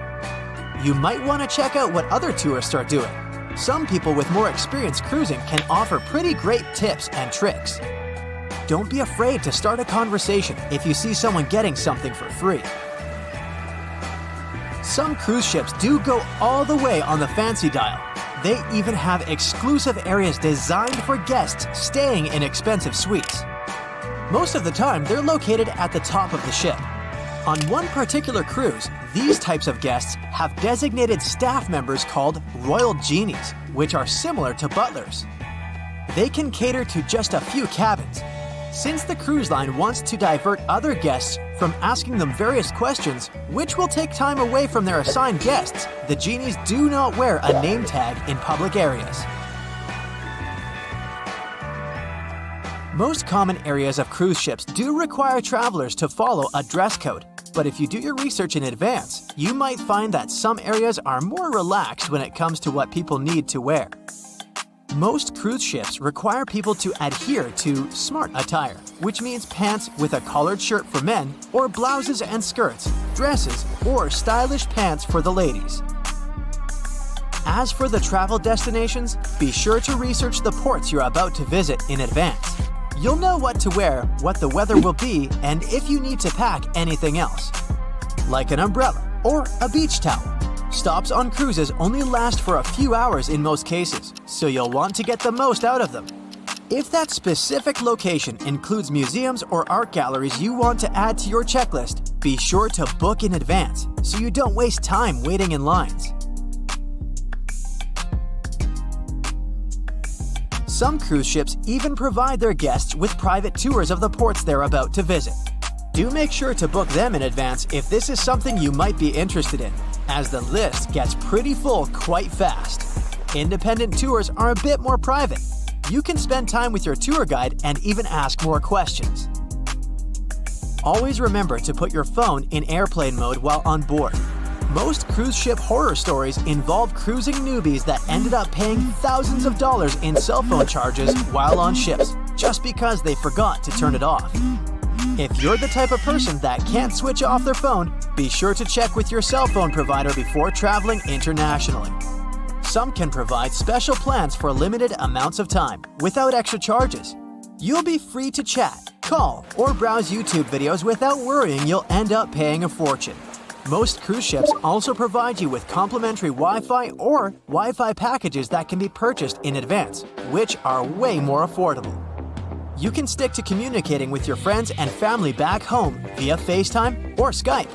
You might want to check out what other tourists are doing. Some people with more experience cruising can offer pretty great tips and tricks. Don't be afraid to start a conversation if you see someone getting something for free. Some cruise ships do go all the way on the fancy dial. They even have exclusive areas designed for guests staying in expensive suites. Most of the time, they're located at the top of the ship. On one particular cruise, these types of guests have designated staff members called Royal Genies, which are similar to butlers. They can cater to just a few cabins. Since the cruise line wants to divert other guests from asking them various questions, which will take time away from their assigned guests, the genies do not wear a name tag in public areas. Most common areas of cruise ships do require travelers to follow a dress code, but if you do your research in advance, you might find that some areas are more relaxed when it comes to what people need to wear. Most cruise ships require people to adhere to smart attire, which means pants with a collared shirt for men, or blouses and skirts, dresses, or stylish pants for the ladies. As for the travel destinations, be sure to research the ports you're about to visit in advance. You'll know what to wear, what the weather will be, and if you need to pack anything else, like an umbrella or a beach towel. Stops on cruises only last for a few hours in most cases, so you'll want to get the most out of them. If that specific location includes museums or art galleries you want to add to your checklist, be sure to book in advance so you don't waste time waiting in lines. Some cruise ships even provide their guests with private tours of the ports they're about to visit. Do make sure to book them in advance if this is something you might be interested in, as the list gets pretty full quite fast. Independent tours are a bit more private. You can spend time with your tour guide and even ask more questions. Always remember to put your phone in airplane mode while on board. Most cruise ship horror stories involve cruising newbies that ended up paying thousands of dollars in cell phone charges while on ships, just because they forgot to turn it off. If you're the type of person that can't switch off their phone, be sure to check with your cell phone provider before traveling internationally. Some can provide special plans for limited amounts of time, without extra charges. You'll be free to chat, call, or browse YouTube videos without worrying you'll end up paying a fortune. Most cruise ships also provide you with complimentary Wi-Fi or Wi-Fi packages that can be purchased in advance, which are way more affordable. You can stick to communicating with your friends and family back home via FaceTime or Skype.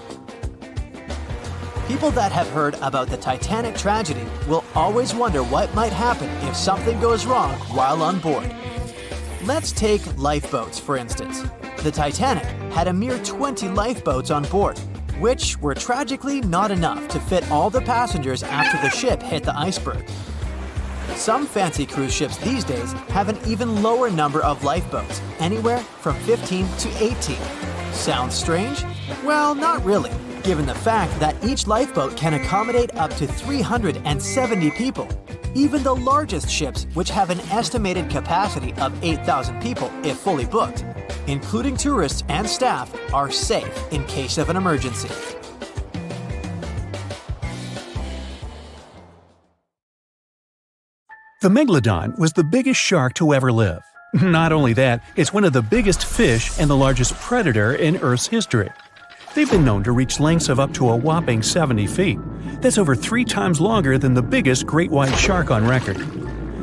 People that have heard about the Titanic tragedy will always wonder what might happen if something goes wrong while on board. Let's take lifeboats, for instance. The Titanic had a mere 20 lifeboats on board, which were tragically not enough to fit all the passengers after the ship hit the iceberg. Some fancy cruise ships these days have an even lower number of lifeboats, anywhere from 15 to 18. Sounds strange? Well, not really, given the fact that each lifeboat can accommodate up to 370 people. Even the largest ships, which have an estimated capacity of 8,000 people if fully booked, including tourists and staff, are safe in case of an emergency. The Megalodon was the biggest shark to ever live. Not only that, it's one of the biggest fish and the largest predator in Earth's history. They've been known to reach lengths of up to a whopping 70 feet. That's over 3 times longer than the biggest great white shark on record.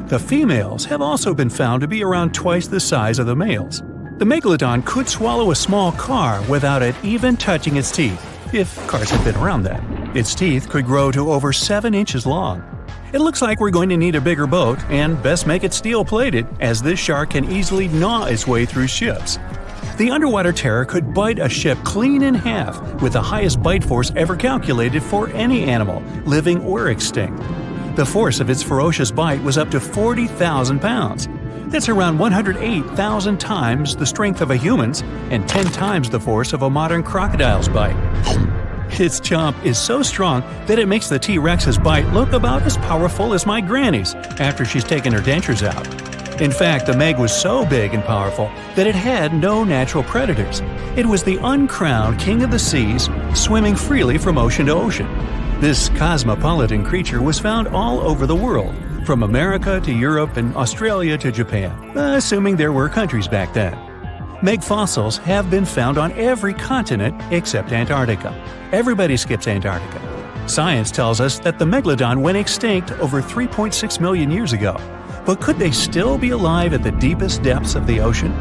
The females have also been found to be around twice the size of the males. The Megalodon could swallow a small car without it even touching its teeth, if cars had been around then. Its teeth could grow to over 7 inches long. It looks like we're going to need a bigger boat, and best make it steel-plated, as this shark can easily gnaw its way through ships. The underwater terror could bite a ship clean in half, with the highest bite force ever calculated for any animal, living or extinct. The force of its ferocious bite was up to 40,000 pounds. That's around 108,000 times the strength of a human's and 10 times the force of a modern crocodile's bite. Its chomp is so strong that it makes the T-Rex's bite look about as powerful as my granny's after she's taken her dentures out. In fact, the Meg was so big and powerful that it had no natural predators. It was the uncrowned king of the seas, swimming freely from ocean to ocean. This cosmopolitan creature was found all over the world, from America to Europe and Australia to Japan, assuming there were countries back then. Meg fossils have been found on every continent except Antarctica. Everybody skips Antarctica. Science tells us that the Megalodon went extinct over 3.6 million years ago. But could they still be alive at the deepest depths of the ocean?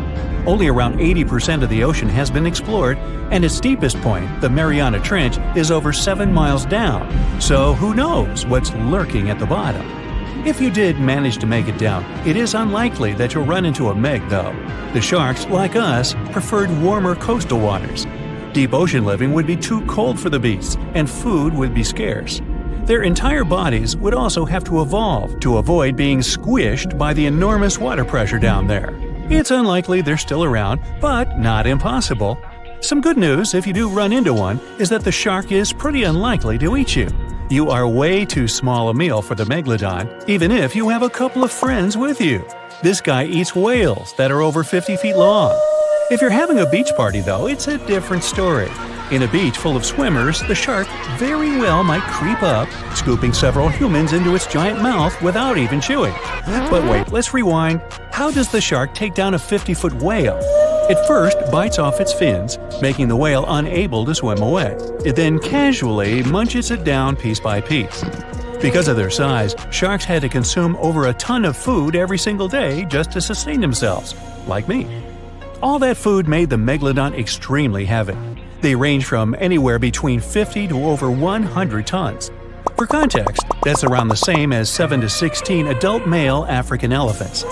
Only around 80% of the ocean has been explored, and its deepest point, the Mariana Trench, is over 7 miles down. So who knows what's lurking at the bottom? If you did manage to make it down, it is unlikely that you'll run into a Meg, though. The sharks, like us, preferred warmer coastal waters. Deep ocean living would be too cold for the beasts, and food would be scarce. Their entire bodies would also have to evolve to avoid being squished by the enormous water pressure down there. It's unlikely they're still around, but not impossible. Some good news, if you do run into one, is that the shark is pretty unlikely to eat you. You are way too small a meal for the Megalodon, even if you have a couple of friends with you. This guy eats whales that are over 50 feet long. If you're having a beach party, though, it's a different story. In a beach full of swimmers, the shark very well might creep up, scooping several humans into its giant mouth without even chewing. But wait, let's rewind. How does the shark take down a 50-foot whale? It first bites off its fins, making the whale unable to swim away. It then casually munches it down piece by piece. Because of their size, sharks had to consume over a ton of food every single day just to sustain themselves, like me. All that food made the Megalodon extremely heavy. They range from anywhere between 50 to over 100 tons. For context, that's around the same as 7 to 16 adult male African elephants.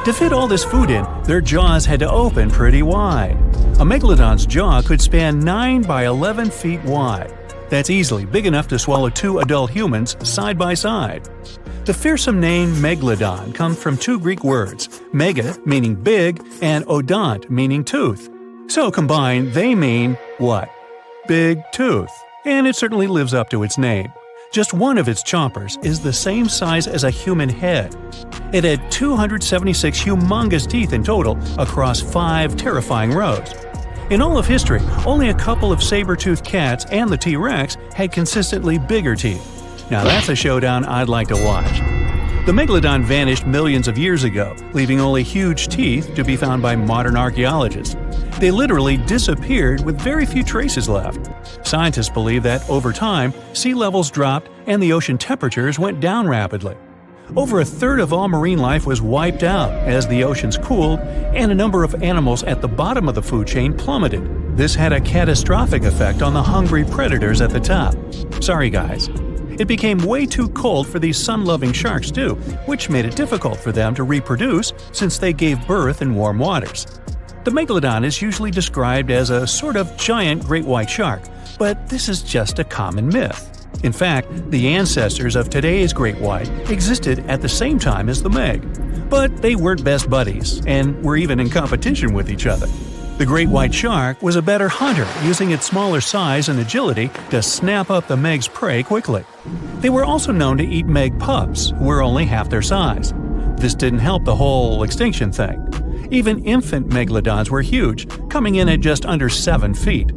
To fit all this food in, their jaws had to open pretty wide. A Megalodon's jaw could span 9 by 11 feet wide. That's easily big enough to swallow 2 adult humans side by side. The fearsome name Megalodon comes from 2 Greek words, mega meaning big and odont meaning tooth. So combined, they mean what? Big tooth. And it certainly lives up to its name. Just one of its chompers is the same size as a human head. It had 276 humongous teeth in total across 5 terrifying rows. In all of history, only a couple of saber-toothed cats and the T-Rex had consistently bigger teeth. Now that's a showdown I'd like to watch. The Megalodon vanished millions of years ago, leaving only huge teeth to be found by modern archaeologists. They literally disappeared with very few traces left. Scientists believe that, over time, sea levels dropped and the ocean temperatures went down rapidly. Over a third of all marine life was wiped out as the oceans cooled, and a number of animals at the bottom of the food chain plummeted. This had a catastrophic effect on the hungry predators at the top. Sorry guys. It became way too cold for these sun-loving sharks too, which made it difficult for them to reproduce since they gave birth in warm waters. The Megalodon is usually described as a sort of giant great white shark, but this is just a common myth. In fact, the ancestors of today's great white existed at the same time as the Meg. But they weren't best buddies, and were even in competition with each other. The great white shark was a better hunter, using its smaller size and agility to snap up the Meg's prey quickly. They were also known to eat Meg pups, who were only half their size. This didn't help the whole extinction thing. Even infant Megalodons were huge, coming in at just under 7 feet.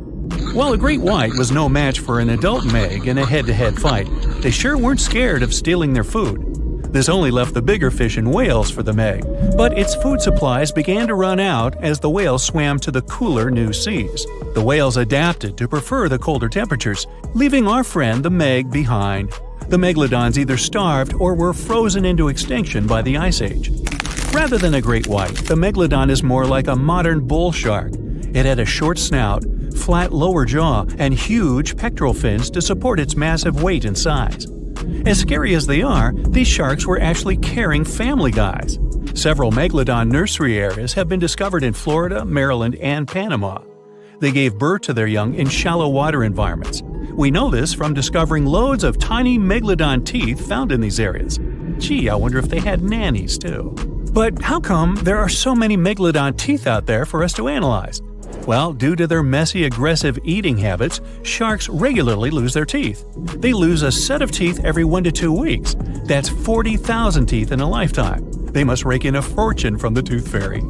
While a great white was no match for an adult Meg in a head-to-head fight, they sure weren't scared of stealing their food. This only left the bigger fish and whales for the Meg, but its food supplies began to run out as the whales swam to the cooler new seas. The whales adapted to prefer the colder temperatures, leaving our friend the Meg behind. The Megalodons either starved or were frozen into extinction by the Ice Age. Rather than a great white, the Megalodon is more like a modern bull shark. It had a short snout, flat lower jaw, and huge pectoral fins to support its massive weight and size. As scary as they are, these sharks were actually caring family guys. Several Megalodon nursery areas have been discovered in Florida, Maryland, and Panama. They gave birth to their young in shallow water environments. We know this from discovering loads of tiny Megalodon teeth found in these areas. Gee, I wonder if they had nannies too. But how come there are so many Megalodon teeth out there for us to analyze? Well, due to their messy, aggressive eating habits, sharks regularly lose their teeth. They lose a set of teeth every 1 to 2 weeks. That's 40,000 teeth in a lifetime. They must rake in a fortune from the tooth fairy.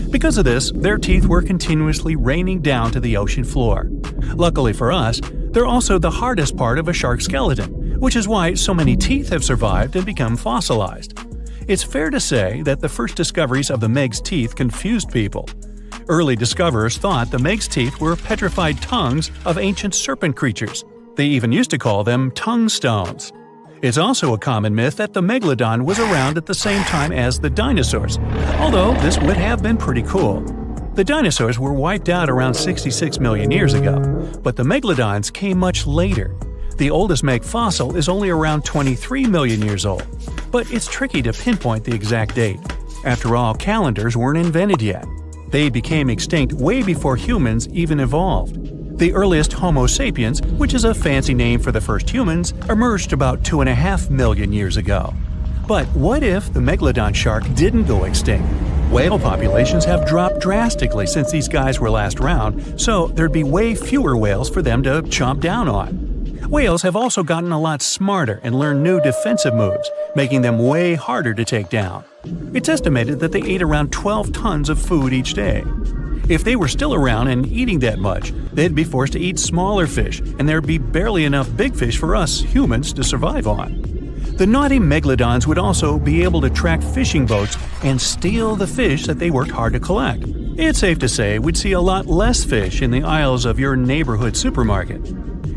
Because of this, their teeth were continuously raining down to the ocean floor. Luckily for us, they're also the hardest part of a shark skeleton, which is why so many teeth have survived and become fossilized. It's fair to say that the first discoveries of the Meg's teeth confused people. Early discoverers thought the Meg's teeth were petrified tongues of ancient serpent creatures. They even used to call them tongue stones. It's also a common myth that the Megalodon was around at the same time as the dinosaurs, although this would have been pretty cool. The dinosaurs were wiped out around 66 million years ago, but the Megalodons came much later. The oldest Meg fossil is only around 23 million years old, but it's tricky to pinpoint the exact date. After all, calendars weren't invented yet. They became extinct way before humans even evolved. The earliest Homo sapiens, which is a fancy name for the first humans, emerged about 2.5 million years ago. But what if the Megalodon shark didn't go extinct? Whale populations have dropped drastically since these guys were last around, so there'd be way fewer whales for them to chomp down on. Whales have also gotten a lot smarter and learned new defensive moves, making them way harder to take down. It's estimated that they ate around 12 tons of food each day. If they were still around and eating that much, they'd be forced to eat smaller fish, and there'd be barely enough big fish for us humans to survive on. The naughty Megalodons would also be able to track fishing boats and steal the fish that they worked hard to collect. It's safe to say we'd see a lot less fish in the aisles of your neighborhood supermarket.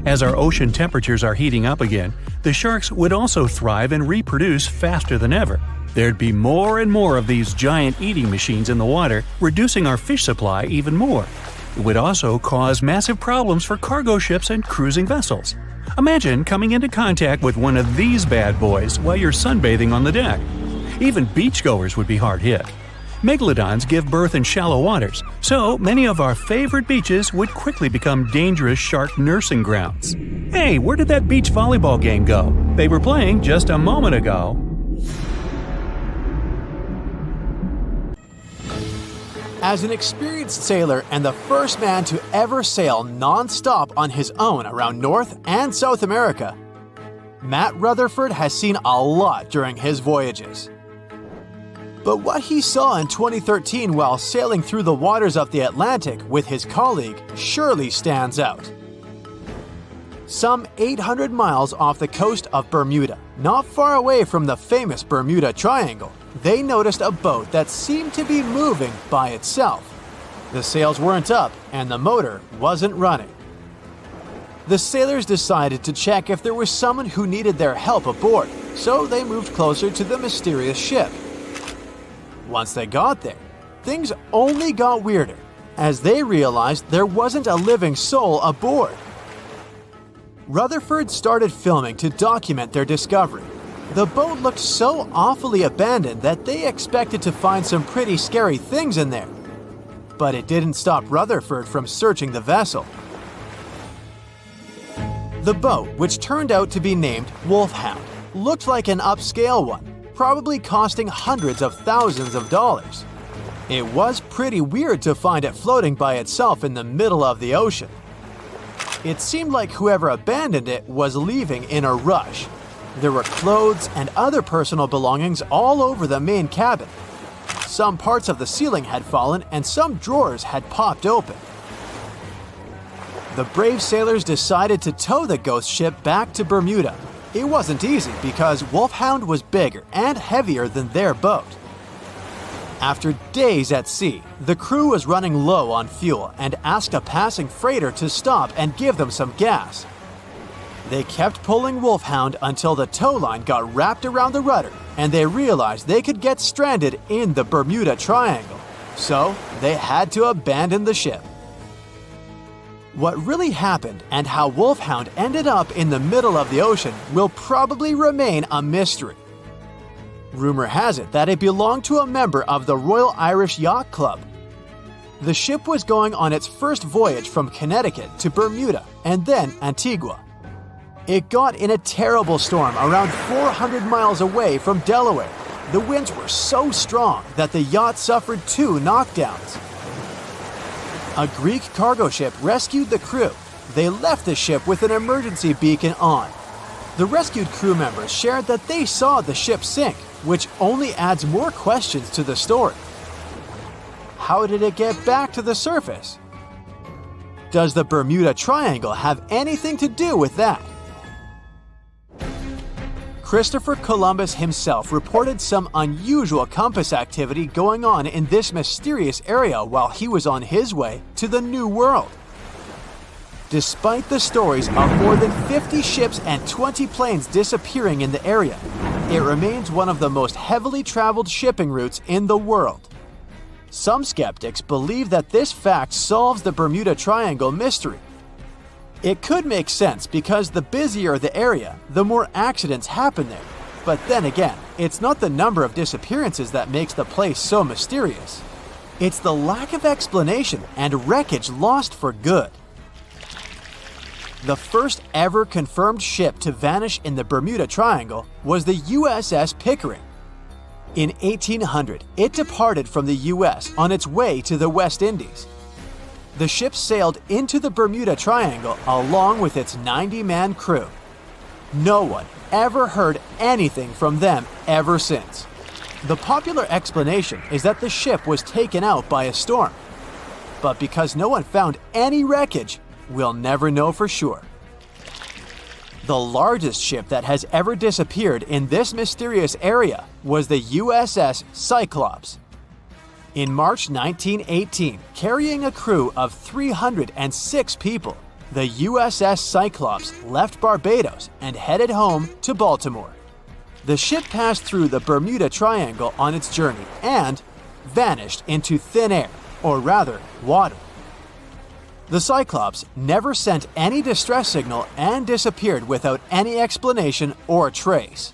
As our ocean temperatures are heating up again, the sharks would also thrive and reproduce faster than ever. There'd be more and more of these giant eating machines in the water, reducing our fish supply even more. It would also cause massive problems for cargo ships and cruising vessels. Imagine coming into contact with one of these bad boys while you're sunbathing on the deck. Even beachgoers would be hard hit. Megalodons give birth in shallow waters, so many of our favorite beaches would quickly become dangerous shark nursing grounds. Hey, where did that beach volleyball game go? They were playing just a moment ago. As an experienced sailor and the first man to ever sail non-stop on his own around North and South America, Matt Rutherford has seen a lot during his voyages. But what he saw in 2013 while sailing through the waters of the Atlantic with his colleague surely stands out. Some 800 miles off the coast of Bermuda, not far away from the famous Bermuda Triangle, they noticed a boat that seemed to be moving by itself. The sails weren't up and the motor wasn't running. The sailors decided to check if there was someone who needed their help aboard, so they moved closer to the mysterious ship. Once they got there, things only got weirder, as they realized there wasn't a living soul aboard. Rutherford started filming to document their discovery. The boat looked so awfully abandoned that they expected to find some pretty scary things in there. But it didn't stop Rutherford from searching the vessel. The boat, which turned out to be named Wolfhound, looked like an upscale one, probably costing hundreds of thousands of dollars. It was pretty weird to find it floating by itself in the middle of the ocean. It seemed like whoever abandoned it was leaving in a rush. There were clothes and other personal belongings all over the main cabin. Some parts of the ceiling had fallen and some drawers had popped open. The brave sailors decided to tow the ghost ship back to Bermuda. It wasn't easy because Wolfhound was bigger and heavier than their boat. After days at sea, the crew was running low on fuel and asked a passing freighter to stop and give them some gas. They kept pulling Wolfhound until the tow line got wrapped around the rudder and they realized they could get stranded in the Bermuda Triangle. So they had to abandon the ship. What really happened and how Wolfhound ended up in the middle of the ocean will probably remain a mystery. Rumor has it that it belonged to a member of the Royal Irish Yacht Club. The ship was going on its first voyage from Connecticut to Bermuda and then Antigua. It got in a terrible storm around 400 miles away from Delaware. The winds were so strong that the yacht suffered 2 knockdowns. A Greek cargo ship rescued the crew. They left the ship with an emergency beacon on. The rescued crew members shared that they saw the ship sink, which only adds more questions to the story. How did it get back to the surface? Does the Bermuda Triangle have anything to do with that? Christopher Columbus himself reported some unusual compass activity going on in this mysterious area while he was on his way to the New World. Despite the stories of more than 50 ships and 20 planes disappearing in the area, it remains one of the most heavily traveled shipping routes in the world. Some skeptics believe that this fact solves the Bermuda Triangle mystery. It could make sense because the busier the area, the more accidents happen there. But then again, it's not the number of disappearances that makes the place so mysterious. It's the lack of explanation and wreckage lost for good. The first ever confirmed ship to vanish in the Bermuda Triangle was the USS Pickering. In 1800, it departed from the US on its way to the West Indies. The ship sailed into the Bermuda Triangle along with its 90-man crew. No one ever heard anything from them ever since. The popular explanation is that the ship was taken out by a storm. But because no one found any wreckage, we'll never know for sure. The largest ship that has ever disappeared in this mysterious area was the USS Cyclops. In March 1918, carrying a crew of 306 people, the USS Cyclops left Barbados and headed home to Baltimore. The ship passed through the Bermuda Triangle on its journey and vanished into thin air, or rather, water. The Cyclops never sent any distress signal and disappeared without any explanation or trace.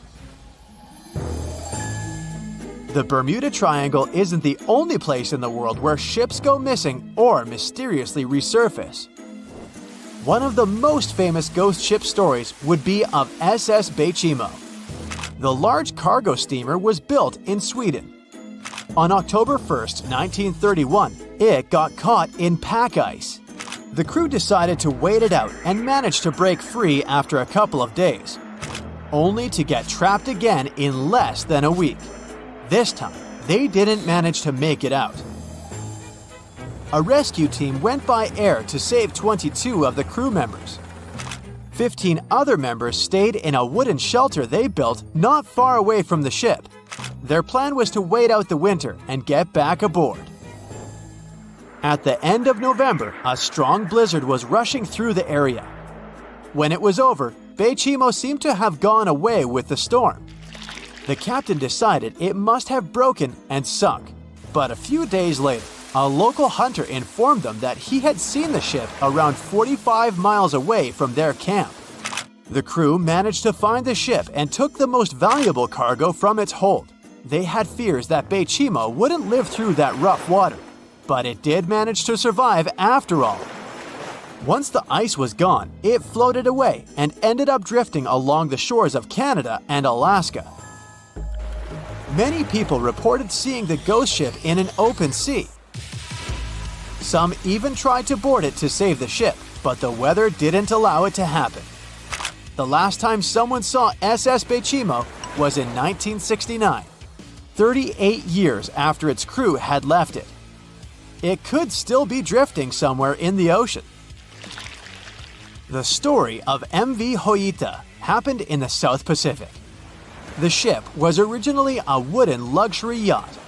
The Bermuda Triangle isn't the only place in the world where ships go missing or mysteriously resurface. One of the most famous ghost ship stories would be of SS Bay Chimo. The large cargo steamer was built in Sweden. On October 1st, 1931, it got caught in pack ice. The crew decided to wait it out and managed to break free after a couple of days, only to get trapped again in less than a week. This time, they didn't manage to make it out. A rescue team went by air to save 22 of the crew members. 15 other members stayed in a wooden shelter they built not far away from the ship. Their plan was to wait out the winter and get back aboard. At the end of November, a strong blizzard was rushing through the area. When it was over, Bay Chimo seemed to have gone away with the storm. The captain decided it must have broken and sunk, but a few days later, a local hunter informed them that he had seen the ship around 45 miles away from their camp. The crew managed to find the ship and took the most valuable cargo from its hold. They had fears that Bay Chimo wouldn't live through that rough water, but it did manage to survive after all. Once the ice was gone, it floated away and ended up drifting along the shores of Canada and Alaska. Many people reported seeing the ghost ship in an open sea. Some even tried to board it to save the ship, but the weather didn't allow it to happen. The last time someone saw SS Bay Chimo was in 1969, 38 years after its crew had left it. It could still be drifting somewhere in the ocean. The story of MV Hoita happened in the South Pacific. The ship was originally a wooden luxury yacht.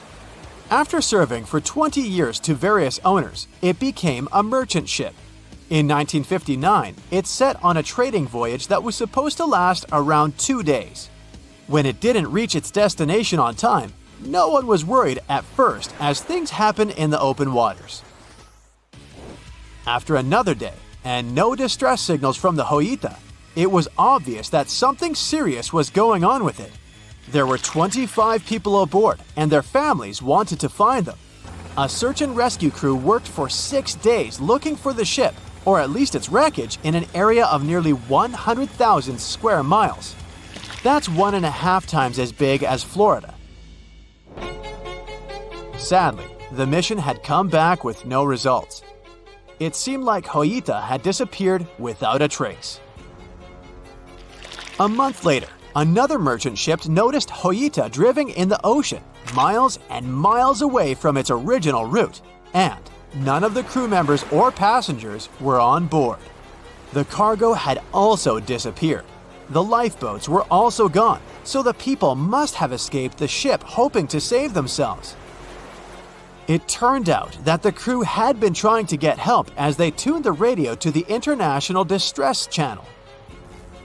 After serving for 20 years to various owners, it became a merchant ship. In 1959, it set on a trading voyage that was supposed to last around 2 days. When it didn't reach its destination on time, no one was worried at first as things happen in the open waters. After another day, and no distress signals from the Hoita, it was obvious that something serious was going on with it. There were 25 people aboard, and their families wanted to find them. A search and rescue crew worked for 6 days looking for the ship, or at least its wreckage, in an area of nearly 100,000 square miles. That's 1.5 times as big as Florida. Sadly, the mission had come back with no results. It seemed like Hoita had disappeared without a trace. A month later, another merchant ship noticed Hoita drifting in the ocean, miles and miles away from its original route, and none of the crew members or passengers were on board. The cargo had also disappeared. The lifeboats were also gone, so the people must have escaped the ship hoping to save themselves. It turned out that the crew had been trying to get help as they tuned the radio to the International Distress Channel.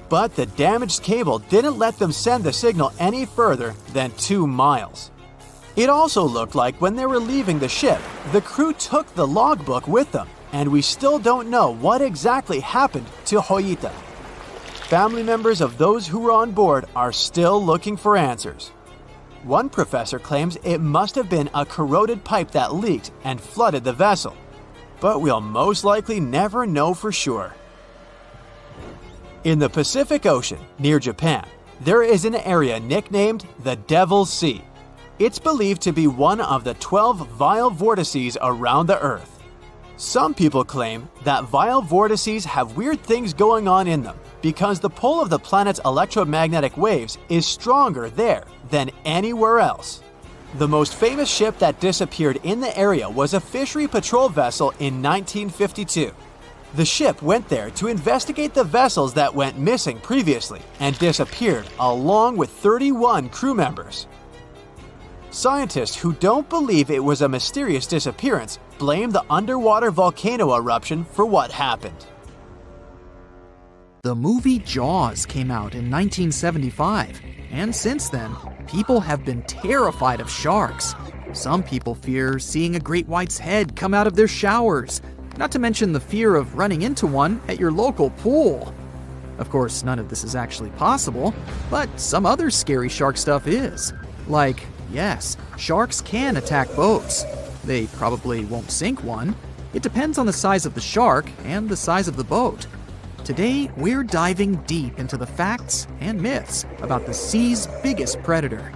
But the damaged cable didn't let them send the signal any further than 2 miles. It also looked like when they were leaving the ship, the crew took the logbook with them, and we still don't know what exactly happened to Hoita. Family members of those who were on board are still looking for answers. One professor claims it must have been a corroded pipe that leaked and flooded the vessel, but we'll most likely never know for sure. In the Pacific Ocean, near Japan, there is an area nicknamed the Devil's Sea. It's believed to be one of the 12 vile vortices around the Earth. Some people claim that vile vortices have weird things going on in them because the pull of the planet's electromagnetic waves is stronger there than anywhere else. The most famous ship that disappeared in the area was a fishery patrol vessel in 1952. The ship went there to investigate the vessels that went missing previously and disappeared along with 31 crew members. Scientists who don't believe it was a mysterious disappearance blame the underwater volcano eruption for what happened. The movie Jaws came out in 1975, and since then, people have been terrified of sharks. Some people fear seeing a great white's head come out of their showers, not to mention the fear of running into one at your local pool. Of course, none of this is actually possible, but some other scary shark stuff is. Like, yes, sharks can attack boats. They probably won't sink one. It depends on the size of the shark and the size of the boat. Today, we're diving deep into the facts and myths about the sea's biggest predator.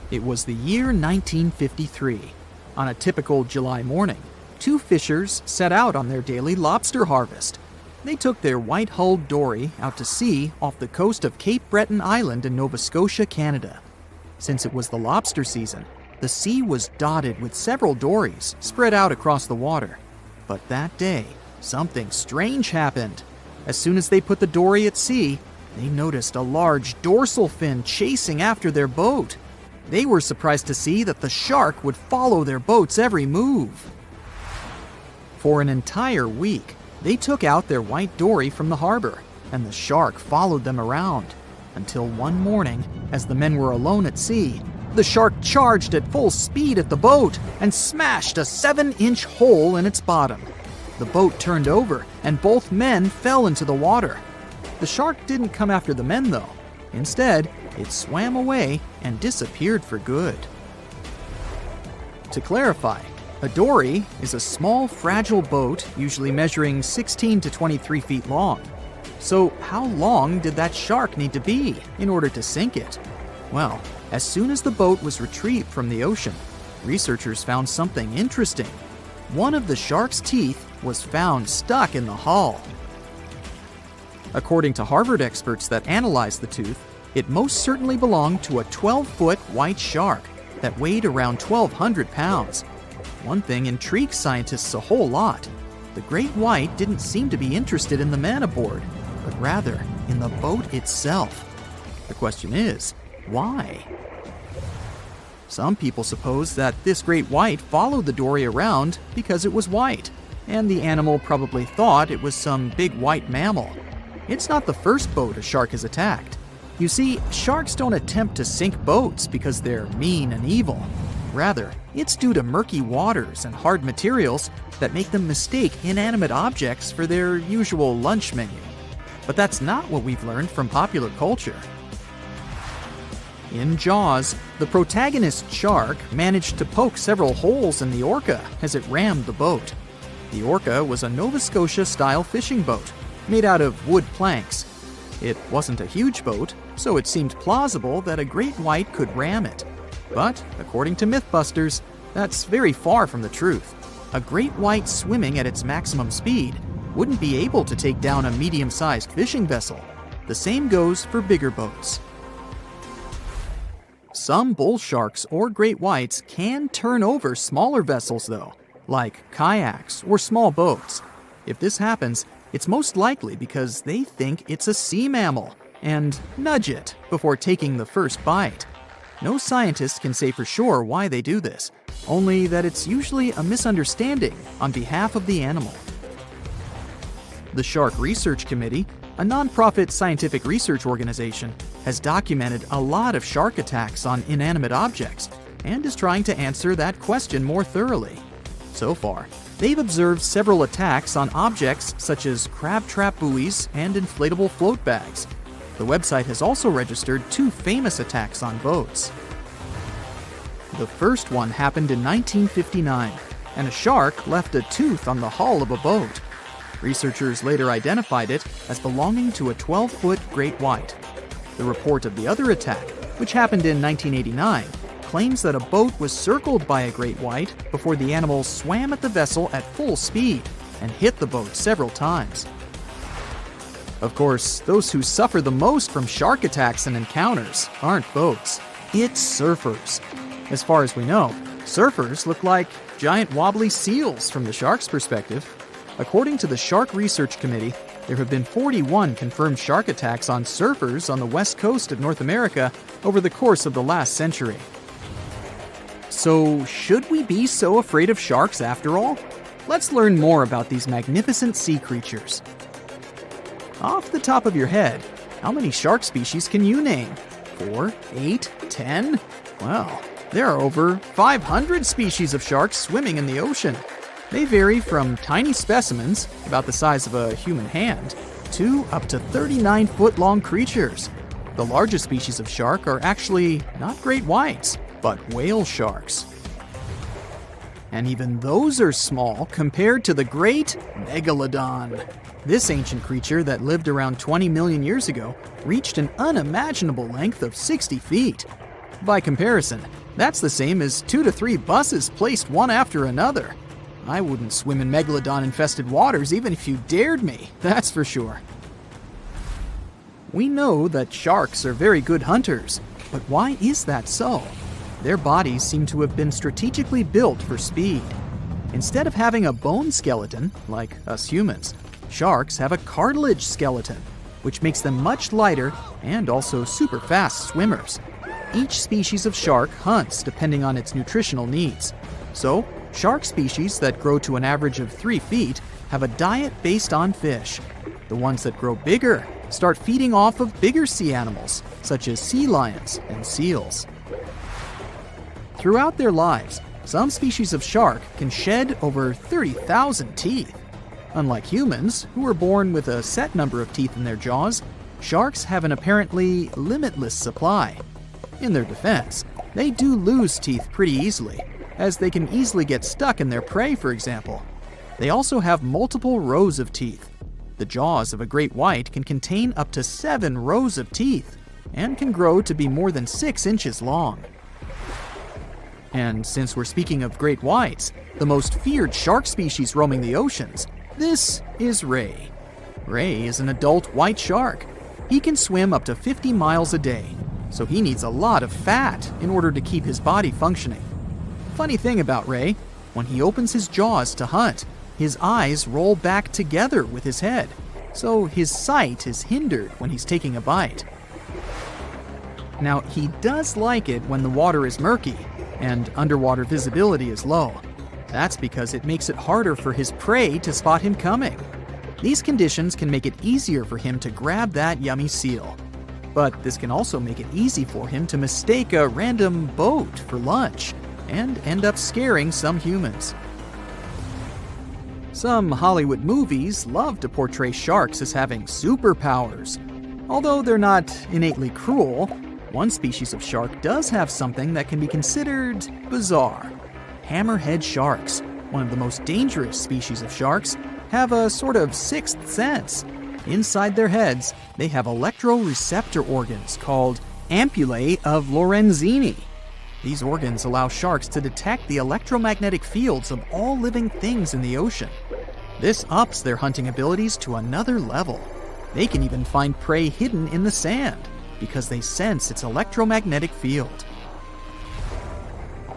It was the year 1953. On a typical July morning, 2 fishers set out on their daily lobster harvest. They took their white-hulled dory out to sea off the coast of Cape Breton Island in Nova Scotia, Canada. Since it was the lobster season, the sea was dotted with several dories spread out across the water. But that day, something strange happened. As soon as they put the dory at sea, they noticed a large dorsal fin chasing after their boat. They were surprised to see that the shark would follow their boat's every move. For an entire week, they took out their white dory from the harbor, and the shark followed them around. Until one morning, as the men were alone at sea, the shark charged at full speed at the boat and smashed a 7-inch hole in its bottom. The boat turned over, and both men fell into the water. The shark didn't come after the men, though. Instead, it swam away and disappeared for good. To clarify, a dory is a small, fragile boat usually measuring 16 to 23 feet long. So how long did that shark need to be in order to sink it? Well, as soon as the boat was retrieved from the ocean, researchers found something interesting. One of the shark's teeth was found stuck in the hull. According to Harvard experts that analyzed the tooth, it most certainly belonged to a 12-foot white shark that weighed around 1,200 pounds. One thing intrigues scientists a whole lot. The great white didn't seem to be interested in the man aboard, but rather in the boat itself. The question is, why? Some people suppose that this great white followed the dory around because it was white, and the animal probably thought it was some big white mammal. It's not the first boat a shark has attacked. You see, sharks don't attempt to sink boats because they're mean and evil. Rather, it's due to murky waters and hard materials that make them mistake inanimate objects for their usual lunch menu. But that's not what we've learned from popular culture. In Jaws, the protagonist shark managed to poke several holes in the orca as it rammed the boat. The orca was a Nova Scotia-style fishing boat, made out of wood planks. It wasn't a huge boat, so it seemed plausible that a great white could ram it. But, according to Mythbusters, that's very far from the truth. a great white swimming at its maximum speed wouldn't be able to take down a medium-sized fishing vessel. The same goes for bigger boats. Some bull sharks or great whites can turn over smaller vessels though, like kayaks or small boats. If this happens, it's most likely because they think it's a sea mammal and nudge it before taking the first bite. No scientist can say for sure why they do this, only that it's usually a misunderstanding on behalf of the animal. The Shark Research Committee, a nonprofit scientific research organization, has documented a lot of shark attacks on inanimate objects and is trying to answer that question more thoroughly. So far, they've observed several attacks on objects such as crab trap buoys and inflatable float bags. The website has also registered 2 famous attacks on boats. The first one happened in 1959, and a shark left a tooth on the hull of a boat. Researchers later identified it as belonging to a 12-foot great white. The report of the other attack, which happened in 1989, claims that a boat was circled by a great white before the animal swam at the vessel at full speed and hit the boat several times. Of course, those who suffer the most from shark attacks and encounters aren't boats, it's surfers. As far as we know, surfers look like giant wobbly seals from the shark's perspective. According to the Shark Research Committee, there have been 41 confirmed shark attacks on surfers on the west coast of North America over the course of the last century. So, should we be so afraid of sharks after all? Let's learn more about these magnificent sea creatures. Off the top of your head, how many shark species can you name? 4, 8, 10? Well, there are over 500 species of sharks swimming in the ocean. They vary from tiny specimens, about the size of a human hand, to up to 39-foot-long creatures. The largest species of shark are actually not great whites, but whale sharks. And even those are small compared to the great Megalodon. This ancient creature that lived around 20 million years ago reached an unimaginable length of 60 feet. By comparison, that's the same as 2 to 3 buses placed one after another. I wouldn't swim in Megalodon-infested waters even if you dared me, that's for sure. We know that sharks are very good hunters, but why is that so? Their bodies seem to have been strategically built for speed. Instead of having a bone skeleton, like us humans, sharks have a cartilage skeleton, which makes them much lighter and also super fast swimmers. Each species of shark hunts depending on its nutritional needs. So, shark species that grow to an average of 3 feet have a diet based on fish. The ones that grow bigger start feeding off of bigger sea animals, such as sea lions and seals. Throughout their lives, some species of shark can shed over 30,000 teeth. Unlike humans, who are born with a set number of teeth in their jaws, sharks have an apparently limitless supply. In their defense, they do lose teeth pretty easily, as they can easily get stuck in their prey, for example. They also have multiple rows of teeth. The jaws of a great white can contain up to 7 rows of teeth, and can grow to be more than 6 inches long. And since we're speaking of great whites, the most feared shark species roaming the oceans, this is ray. Ray is an adult white shark. He can swim up to 50 miles a day, so he needs a lot of fat in order to keep his body functioning. Funny thing about Ray, when he opens his jaws to hunt, his eyes roll back together with his head, so his sight is hindered when he's taking a bite. Now, he does like it when the water is murky and underwater visibility is low. That's because it makes it harder for his prey to spot him coming. These conditions can make it easier for him to grab that yummy seal. But this can also make it easy for him to mistake a random boat for lunch and end up scaring some humans. Some Hollywood movies love to portray sharks as having superpowers. Although they're not innately cruel, one species of shark does have something that can be considered bizarre. Hammerhead sharks, one of the most dangerous species of sharks, have a sort of sixth sense. Inside their heads, they have electroreceptor organs called ampullae of Lorenzini. These organs allow sharks to detect the electromagnetic fields of all living things in the ocean. This ups their hunting abilities to another level. They can even find prey hidden in the sand because they sense its electromagnetic field.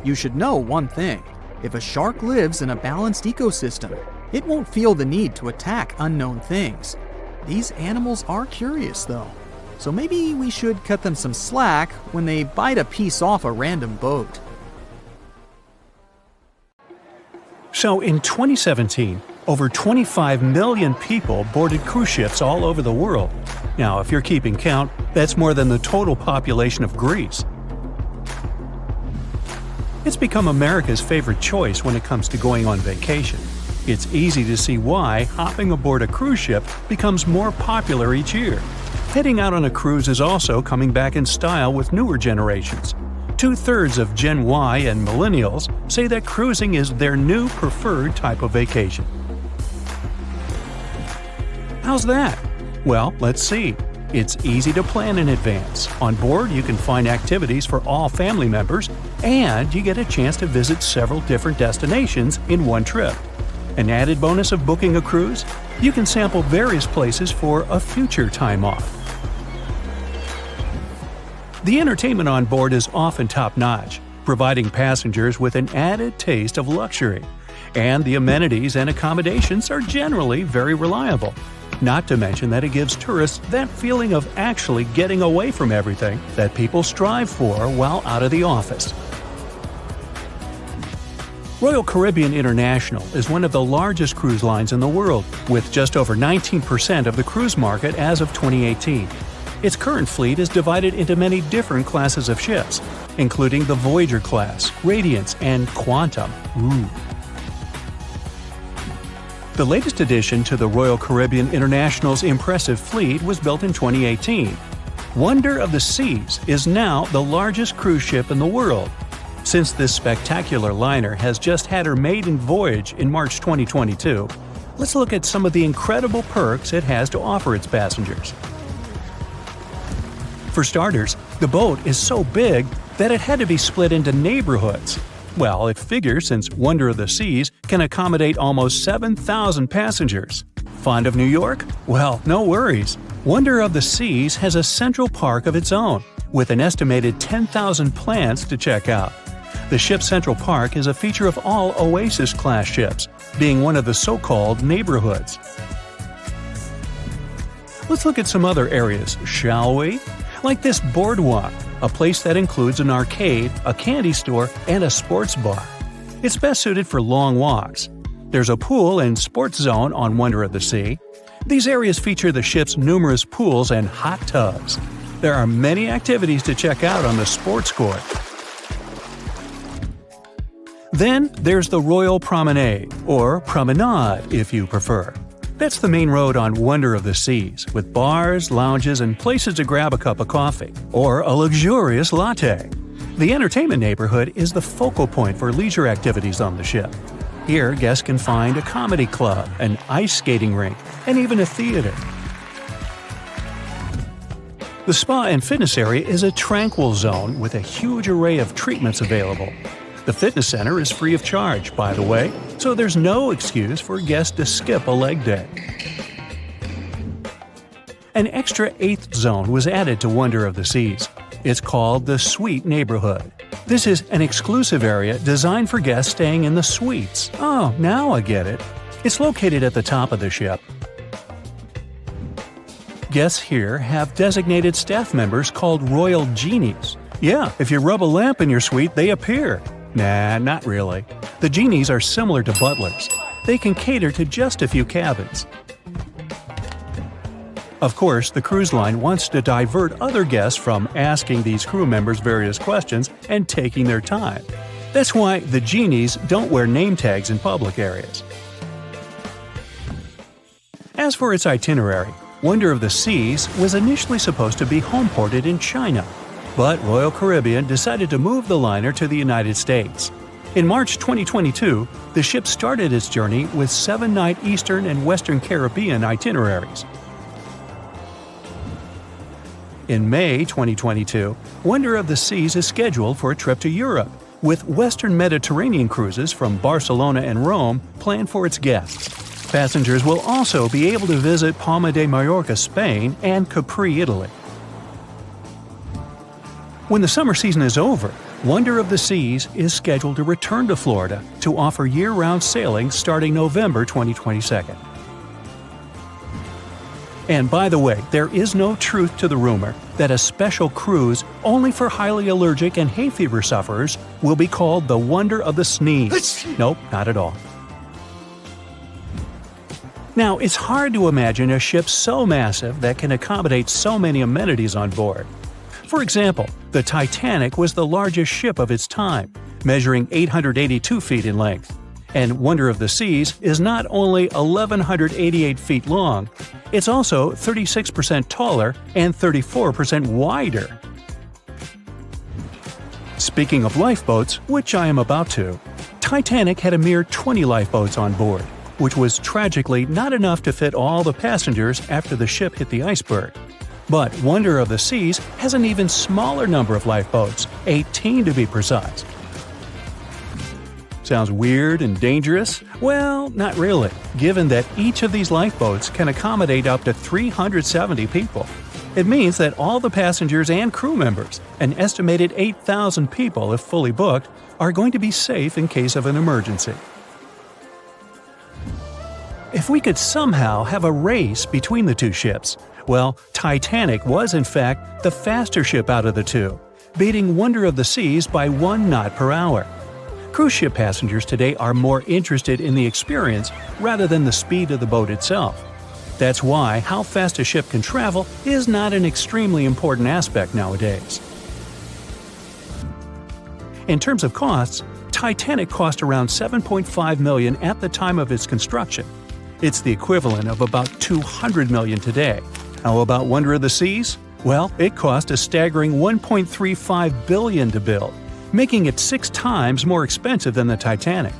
You should know one thing. If a shark lives in a balanced ecosystem, it won't feel the need to attack unknown things. These animals are curious, though, so maybe we should cut them some slack when they bite a piece off a random boat. So in 2017, over 25 million people boarded cruise ships all over the world. Now, if you're keeping count, that's more than the total population of Greece. It's become America's favorite choice when it comes to going on vacation. It's easy to see why hopping aboard a cruise ship becomes more popular each year. Heading out on a cruise is also coming back in style with newer generations. 2/3 of Gen Y and Millennials say that cruising is their new preferred type of vacation. How's that? Well, let's see. It's easy to plan in advance. On board, you can find activities for all family members, and you get a chance to visit several different destinations in one trip. An added bonus of booking a cruise? You can sample various places for a future time off. The entertainment on board is often top-notch, providing passengers with an added taste of luxury. And the amenities and accommodations are generally very reliable. Not to mention that it gives tourists that feeling of actually getting away from everything that people strive for while out of the office. Royal Caribbean International is one of the largest cruise lines in the world, with just over 19% of the cruise market as of 2018. Its current fleet is divided into many different classes of ships, including the Voyager class, Radiance, and Quantum. The latest addition to the Royal Caribbean International's impressive fleet was built in 2018. Wonder of the Seas is now the largest cruise ship in the world. Since this spectacular liner has just had her maiden voyage in March 2022, let's look at some of the incredible perks it has to offer its passengers. For starters, the boat is so big that it had to be split into neighborhoods. Well, it figures since Wonder of the Seas can accommodate almost 7,000 passengers. Fond of New York? Well, no worries. Wonder of the Seas has a central park of its own, with an estimated 10,000 plants to check out. The ship's central park is a feature of all Oasis-class ships, being one of the so-called neighborhoods. Let's look at some other areas, shall we? Like this boardwalk, a place that includes an arcade, a candy store, and a sports bar. It's best suited for long walks. There's a pool and sports zone on Wonder of the Sea. These areas feature the ship's numerous pools and hot tubs. There are many activities to check out on the sports court. Then there's the Royal Promenade, or Promenade if you prefer. That's the main road on Wonder of the Seas, with bars, lounges, and places to grab a cup of coffee, or a luxurious latte. The entertainment neighborhood is the focal point for leisure activities on the ship. Here, guests can find a comedy club, an ice skating rink, and even a theater. The spa and fitness area is a tranquil zone with a huge array of treatments available. The fitness center is free of charge, by the way, so there's no excuse for guests to skip a leg day. An extra 8th zone was added to Wonder of the Seas. It's called the Suite Neighborhood. This is an exclusive area designed for guests staying in the suites. Oh, now I get it. It's located at the top of the ship. Guests here have designated staff members called Royal Genies. Yeah, if you rub a lamp in your suite, they appear. Nah, not really. The genies are similar to butlers. They can cater to just a few cabins. Of course, the cruise line wants to divert other guests from asking these crew members various questions and taking their time. That's why the genies don't wear name tags in public areas. As for its itinerary, Wonder of the Seas was initially supposed to be homeported in China, but Royal Caribbean decided to move the liner to the United States. In March 2022, the ship started its journey with 7-night Eastern and Western Caribbean itineraries. In May 2022, Wonder of the Seas is scheduled for a trip to Europe, with Western Mediterranean cruises from Barcelona and Rome planned for its guests. Passengers will also be able to visit Palma de Mallorca, Spain, and Capri, Italy. When the summer season is over, Wonder of the Seas is scheduled to return to Florida to offer year-round sailing starting November 2022. And by the way, there is no truth to the rumor that a special cruise only for highly allergic and hay fever sufferers will be called the Wonder of the Sneeze. Nope, not at all. Now, it's hard to imagine a ship so massive that can accommodate so many amenities on board. For example, the Titanic was the largest ship of its time, measuring 882 feet in length. And Wonder of the Seas is not only 1,188 feet long, it's also 36% taller and 34% wider. Speaking of lifeboats, which I am about to, Titanic had a mere 20 lifeboats on board, which was tragically not enough to fit all the passengers after the ship hit the iceberg. But Wonder of the Seas has an even smaller number of lifeboats, 18 to be precise. Sounds weird and dangerous? Well, not really, given that each of these lifeboats can accommodate up to 370 people. It means that all the passengers and crew members, an estimated 8,000 people if fully booked, are going to be safe in case of an emergency. If we could somehow have a race between the two ships, well, Titanic was in fact the faster ship out of the two, beating Wonder of the Seas by 1 knot per hour. Cruise ship passengers today are more interested in the experience rather than the speed of the boat itself. That's why how fast a ship can travel is not an extremely important aspect nowadays. In terms of costs, Titanic cost around $7.5 million at the time of its construction. It's the equivalent of about $200 million today. How about Wonder of the Seas? Well, it cost a staggering $1.35 billion to build, making it 6 times more expensive than the Titanic.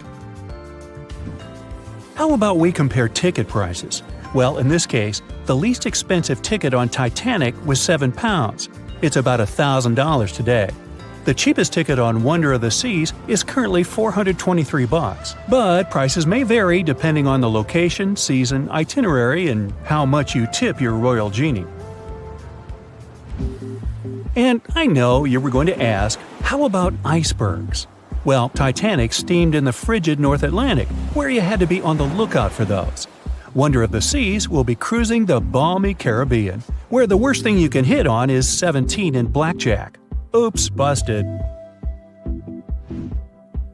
How about we compare ticket prices? Well, in this case, the least expensive ticket on Titanic was £7. It's about $1,000 today. The cheapest ticket on Wonder of the Seas is currently $423, but prices may vary depending on the location, season, itinerary, and how much you tip your royal genie. And I know you were going to ask, how about icebergs? Well, Titanic steamed in the frigid North Atlantic, where you had to be on the lookout for those. Wonder of the Seas will be cruising the balmy Caribbean, where the worst thing you can hit on is 17 in blackjack. Oops, busted.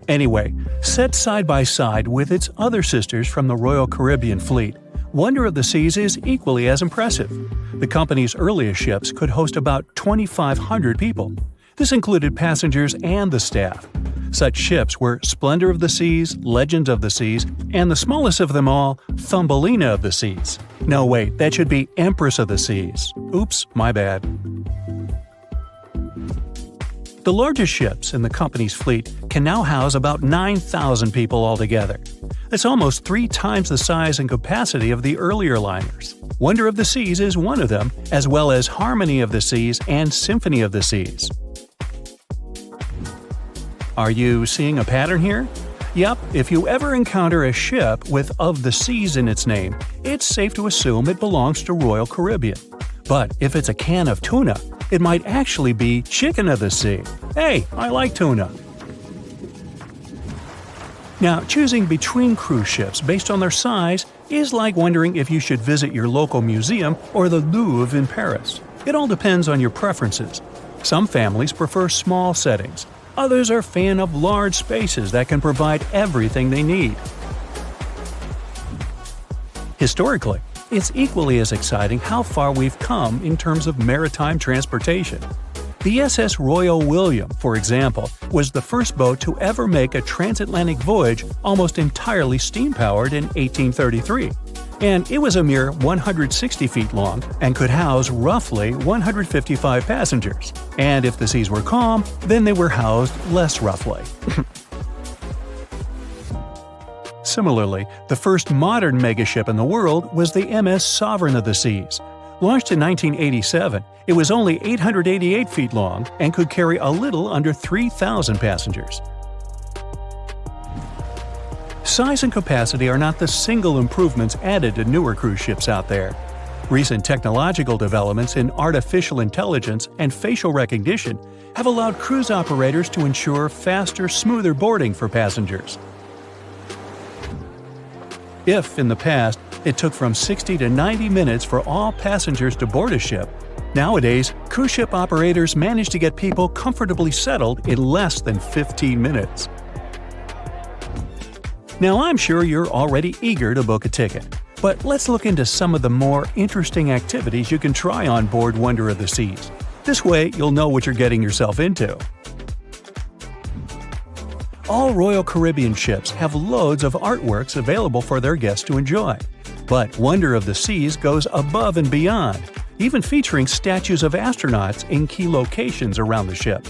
Anyway, set side by side with its other sisters from the Royal Caribbean Fleet, Wonder of the Seas is equally as impressive. The company's earliest ships could host about 2,500 people. This included passengers and the staff. Such ships were Splendor of the Seas, Legend of the Seas, and the smallest of them all, Thumbelina of the Seas. No, wait, that should be Empress of the Seas. Oops, my bad. The largest ships in the company's fleet can now house about 9,000 people altogether. That's almost 3 times the size and capacity of the earlier liners. Wonder of the Seas is one of them, as well as Harmony of the Seas and Symphony of the Seas. Are you seeing a pattern here? Yep, if you ever encounter a ship with Of the Seas in its name, it's safe to assume it belongs to Royal Caribbean. But if it's a can of tuna, it might actually be Chicken of the Sea. Hey, I like tuna. Now, choosing between cruise ships based on their size is like wondering if you should visit your local museum or the Louvre in Paris. It all depends on your preferences. Some families prefer small settings. Others are fan of large spaces that can provide everything they need. Historically, it's equally as exciting how far we've come in terms of maritime transportation. The SS Royal William, for example, was the first boat to ever make a transatlantic voyage almost entirely steam-powered in 1833. And it was a mere 160 feet long and could house roughly 155 passengers. And if the seas were calm, then they were housed less roughly. Similarly, the first modern megaship in the world was the MS Sovereign of the Seas. Launched in 1987, it was only 888 feet long and could carry a little under 3,000 passengers. Size and capacity are not the single improvements added to newer cruise ships out there. Recent technological developments in artificial intelligence and facial recognition have allowed cruise operators to ensure faster, smoother boarding for passengers. If, in the past, it took from 60 to 90 minutes for all passengers to board a ship, nowadays, cruise ship operators manage to get people comfortably settled in less than 15 minutes. Now, I'm sure you're already eager to book a ticket, but let's look into some of the more interesting activities you can try on board Wonder of the Seas. This way, you'll know what you're getting yourself into. All Royal Caribbean ships have loads of artworks available for their guests to enjoy. But Wonder of the Seas goes above and beyond, even featuring statues of astronauts in key locations around the ship.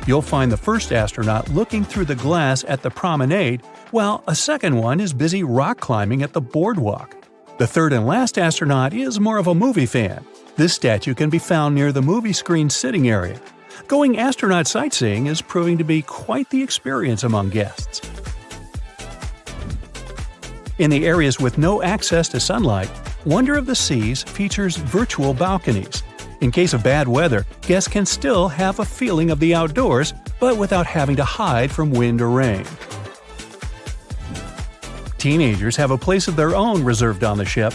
You'll find the first astronaut looking through the glass at the promenade, while a second one is busy rock climbing at the boardwalk. The third and last astronaut is more of a movie fan. This statue can be found near the movie screen sitting area. Going astronaut sightseeing is proving to be quite the experience among guests. In the areas with no access to sunlight, Wonder of the Seas features virtual balconies. In case of bad weather, guests can still have a feeling of the outdoors, but without having to hide from wind or rain. Teenagers have a place of their own reserved on the ship.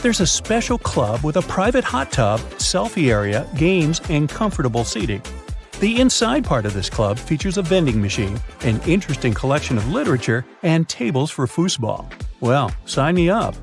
There's a special club with a private hot tub, selfie area, games, and comfortable seating. The inside part of this club features a vending machine, an interesting collection of literature, and tables for foosball. Well, sign me up.